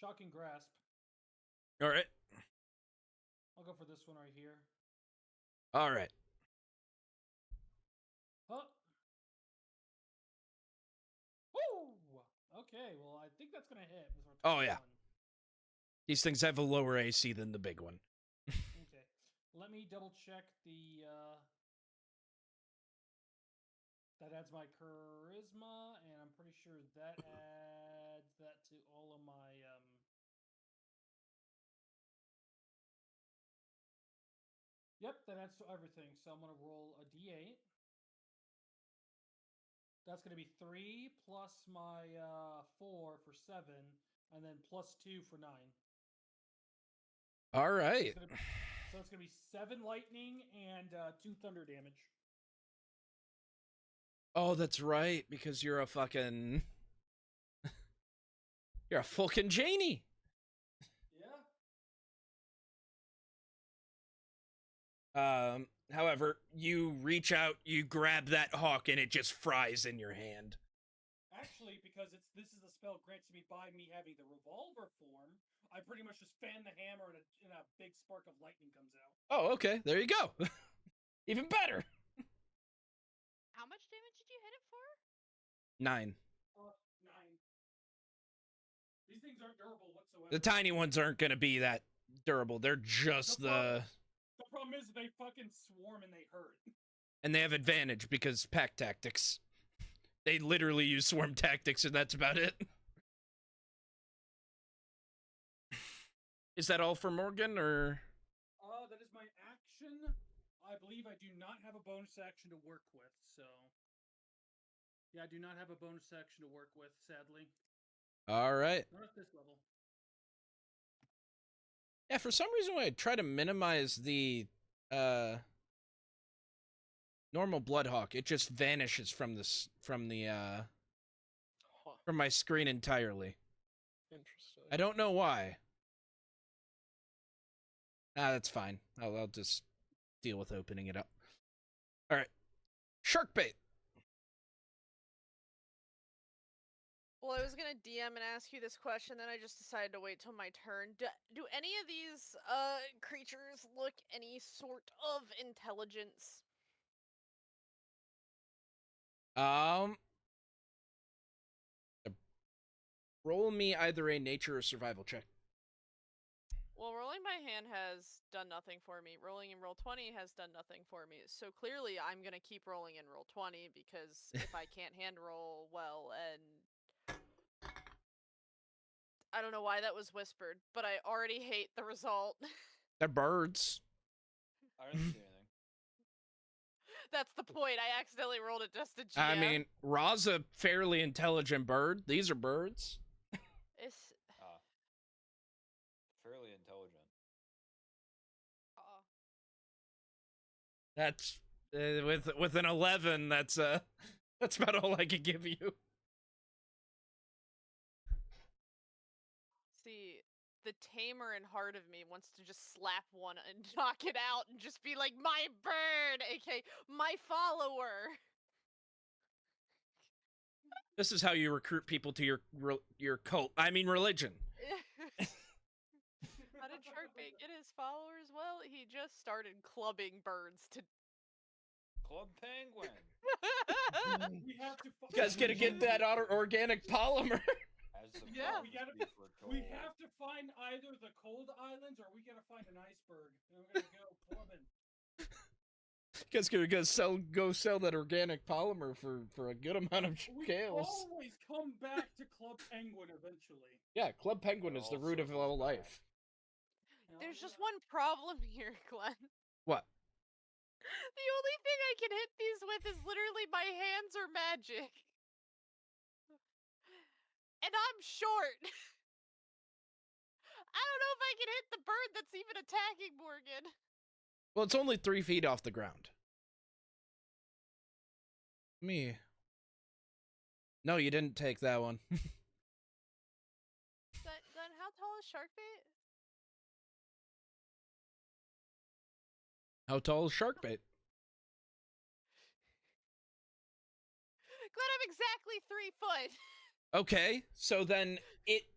Shocking Grasp. All right. I'll go for this one right here. All right. Huh. Woo! Okay, well, I think that's gonna hit. With our Oh, yeah. 21. These things have a lower AC than the big one. Okay. Let me double check the that adds my charisma, and I'm pretty sure that adds that to all of my Yep, that adds to everything. So I'm gonna roll a D8. That's gonna be 3 plus my 4 for 7, and then plus 2 for 9. All right. So it's gonna be 7 lightning and 2 thunder damage. Oh, that's right, because you're a fucking... You're a fucking Janie. Yeah. However, you reach out, you grab that hawk, and it just fries in your hand. Actually, because this is a spell granted me by me having the revolver form, I pretty much just fan the hammer and a big spark of lightning comes out. Oh, okay. There you go. Even better. How much damage did you hit it for? 9. 9. These things aren't durable whatsoever. The tiny ones aren't going to be that durable. They're just The problem is they fucking swarm and they hurt. And they have advantage because pack tactics. They literally use swarm tactics, and that's about it. Is that all for Morgan, or? That is my action. I believe I do not have a bonus action to work with, so... Yeah, I do not have a bonus action to work with, sadly. All right. Not at this level. Yeah, for some reason when I try to minimize the normal Bloodhawk, it just vanishes from this from my screen entirely. Interesting. I don't know why. That's fine. I'll just deal with opening it up. All right. Shark bait. Well, I was gonna DM and ask you this question, then I just decided to wait till my turn. Do any of these creatures look any sort of intelligence? Roll me either a nature or survival check. Well, rolling by hand has done nothing for me. Rolling in roll 20 has done nothing for me. So clearly I'm going to keep rolling in roll 20 because if I can't hand roll well, and I don't know why that was whispered, but I already hate the result. They're birds. I didn't see anything. That's the point. I accidentally rolled it just to GM. I mean, Ra's a fairly intelligent bird. These are birds. It's... fairly intelligent. That's with an 11. That's about all I can give you. See, the tamer and heart of me wants to just slap one and knock it out and just be like, my bird, aka my follower. This is how you recruit people to your cult. I mean, religion. How did Sharkbait get his followers? Well, he just started clubbing birds to... Club Penguin! We have to. You guys gotta get that organic polymer. As the Yeah. prophecies foretold. We have to find either the cold islands or we gotta find an iceberg. And we're gonna go clubbing. You guys gotta go sell that organic polymer for a good amount of We scales. always come back to Club Penguin eventually. Yeah, Club Penguin is the root of all life. There's just one problem here, Glenn. What? The only thing I can hit these with is literally my hands or magic. And I'm short. I don't know if I can hit the bird that's even attacking Morgan. Well, it's only 3 feet off the ground. Me. No, you didn't take that one. Glenn, how tall is Sharkbait? How tall is Sharkbait? Glenn, I'm exactly 3 foot. Okay, so then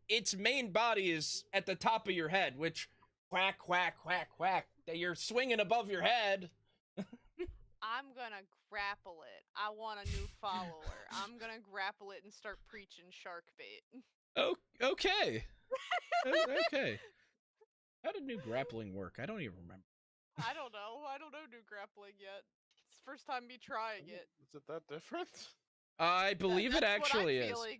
its main body is at the top of your head, which whack, whack, whack, whack. That you're swinging above your head. I'm gonna grapple it. I want a new follower. I'm gonna grapple it and start preaching Sharkbait. Oh, okay. Okay. How did new grappling work? I don't even remember. I don't know. I don't know new grappling yet. It's the first time me trying it. Is it that different? I believe it That's what actually I'm is. feeling.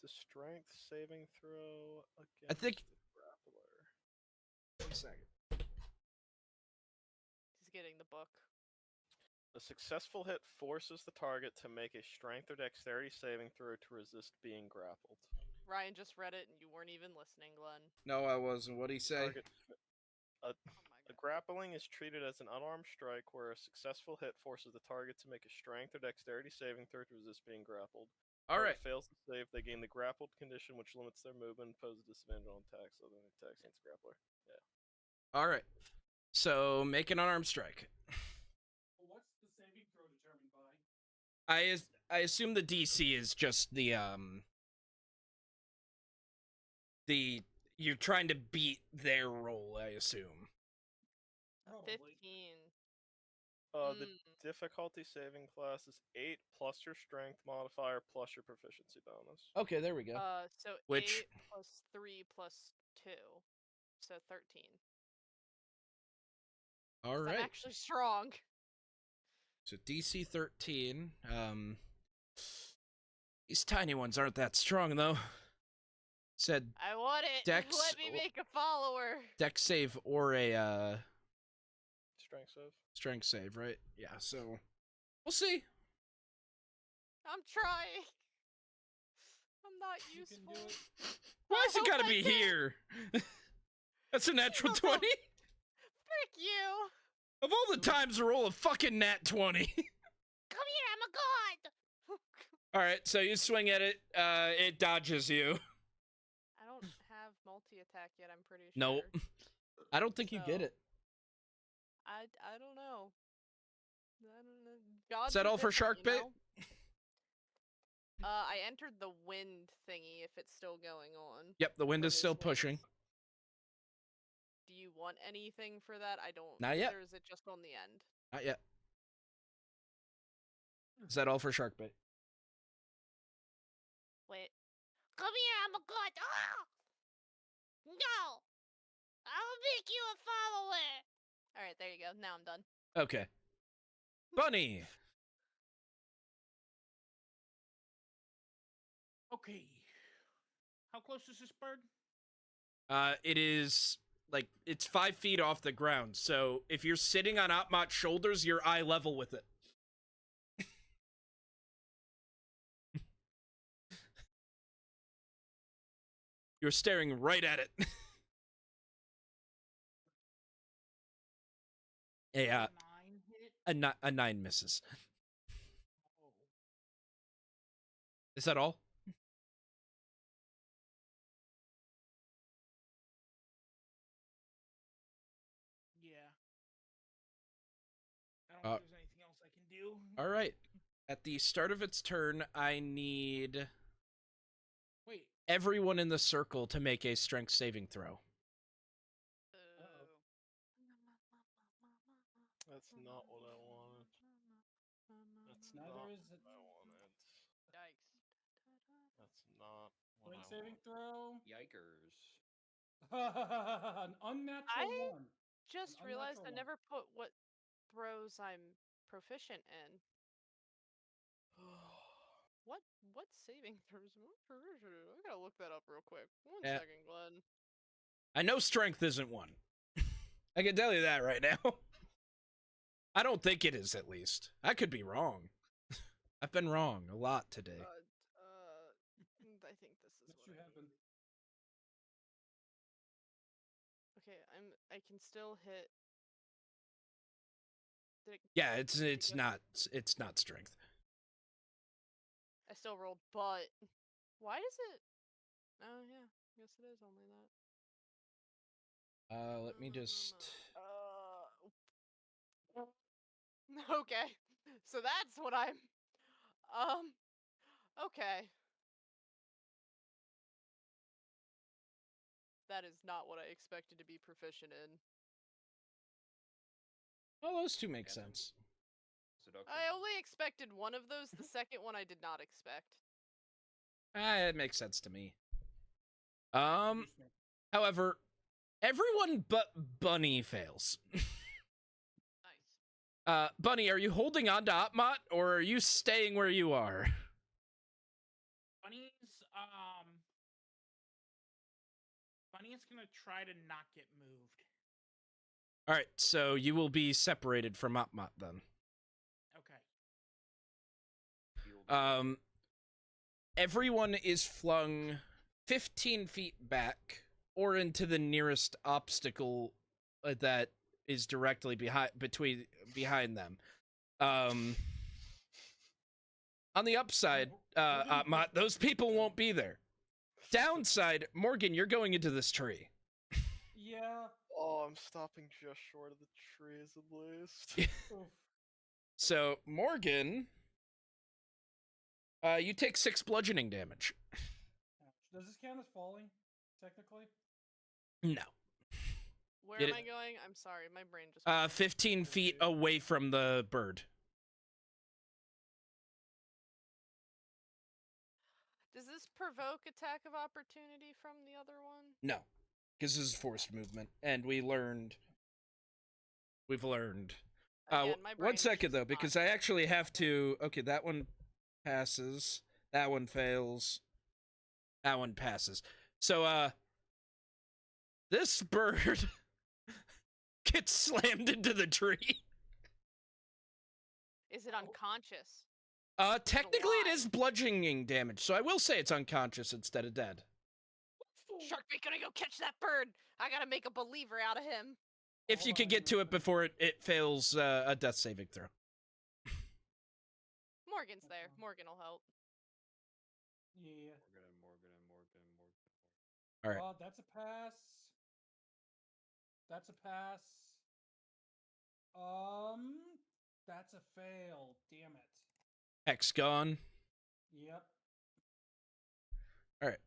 It's a strength saving throw against I think- the grappler. 1 second. He's getting the book. A successful hit forces the target to make a strength or dexterity saving throw to resist being grappled. Ryan just read it and you weren't even listening, Glenn. No, I wasn't. What'd he say? Target Oh my A god. grappling is treated as an unarmed strike where a successful hit forces the target to make a strength or dexterity saving throw to resist being grappled. All right. Target fails to save, they gain the grappled condition, which limits their movement and poses a disadvantage on attacks other than attacks against grappler. All right. So make an unarmed strike. What's the saving throw determined by? I assume the DC is just the you're trying to beat their roll, I assume. Probably. 15. The Mm. difficulty saving class is 8 plus your strength modifier plus your proficiency bonus. Okay, there we go. So Which- 8 plus 3 plus 2. So 13. All I'm right. actually strong. So DC 13. These tiny ones aren't that strong though. Said I want it. Dex- Let me make a follower. dex save or a Strength save. strength save, right? Yeah, so we'll see. I'm trying. not You can do useful. it. Why's it Oh gotta my be God. here? That's a natural don't know. 20? Frick you. Of all the times to roll a fucking nat 20. Come here, I'm a god! Alright, so you swing at it, it dodges you. I don't have multi-attack yet, I'm pretty sure. Nope. I don't think you get So- it. I don't know. I don't know. Gods Is that are all for different, shark bait? I entered the wind thingy if it's still going on. Yep, the wind from is still his wings. pushing. Do you want anything for that? I don't. Not yet. Or is it just on the end? Not yet. Is that all for shark bait? Wait. Come here, I'm a god! Ah! No! I'll make you a follower! Alright, there you go. Now I'm done. Okay. Bunny! Okay. How close is this bird? It is, like, it's 5 feet off the ground, so if you're sitting on Otmot's shoulders, you're eye level with it. You're staring right at it. Yeah, 9 hit. a 9 misses. Oh. Is that all? Yeah. I don't Uh, think there's anything else I can do. All right. At the start of its turn, I need Wait. everyone in the circle to make a strength saving throw. Oh. That's not what I wanted. That's Neither not is what it. I wanted. Yikes. That's not what Strength I saving wanted. throw. Yikers. An unnatural I- one. Just An realized I unnatural one. never put what throws I'm proficient in. What saving throws am I proficient in? I gotta look that up real quick. One Yeah. second, Glenn. I know strength isn't one. I can tell you that right now. I don't think it is, at least. I could be wrong. I've been wrong a lot today. I think this is That what should I happen. need. Okay, I can still hit. Did it, Yeah, did it it's go- not strength. I still rolled, but why does it? Oh yeah, I guess it is only that. Let me just. Okay, so that's what I'm. Okay. That is not what I expected to be proficient in. Oh, those two make Answer. sense. Seduction. I only expected one of those. The second one I did not expect. It makes sense to me. However, everyone but Bunny fails. Nice. Bunny, are you holding on to Otmot, or are you staying where you are? Bunny's gonna try to not get moved. All right, so you will be separated from Otmot then. Okay. Healed. Everyone is flung 15 feet back or into the nearest obstacle that is directly behind them. On the upside, Otmot, those people won't be there. Downside, Morgan, you're going into this tree. Yeah. Oh, I'm stopping just short of the trees at least. Oof. So, Morgan, you take 6 bludgeoning damage. Ouch. Does this count as falling, technically? No. Where Did am it- I going? I'm sorry, my brain just. 15 feet away from the bird. Does this provoke attack of opportunity from the other one? No, because this is forced movement, and we've learned. Again, my brain One is second just though, not- because I actually have to. Okay, that one passes. That one fails. That one passes. So, this bird gets slammed into the tree. Is it unconscious? Technically it why? is bludgeoning damage, so I will say it's unconscious instead of dead. Sharkbait gonna go catch that bird. I gotta make a believer out of him. If you could get to it before it fails a death saving throw. Morgan's there. Morgan will help. Yeah. Morgan. All right. That's a pass. That's a pass. That's a fail. Damn it. Hex gone. Yep. All right.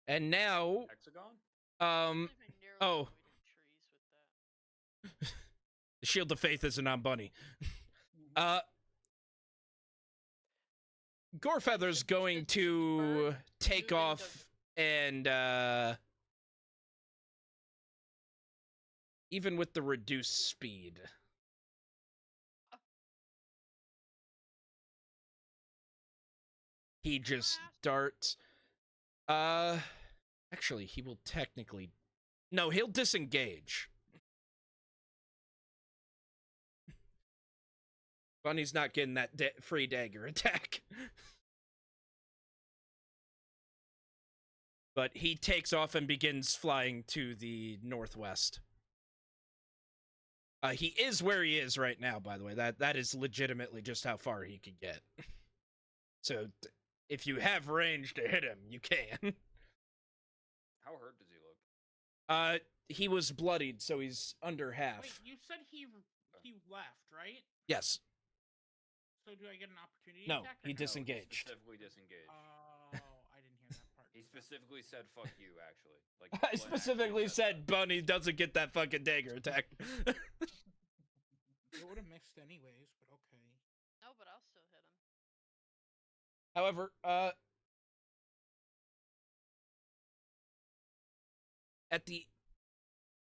And now, Hexagon? I believe I narrowly oh. avoided trees with that. the Shield of Faith isn't on Bunny. Mhm. Gorefeather's going to take move off and even with the reduced speed. He just darts. Actually, he will technically... No, he'll disengage. Bunny's not getting that free dagger attack. But he takes off and begins flying to the northwest. He is where he is right now, by the way. That is legitimately just how far he can get. So, if you have range to hit him, you can. How hurt does he look? He was bloodied, so he's under half. Wait, you said he left, right? Yes. So do I get an opportunity No, attack? he or no? disengaged. Specifically disengaged. Oh, I didn't hear that part. He specifically said "fuck you." Actually, like I specifically said Bunny doesn't get that fucking dagger attack. It would have missed anyways, but okay. No, but I'll still hit him. However, at the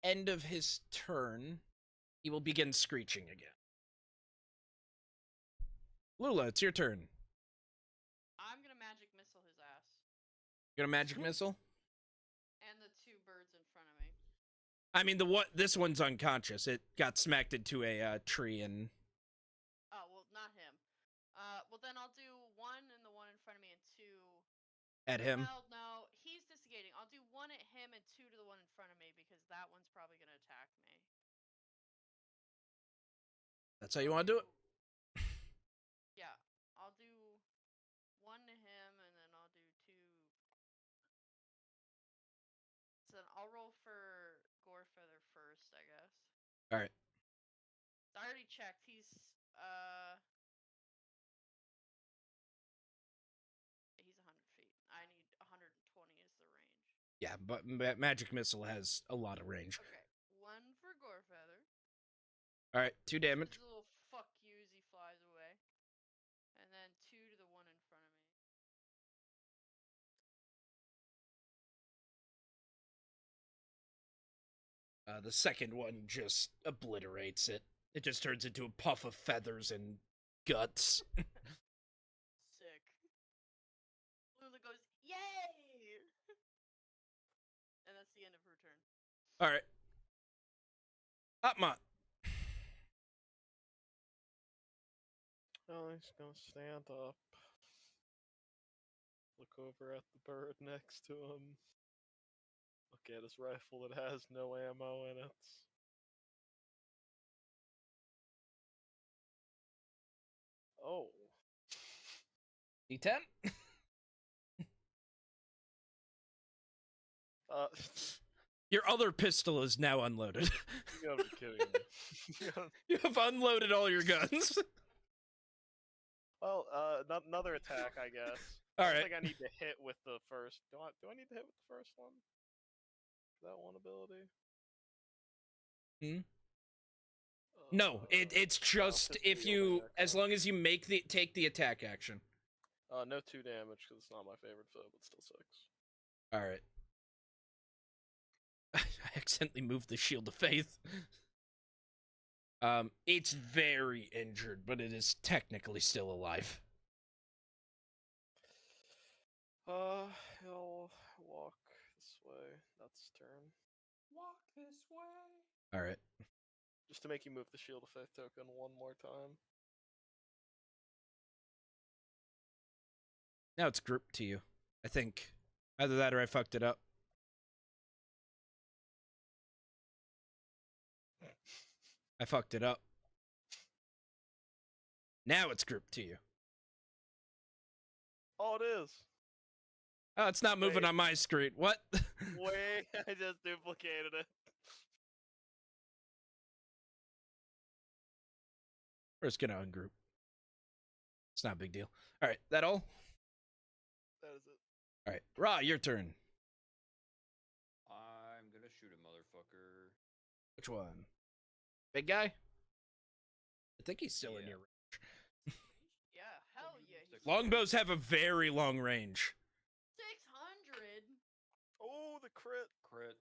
end of his turn, he will begin screeching again. Lula, it's your turn. I'm gonna magic missile his ass. You got a magic missile? And the two birds in front of me. I mean, this one's unconscious. It got smacked into a tree and... Oh, well, not him. Well, then I'll do one and the one in front of me and two... At him? Well, no, he's disengaging. I'll do one at him and two to the one in front of me because that one's probably gonna attack me. That's how you want to do it? Yeah, I'll do one to him and then I'll do two... So then I'll roll for Gorefeather first, I guess. Alright. I already checked. He's 100 feet. I need 120 is the range. Yeah, but magic missile has a lot of range. Okay, one for Gorefeather. Alright, 2 damage. Just a little fuck you as he flies away. And then two to the one in front of me. The second one just obliterates it. It just turns into a puff of feathers and guts. Sick. Lula goes, yay! And that's the end of her turn. Alright. Upmont. Oh, he's gonna stand up. Look over at the bird next to him. Look at his rifle that has no ammo in it. Oh. D10? Your other pistol is now unloaded. You gotta be kidding me. You have unloaded all your guns. Well, another attack, I guess. All I right. think I need to hit with the first. Do I need to hit with the first one? That one ability? No, it's just just if the you, overhead as card. long as you take the attack action. No 2 damage because it's not my favorite foe, but still 6. All right. I accidentally moved the Shield of Faith. It's very injured, but it is technically still alive. He'll walk this way. That's turn. Walk this way. All right. Just to make you move the Shield of Faith token one more time. Now it's grouped to you. I think. Either that or I fucked it up. I fucked it up. Now it's grouped to you. Oh, it is. Oh, it's not moving Wait. on my screen. What? Wait, I just duplicated it. We're just gonna ungroup. It's not a big deal. All right, that all? That is it. All right, Ra, your turn. I'm gonna shoot a motherfucker. Which one? Big guy? I think he's still in Yeah. your range. Yeah, hell yeah. He's Longbows have a very long range. 600. Oh, the crit. Crit.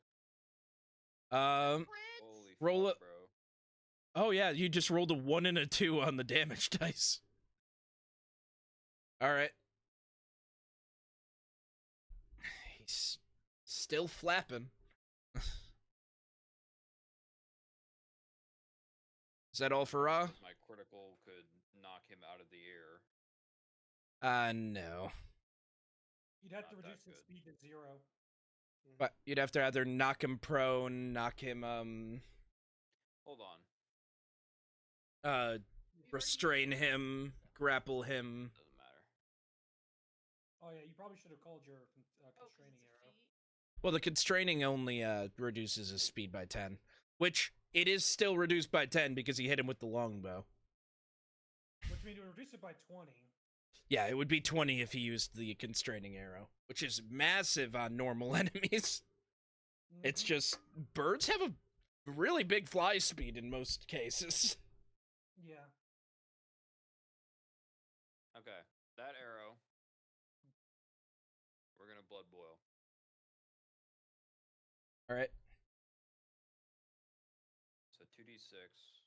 Um, Crits? Holy Roll fuck, it. bro. oh yeah, you just rolled a 1 and a 2 on the damage dice. All right. He's still flapping. Is that all for Ra? Because my critical could knock him out of the air. No. You'd have to Not that reduce his good. speed to 0. But you'd have to either knock him prone, knock him Hold on. We've already restrain used- him, grapple him. Doesn't matter. Oh yeah, you probably should have called your Oh, 'cause constraining it's a arrow. feat. Well, the constraining only reduces his speed by 10, which it is still reduced by 10 because he hit him with the longbow. Which means it would reduce it by 20. Yeah, it would be 20 if he used the constraining arrow, which is massive on normal enemies. It's Mhm. just birds have a really big fly speed in most cases. Yeah. Okay. That arrow. We're gonna blood boil. All right. So 2d6.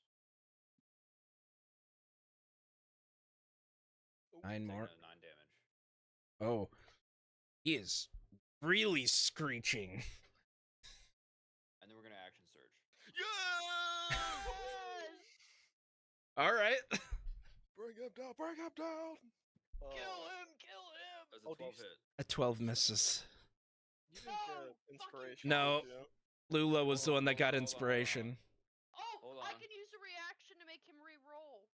9 Taking more. a 9 damage. Oh, he is really screeching. And then we're gonna action surge. Yeah! All right. Bring him down! Bring him down! Kill him! Kill him! That's Oh, a do you 12 hit. A 12 misses. You didn't No, get fucking inspiration. No. did you? Lula was the one that got Hold on, hold on, hold on. inspiration. Oh, Hold I on. can use a reaction to make him re-roll.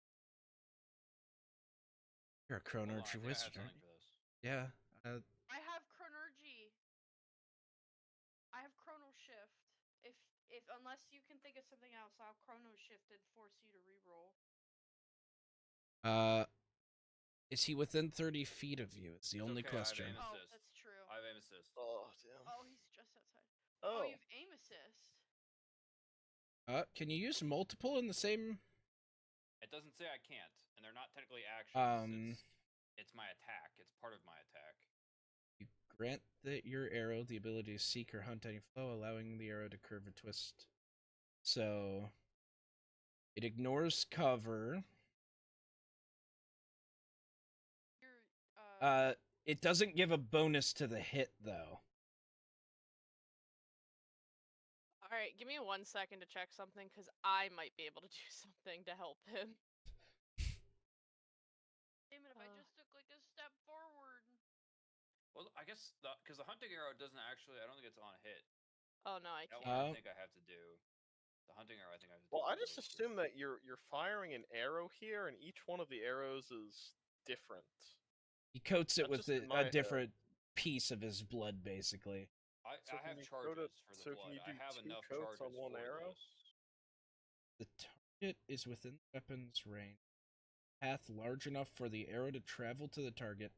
You're a Hold on, I chronergy think I have wizard, something aren't for this. you? Yeah. I have chronergy. I have chrono shift. If unless you can think of something else, I'll chrono shift and force you to re-roll. Is he within 30 feet of you? It's the It's only okay, I have question. aim Oh, assist. that's true. I have aim assist. Oh, damn. Oh, he's just outside. Oh. Oh, you've aim assist. Can you use multiple in the same? It doesn't say I can't, and they're not technically actions. It's my attack. It's part of my attack. You grant your arrow the ability to seek or hunt any foe, allowing the arrow to curve or twist. So it ignores cover. You're It doesn't give a bonus to the hit though. All right, give me 1 second to check something because I might be able to do something to help him. Damn it! If I just took like a step forward. Well, I guess because the hunting arrow doesn't actually. I don't think it's on hit. Oh no, I That can't. one I think I have to do. The hunting arrow, I think I have to do. Well, I just ability. assume that you're firing an arrow here, and each one of the arrows is different. He coats it That's with just in my a head. different piece of his blood, basically. So I can have you coat charges it- for the so can blood. you I do have 2 enough coats charges on one for arrow? this. The target is within the weapon's range. Path large enough for the arrow to travel to the target.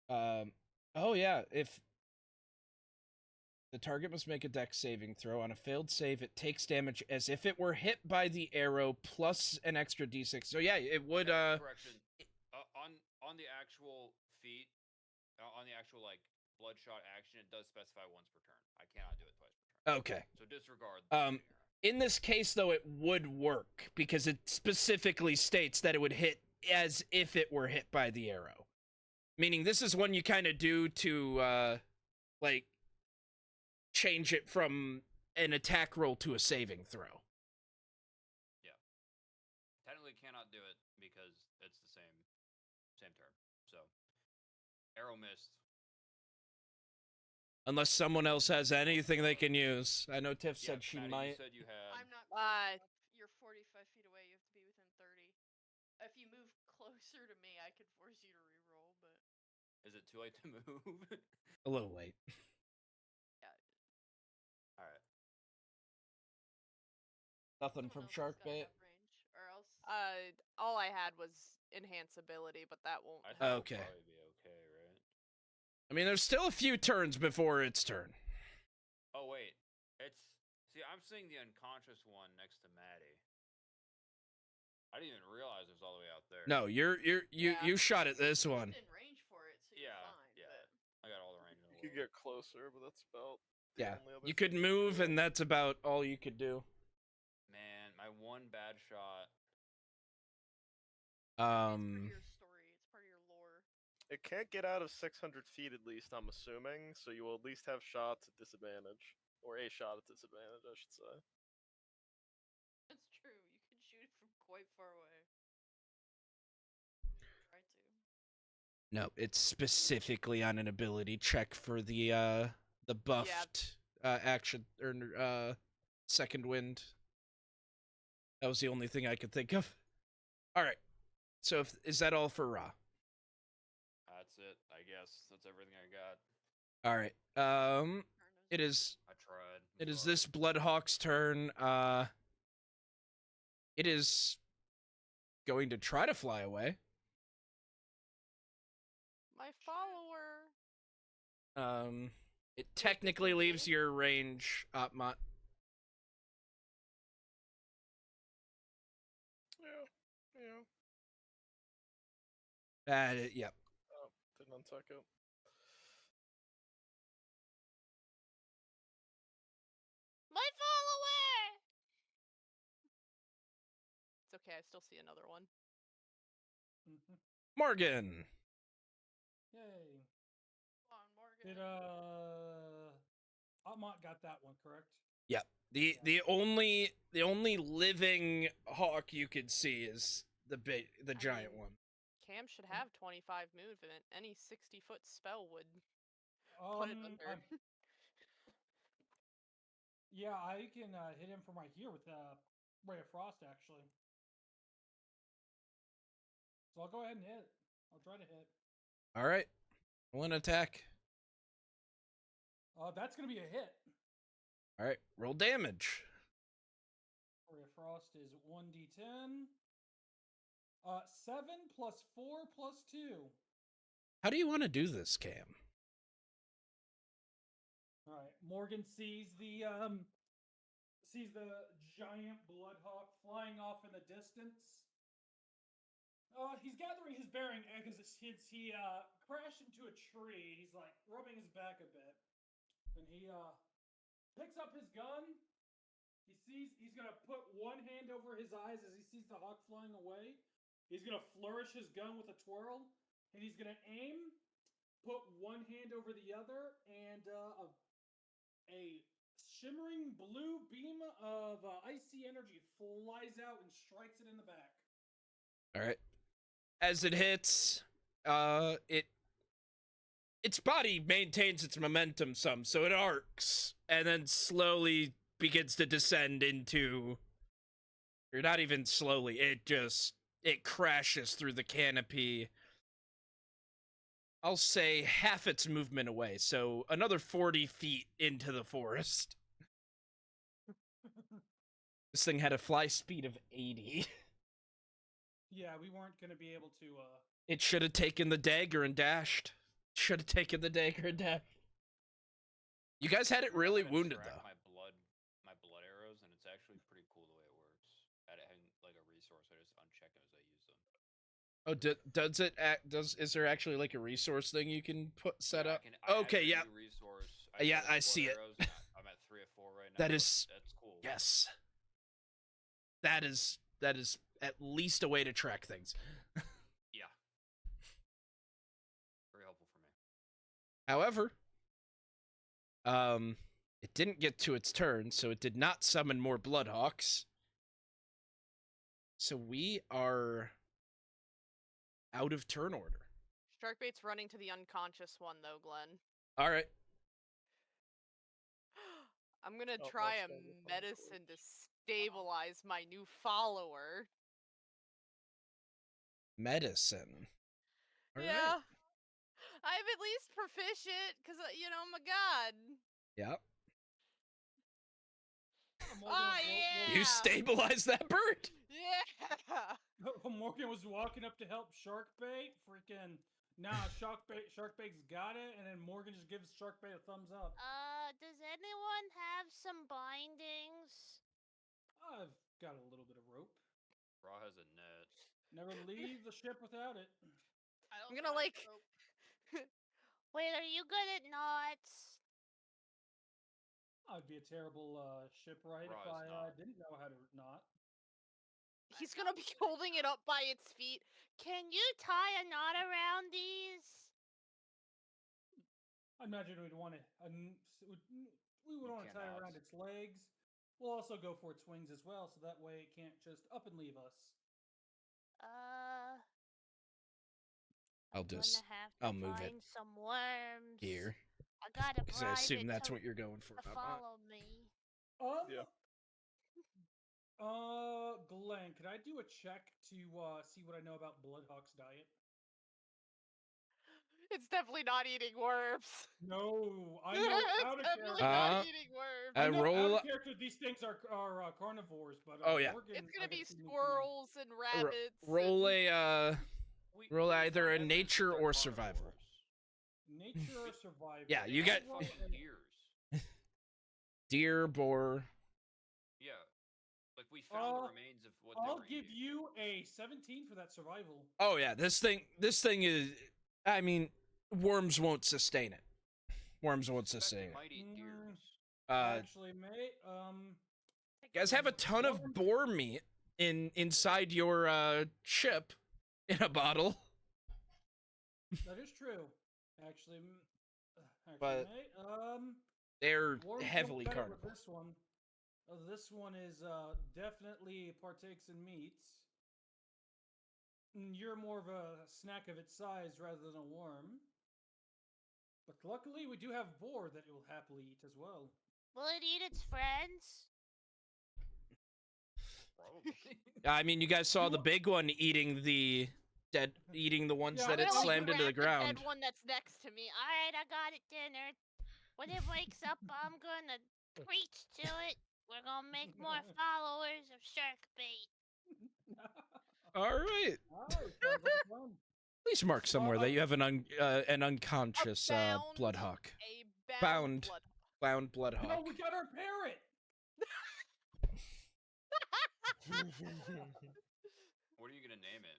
Oh yeah, if the target must make a dex saving throw. On a failed save, it takes damage as if it were hit by the arrow plus an extra d6. So yeah, it would Okay, correction. On the actual feat, on the actual like bloodshot action, it does specify once per turn. I cannot do it twice per turn. Okay. So disregard. The Um, hunting arrow. In this case, though, it would work because it specifically states that it would hit as if it were hit by the arrow. Meaning, this is one you kind of do to, like, change it from an attack roll to a saving throw. Technically cannot do it because it's the same arrow missed. Unless someone else has anything they can use. I know Tiff Yeah, said she Maddie, might. You said you had. I'm not. Bye. You're 45 feet away. You have to be within 30. If you move closer to me, I could force you to reroll, but Is it too late to move? A little late. yeah. All right. Nothing Someone from else has Shark gotta Bait. have range, or else. All I had was enhance ability, but that won't I help. think Okay. we'll probably be okay, right? I mean, there's still a few turns before its turn. Oh wait, it's. See, I'm seeing the unconscious one next to Maddie. I didn't even realize it was all the way out there. No, you Yeah. shot at this one. Within range for it, so Yeah, you're fine. yeah. But I got all the range in the You could world. get closer, but that's about the Yeah, only other you could thing move, do. and that's about all you could do. Man, my one bad shot. it's part of your story. It's part of your lore. It can't get out of 600 feet at least, I'm assuming, so you will at least have shots at disadvantage. Or a shot at disadvantage, I should say. That's true. You can shoot it from quite far away. Try to. No, it's specifically on an ability check for the buffed action or second wind. That was the only thing I could think of. All right. So is that all for Ra? That's it. I guess that's everything I got. All right. It is. I tried. It is this Bloodhawk's turn. It is going to try to fly away. My follower. It technically leaves your range, Opmot. Yeah. Yep. Oh, didn't untuck it. My follower! It's okay, I still see another one. Morgan. Yay. Come on, Morgan. Did Otmont got that one, correct? Yep. The only living hawk you could see is the giant mean, one. Cam should have 25 movement. Any 60-foot spell would put it under. Yeah, I can hit him from right here with Ray of Frost, actually. So I'll go ahead and hit. I'll try to hit. All right. One attack. That's going to be a hit. All right. Roll damage. Ray of Frost is 1d10. 7 plus 4 plus 2. How do you want to do this, Cam? All right. Morgan sees the giant bloodhawk flying off in the distance. He's gathering his bearing because he crashed into a tree. He's like rubbing his back a bit, and he picks up his gun. He's gonna put one hand over his eyes as he sees the hawk flying away. He's gonna flourish his gun with a twirl, and he's gonna aim, put one hand over the other, and a shimmering blue beam of icy energy flies out and strikes it in the back. All right. As it hits, its body maintains its momentum some, so it arcs and then slowly begins to descend into, or not even slowly, it crashes through the canopy. I'll say half its movement away, so another 40 feet into the forest. This thing had a fly speed of 80. Yeah, we weren't going to be able to... It should have taken the dagger and dashed. Should have taken the dagger and dashed. You guys had it really wounded, though. My blood arrows, and it's actually pretty cool the way it works. At having like a resource, I just uncheck them as I use them. Oh, does it act? Is there actually like a resource thing you can set up? I Okay, have a yeah. new resource. Yeah, got I blood see it. arrows, and I'm at 3 or 4 right now. That's cool. Yes. That is at least a way to track things. Yeah. Very helpful for me. However, it didn't get to its turn, so it did not summon more Bloodhawks. So we are out of turn order. Sharkbait's running to the unconscious one, though, Glenn. All right. I'm gonna Oh, try that's a gonna be fun, medicine to George. stabilize my new follower. Medicine. All right. Yeah. I'm at least proficient, because, I'm a god. Yep. Oh, yeah! You stabilize that bird. Yeah! Morgan was walking up to help Sharkbait. Freaking, nah, Sharkbait's got it, and then Morgan just gives Sharkbait a thumbs up. Does anyone have some bindings? I've got a little bit of rope. Raw has a net. Never leave the ship without it. I I'm also gonna, have like... rope. Wait, are you good at knots? I'd be a terrible shipwright if Raw is I not. didn't know how to knot. He's I'm gonna not be good at holding it up by its feet. Can you tie a knot around these? I imagine we'd want to. We would You want to tie it cannot. around its legs. We'll also go for its wings as well, so that way it can't just up and leave us. I'll I'm just- gonna have I'll to move it find some worms. Here. I gotta Because I bribe assume it that's to, what you're going for. to not mine. follow me. Yeah. Glenn, could I do a check to see what I know about Bloodhawk's diet? It's definitely not eating worms. No, I know out of It's definitely character. not eating worms. I know roll- out of character these things are carnivores, but Oh, yeah. Morgan, It's gonna I be guess you need to know. squirrels and rabbits. Roll and... roll we either found a evidence nature that they're or survival. carnivores. Nature or survival? Yeah, you They got- eat fucking deers. Deer, boar. Yeah. Like we found Uh, the remains of what I'll they were give eating. you a 17 for that survival. Oh yeah, this thing is. I mean, worms won't sustain it. Worms won't Suspect sustain they it. might eat deers. Actually, mate, You guys have a ton of worms- boar meat inside your ship in a bottle. that is true. Actually, But- mate, They're worms go heavily better with carnivore. this one. This one is definitely partakes in meats. You're more of a snack of its size rather than a worm. But luckily, we do have boar that it will happily eat as well. Will it eat its friends? Probably. I mean, you guys saw the big one eating the ones Yeah, that I'm it gonna, slammed into the grab ground. dead one that's next to me. Alright, I got it dinner. When it wakes up, I'm gonna preach to it. We're gonna make more followers of Sharkbait. All right. Alright, sounds like a plan. Please mark somewhere that you have an unconscious bound- bloodhawk. A Bound. bound blood. Bound bloodhawk. No, we got our parrot. What are you gonna name it?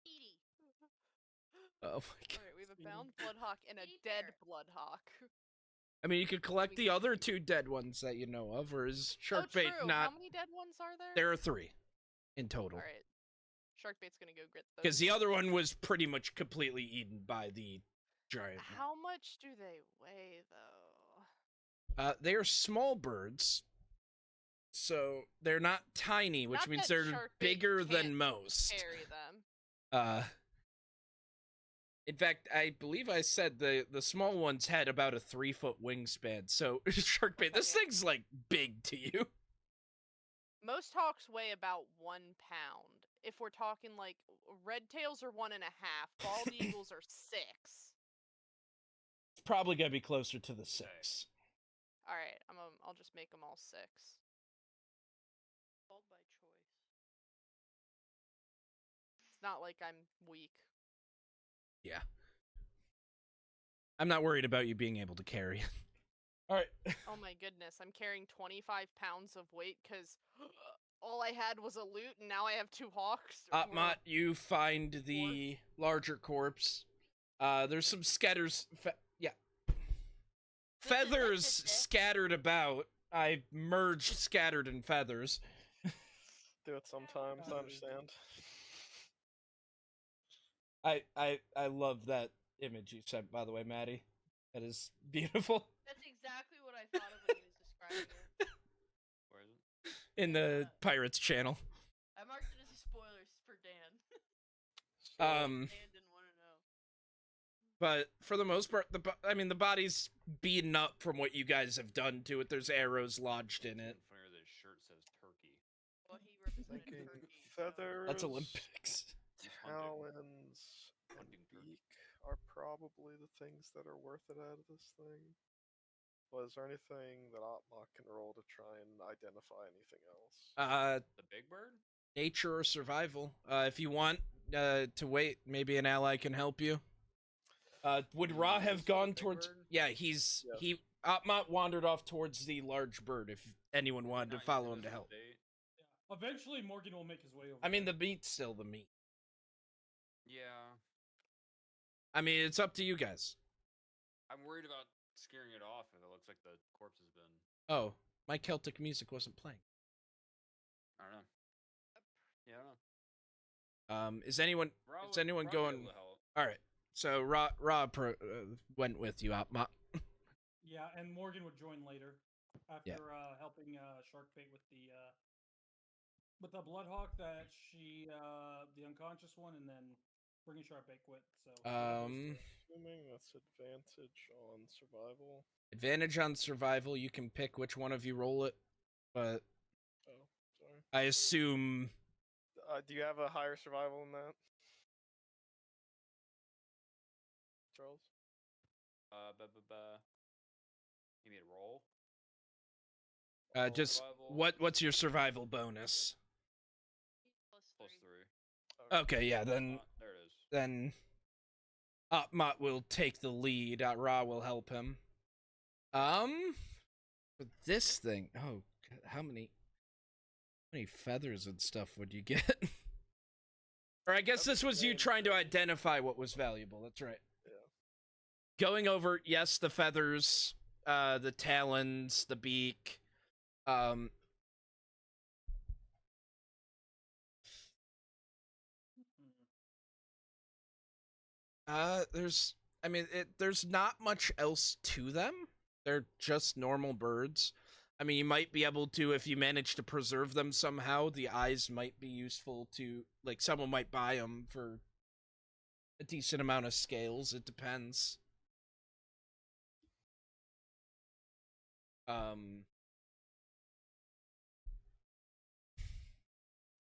Edie. Oh my god. Alright, we have a bound bloodhawk and a Be dead fair. bloodhawk. I mean, you could collect We the can other see. 2 dead ones that you know of, or is Oh, Sharkbait true. not? How many dead ones are there? There are 3 in total. Alright. Sharkbait's gonna go get those. Because the other one was pretty much completely eaten by the giant one. How much do they weigh, though? They are small birds, so they're not tiny, which Not means that they're Sharkbait bigger than can't most. Carry them. In fact, I believe I said the small ones had about a 3-foot wingspan. So Sharkbait, this Okay. thing's like big to you. Most hawks weigh about 1 pound. If we're talking like red tails are 1.5, bald eagles are 6. It's probably gonna be closer to the 6. All right, I'll just make them all 6. Called by choice. It's not like I'm weak. Yeah. I'm not worried about you being able to carry it. All right. Oh my goodness, I'm carrying 25 pounds of weight because all I had was a loot and now I have 2 hawks. Mott, you find the larger corpse. There's some feathers scattered about. I merged scattered and feathers. Do it sometimes, I understand. I love that image you sent, by the way, Maddie. That is beautiful. That's exactly what I thought of when he was describing it. Where is it? In the Pirates channel. I marked it as a spoiler for Dan. So, Dan didn't want to know. But for the most part, the body's beaten up from what you guys have done to it. There's arrows lodged in it. Even funnier that his shirt says turkey. Well, he represented thinking Turkey. feathers, That's Olympics. He's hunting. talons, and Hunting turkey. beak are probably the things that are worth it out of this thing. Was there anything that Otmok can roll to try and identify anything else? The big bird? Nature or survival. If you want to wait, maybe an ally can help you. Would Ra Is have this the gone big towards? bird? Yeah, Yes. Atmot wandered off towards the large bird. If anyone wanted to Not follow using him to this as help. bait. Yeah. Eventually, Morgan will make his way over. I mean, there. the meat's still the meat. Yeah. I mean, it's up to you guys. I'm worried about scaring it off if it looks like the corpse has been. Oh, my Celtic music wasn't playing. I don't know. Yeah, I don't know. Is anyone Rob going? able to help. All right. So Ra went with you, Atmot. Yeah, and Morgan would join later after Yeah. helping Sharkbait with the Bloodhawk that the unconscious one, and then bringing Sharkbait with. So Assuming that's advantage on survival. Advantage on survival. You can pick which one of you roll it, but Oh, sorry. I assume. Do you have a higher survival than that, Charles? You mean roll? Just Survival. what's your survival bonus? Plus 3. Okay, yeah, then There it is. then Atmot will take the lead. Ra will help him. For this thing, oh, how many feathers and stuff would you get? Or I guess this was you trying to identify what was valuable. That's right. Yeah. Going over, yes, the feathers, the talons, the beak. There's not much else to them. They're just normal birds. I mean, you might be able to, if you manage to preserve them somehow, the eyes might be useful to, like, someone might buy them for a decent amount of scales. It depends.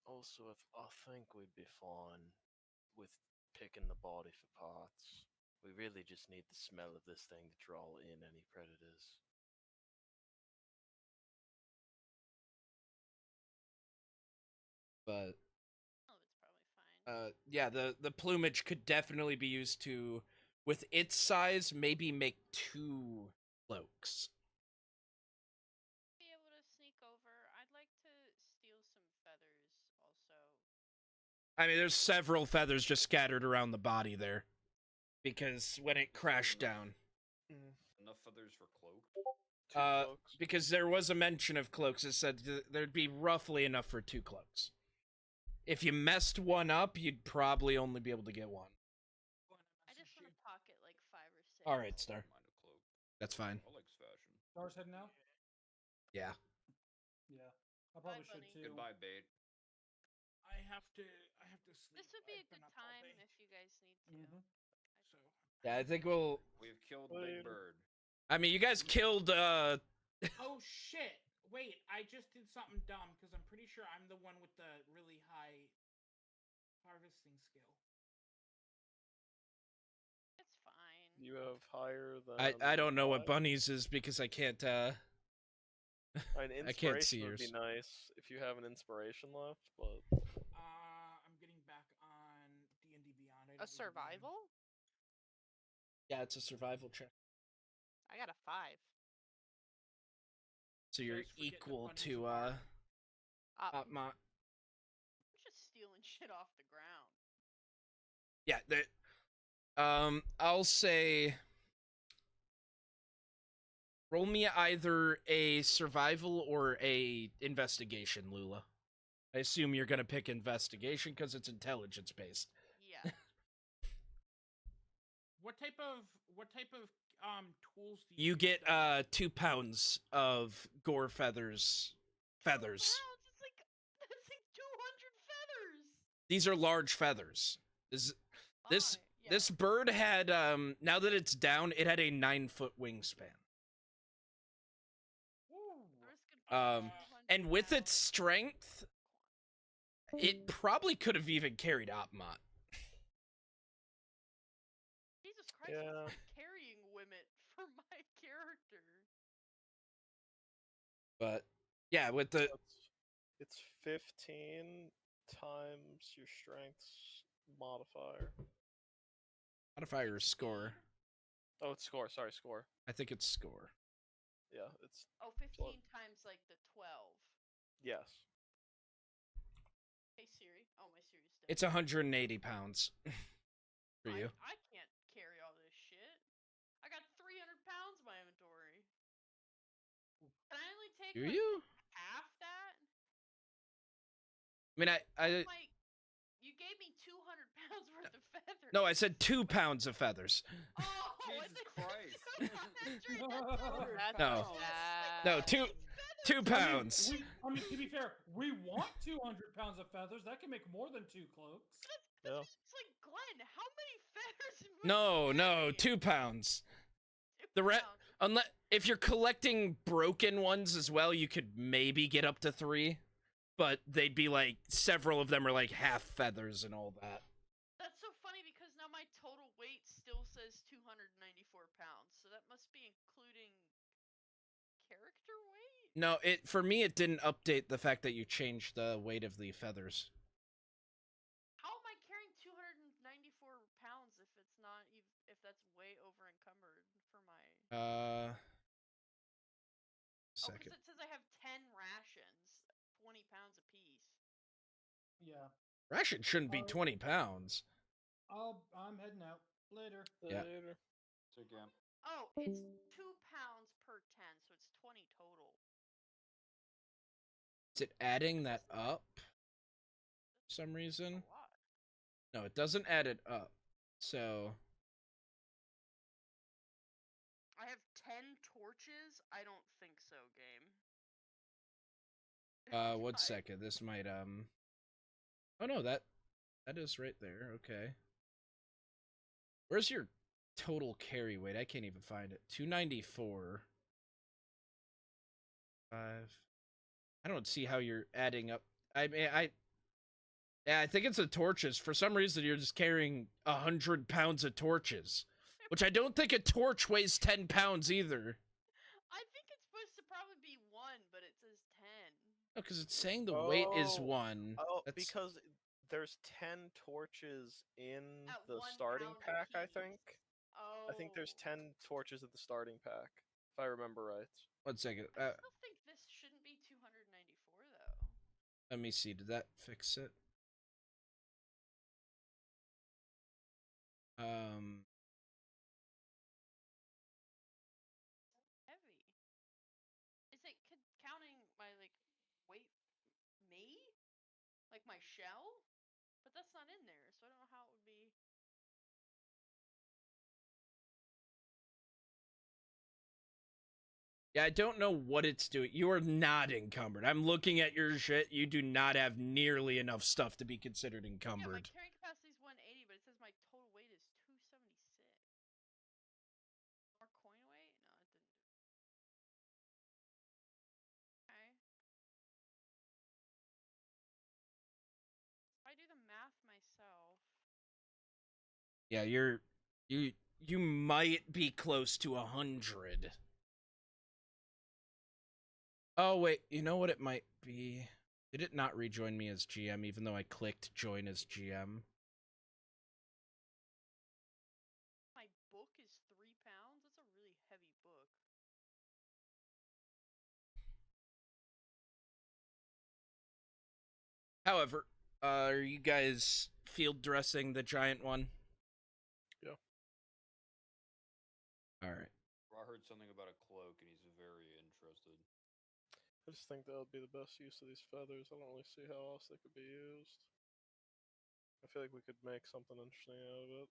Also, I think we'd be fine with picking the body for parts. We really just need the smell of this thing to draw in any predators. But Oh, it's probably fine. yeah, the plumage could definitely be used to, with its size, maybe make 2 cloaks. Be able to sneak over. I'd like to steal some feathers also. I mean, there's several feathers just scattered around the body there, because when it crashed down. Enough feathers for cloak? 2 cloaks. Because there was a mention of cloaks. It said there'd be roughly enough for 2 cloaks. If you messed one up, you'd probably only be able to get one. I just want to pocket like 5 or 6. All right, Star. Mind a cloak. That's fine. I like fashion. Star's heading out. Yeah. Yeah, I probably should Bunny. too. Goodbye, bait. I have to sleep. This would be a I've been good up all time day, if you guys need to. Mhm. so Yeah, I think we'll. We've killed Later. Big Bird. I mean, you guys killed. Oh shit! Wait, I just did something dumb because I'm pretty sure I'm the one with the really high harvesting skill. It's fine. You have higher than. I don't know what 5? bunnies is because I can't. An I can't see inspiration would be yours. nice if you have an inspiration left, but I'm getting back on D&D Beyond. I don't A even survival? Yeah, it's a survival check. I got a 5. So you're guys forget that equal bunnies to are- Atmot. I'm just stealing shit off the ground. Yeah, I'll say roll me either a survival or a investigation, Lula. I assume you're gonna pick investigation because it's intelligence based. Yeah. What type of tools do you You use get to- 2 pounds of gore feathers. Feathers. Wow, that's like 200 feathers. These are large feathers. This Yeah. this bird had now that it's down, it had a 9-foot wingspan. Ooh. I'm just gonna put Um, 200 and with its pounds. strength, it probably could have even carried Opmont. Jesus Christ, Yeah. what's the carrying limit for my character? But yeah, with the It's 15 times your strength's modifier. modifier score, Oh, it's score. Sorry, score. I think it's score. Yeah, it's Oh, 15 times like the 12. yes. Hey Siri. Oh, my Siri's dead. It's 180 pounds for you. I can't carry all this shit. I got 300 pounds in my inventory. Can I only take Do like you? half that? I mean, I Like, you gave me 200 pounds worth of feathers. no, I said 2 pounds of feathers. Oh, Jesus Christ. 200. That's No. bad. No, 2 pounds. I mean, to be fair, we want 200 pounds of feathers. That can make more than 2 cloaks. Yeah. It's like, Glenn, how many feathers am I No, carrying? 2 pounds. 2 The pounds. unless if you're collecting broken ones as well, you could maybe get up to 3, but they'd be like several of them are like half feathers and all that. That's so funny because now my total weight still says 294 pounds, so that must be including character weight? No, for me it didn't update the fact that you changed the weight of the feathers. How am I carrying 294 pounds if it's not if that's way over encumbered for my Second. because it says I have 10 rations, 20 pounds apiece. Yeah. Ration shouldn't be 20 pounds. I'm heading out later. Yeah. Later. So again, Oh, it's 2 pounds per 10, so it's 20 total. Is it adding that up for some A reason? lot. No, it doesn't add it up. So I have 10 torches? I don't think so, game. 1 second. This might oh no, that is right there. Okay. Where's your total carry weight? I can't even find it. 294. 5. I don't see how you're adding up. I mean, yeah, I think it's the torches. For some reason, you're just carrying 100 pounds of torches, which I don't think a torch weighs 10 pounds either. I think it's supposed to probably be 1, but it says 10. No, because it's saying the weight is 1. Oh, That's... because there's 10 torches in At the 1 starting pound pack, I apiece. think. Oh. I think there's 10 torches at the starting pack, if I remember right. 1 second. I still think this shouldn't be 294 though. Let me see. Did that fix it? Heavy. Is it counting my like weight me? Like my shell? But that's not in there, so I don't know how it would be. Yeah, I don't know what it's doing. You are not encumbered. I'm looking at your shit. You do not have nearly enough stuff to be considered Yeah, my encumbered. carrying capacity is 180, but it says my total weight is 276. More coin weight? No, it didn't do it. Okay. If I do the math myself. Yeah, you might be close to 100. Oh wait, you know what it might be? Did it not rejoin me as GM even though I clicked join as GM? My book is 3 pounds? That's a really heavy book. However, are you guys field dressing the giant one? Yeah. Alright. I heard something about a cloak, and he's very interested. I just think that would be the best use of these feathers. I don't really see how else they could be used. I feel like we could make something interesting out of it.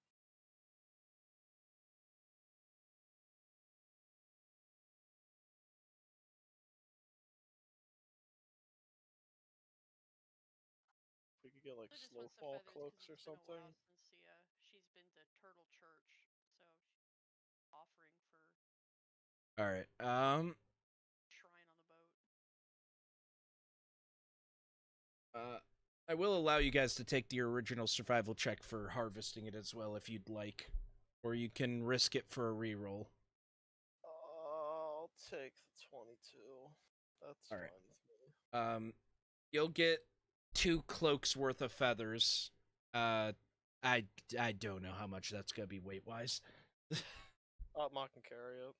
If we could get like She just wants the snowfall feathers 'cause cloaks or it's been a something. while since she's been All right. Shrine on the boat. I will allow you guys to take the original survival check for harvesting it as well if you'd like, or you can risk it for a reroll. I'll take the 22. That's All right. fine with me. You'll get 2 cloaks worth of feathers. I don't know how much that's gonna be weight wise. Otmar can carry it.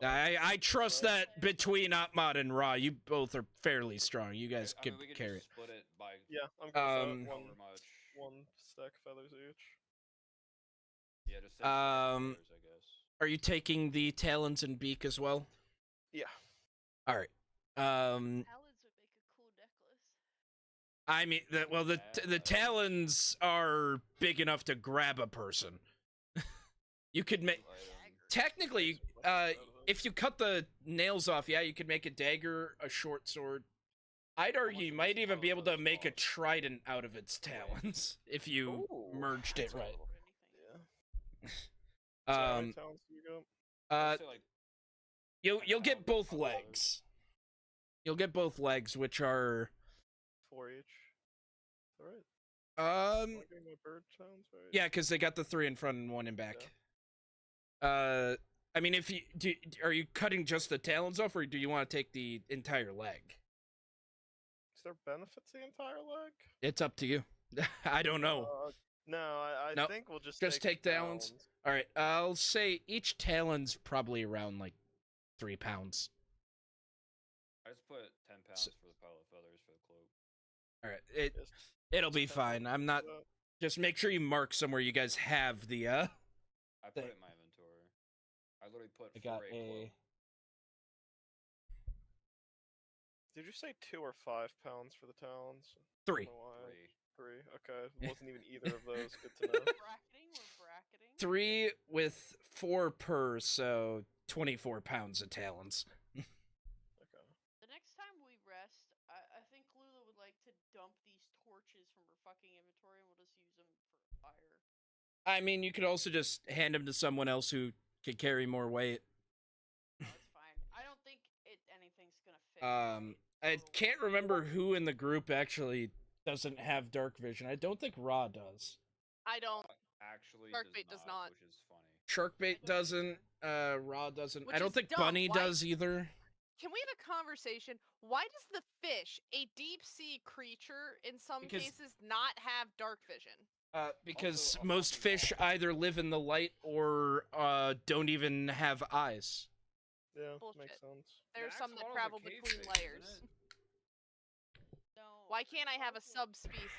I trust that between Otmod and Ra, you both are fairly strong. You guys I could mean, we could carry just it. split it by Yeah, I'm good with that. however much. One stack of feathers each. Yeah, just say feathers, I guess. Are you taking the talons and beak as well? Yeah. All right. Talons would make a cool necklace. I mean, the talons are big enough to grab a person. You could make technically, if you cut the nails off, yeah, you could make a dagger, a short sword. I'd argue you might even be able to make a trident out of its talons if you merged it right. Yeah. So how many talons do you got? You'll get both legs. You'll get both legs, which are 4 each. All right. Am I getting my bird talons right? yeah, because they got the 3 in front and 1 in back. Yeah. I mean, if you are you cutting just the talons off, or do you want to take the entire leg? Is there benefit to the entire leg? It's up to you. I don't know. No, I Nope. think we'll just take the talons. All right, I'll say each talon's probably around like 3 pounds. I just put 10 pounds for the pile of feathers for the cloak. All right, it'll be fine. I'm not. Just make sure you mark somewhere you guys have the. I put it in my inventory. I literally put. I got for a cloak. Did you say 2 or 5 pounds for the talons? 3. 3. Okay, wasn't even either of those. Good to know. We're bracketing. 3 with 4 per, so 24 pounds of talons. Okay. The next time we rest, I think Lula would like to dump these torches from her fucking inventory, and we'll just use them for fire. I mean, you could also just hand them to someone else who could carry more weight. No, it's fine. I don't think anything's gonna fit. I can't remember who in the group actually doesn't have dark vision. I don't think Ra does. I don't. Actually, Sharkbait does not. which is funny. Sharkbait doesn't. Ra doesn't. Which I don't is think dumb. Bunny Why- does either. Can we have a conversation? Why does the fish, a deep sea creature, in some Because- cases, not have dark vision? Because Also, a most fucking fish ball. either live in the light or don't even have eyes. Yeah, Bullshit. makes sense. There's The some that axolotls are travel cave between fish, isn't layers. it? No. Why can't I have a Axolotl- subspecies?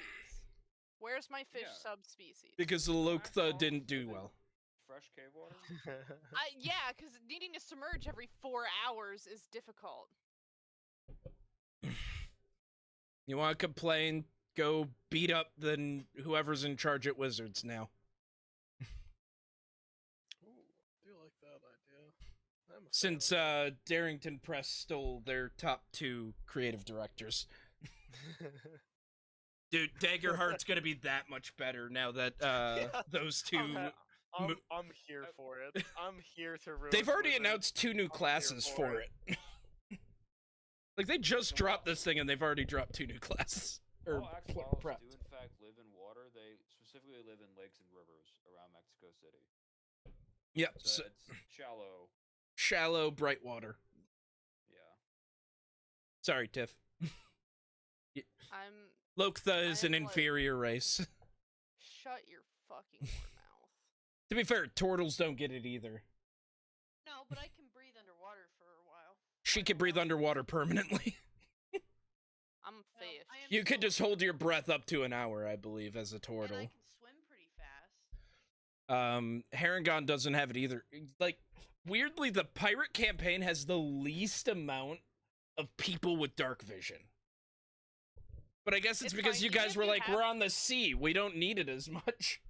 Where's my fish Yeah. subspecies? Because the Loktha Axolotls didn't do live in well. Fresh cave water? Yeah, because needing to submerge every 4 hours is difficult. You want to complain? Go beat up whoever's in charge at Wizards now. Ooh, I do like that idea. I'm a fan Since of Darrington Press stole their top 2 creative directors. that. Dude, Daggerheart's gonna be that much better now that Yeah, those 2. I'm here for it. I'm here to ruin. They've already Wizards. announced 2 new here classes for for it. Like they just dropped this thing and they've already dropped 2 new classes. Or All axolotls prepped. do in fact live in water. They specifically live in lakes and rivers around Mexico City. Yep. So So, it's shallow. shallow, bright water. Yeah. Sorry, Tiff. I'm. Loktha is an I'm like- inferior race. Shut your fucking whore mouth. To be fair, turtles don't get it either. No, but I can breathe underwater for a while. She can breathe underwater permanently. I'm Well, fish. I am You could still- just hold your breath up to an hour, I believe, as a And turtle. I can swim pretty fast. Harengon doesn't have it either. Like, weirdly, the pirate campaign has the least amount of people with dark vision. But I guess it's It's because fine, you even guys if were you like, have- we're on the sea. We don't need it as much.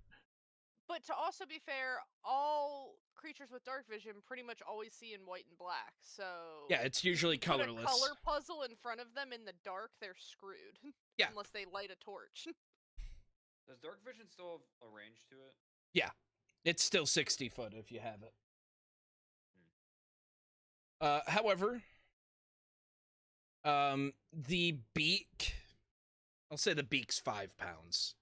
But to also be fair, all creatures with dark vision pretty much always see in white and black. So Yeah, it's usually put a colorless. color puzzle in front of them in the dark, they're screwed. Yeah. Unless they light a torch. Does dark vision still have a range to it? It's still 60 foot if you have it. However, the beak, I'll say the beak's 5 pounds.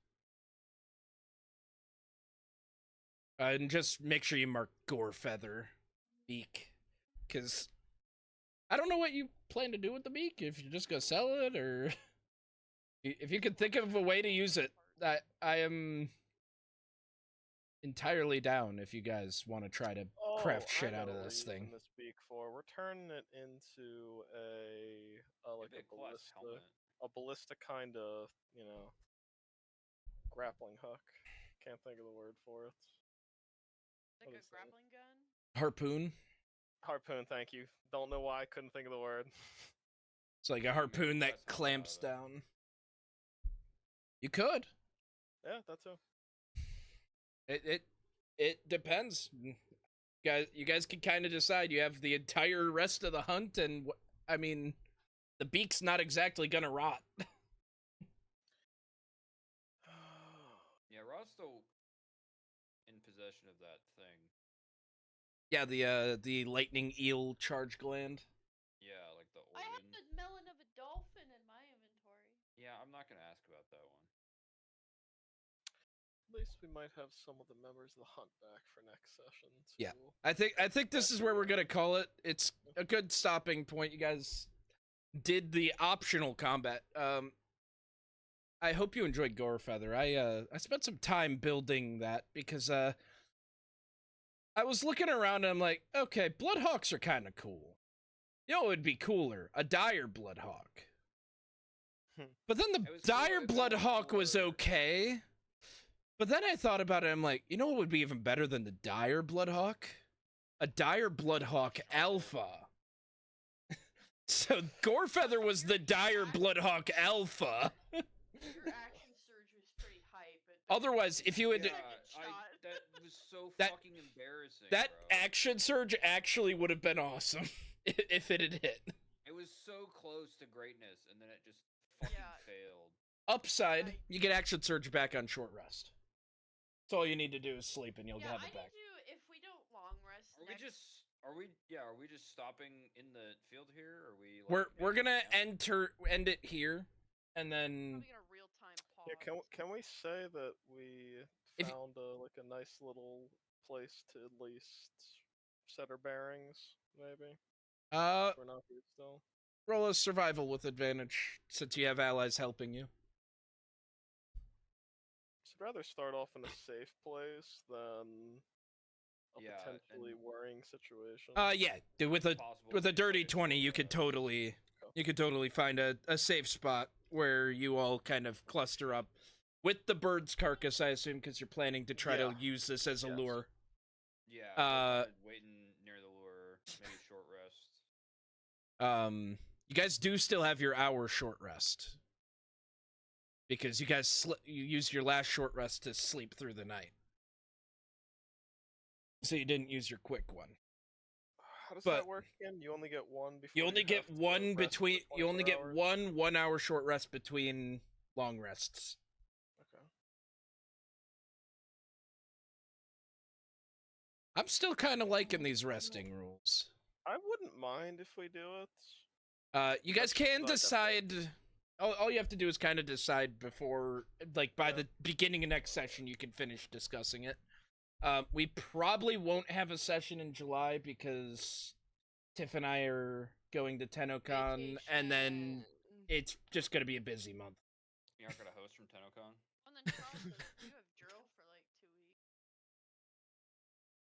And just make sure you mark gore feather beak, because I don't know what you plan to do with the beak. If you're just gonna sell it, or if you could think of a way to use it, I am entirely down if you guys want to try to craft shit out of this thing. This beak for we're turning it into like Maybe a class helmet. a ballista kind of grappling hook. Can't think of the word for it. Like What a is that? grappling gun. Harpoon. Harpoon, thank you. Don't know why I couldn't think of the word. It's like a harpoon that clamps down. You could. Yeah, that's it. It depends. You guys can kind of decide. You have the entire rest of the hunt, and I mean, the beak's not exactly gonna rot. Yeah, Rod's still in possession of that thing. Yeah, the lightning eel charge gland. Yeah, like the organ. I have the melon of a dolphin in my inventory. Yeah, I'm not gonna ask about that one. At least we might have some of the members of the hunt back for next session. Too. Yeah, I think this is where we're gonna call it. It's a good stopping point. You guys did the optional combat. I hope you enjoyed Gore Feather. I spent some time building that because I was looking around and I'm like, okay, Bloodhawks are kind of cool. You know, it would be cooler, a dire Bloodhawk. But then the dire Bloodhawk was okay. But then I thought about it, I'm like, you know what would be even better than the dire Bloodhawk? A dire Bloodhawk Alpha. So Gorefeather was the dire Bloodhawk Alpha. Your action surge was pretty hype. Otherwise, if you had... that was so fucking embarrassing, That bro. action surge actually would have been awesome if it had hit. It was so close to greatness, and then it just fucking failed. Upside, you get action surge back on short rest. That's all you need to do is sleep, and you'll have it back. If we don't long rest, Are we just stopping in the field here? Or are we? Like, We're gonna end it here, and then. Probably in a real-time pause. Yeah, can we say that we found like a nice little place to at least set our bearings, maybe? We're not here still. Roll a survival with advantage, since you have allies helping you. I'd rather start off in a safe place than a potentially worrying situation. Yeah, dude, with a dirty 20, you could totally find a safe spot where you all kind of cluster up with the bird's carcass, I assume, because you're planning to try to use this as a lure. Yeah, waiting near the lure, maybe short rest. You guys do still have your hour short rest. Because you guys you used your last short rest to sleep through the night. So you didn't use your quick one. How does that work again? You only get one before you only get one between. You only get hours? 1 hour short rest between long rests. Okay. I'm still kind of liking these resting rules. I wouldn't mind if we do it. You guys can decide. All you have to do is kind of decide before, like, by the beginning of next session, you can finish discussing it. We probably won't have a session in July because Tiff and I are going to TennoCon, and then it's just going to be a busy month. You're not going to host from TennoCon? And then Charles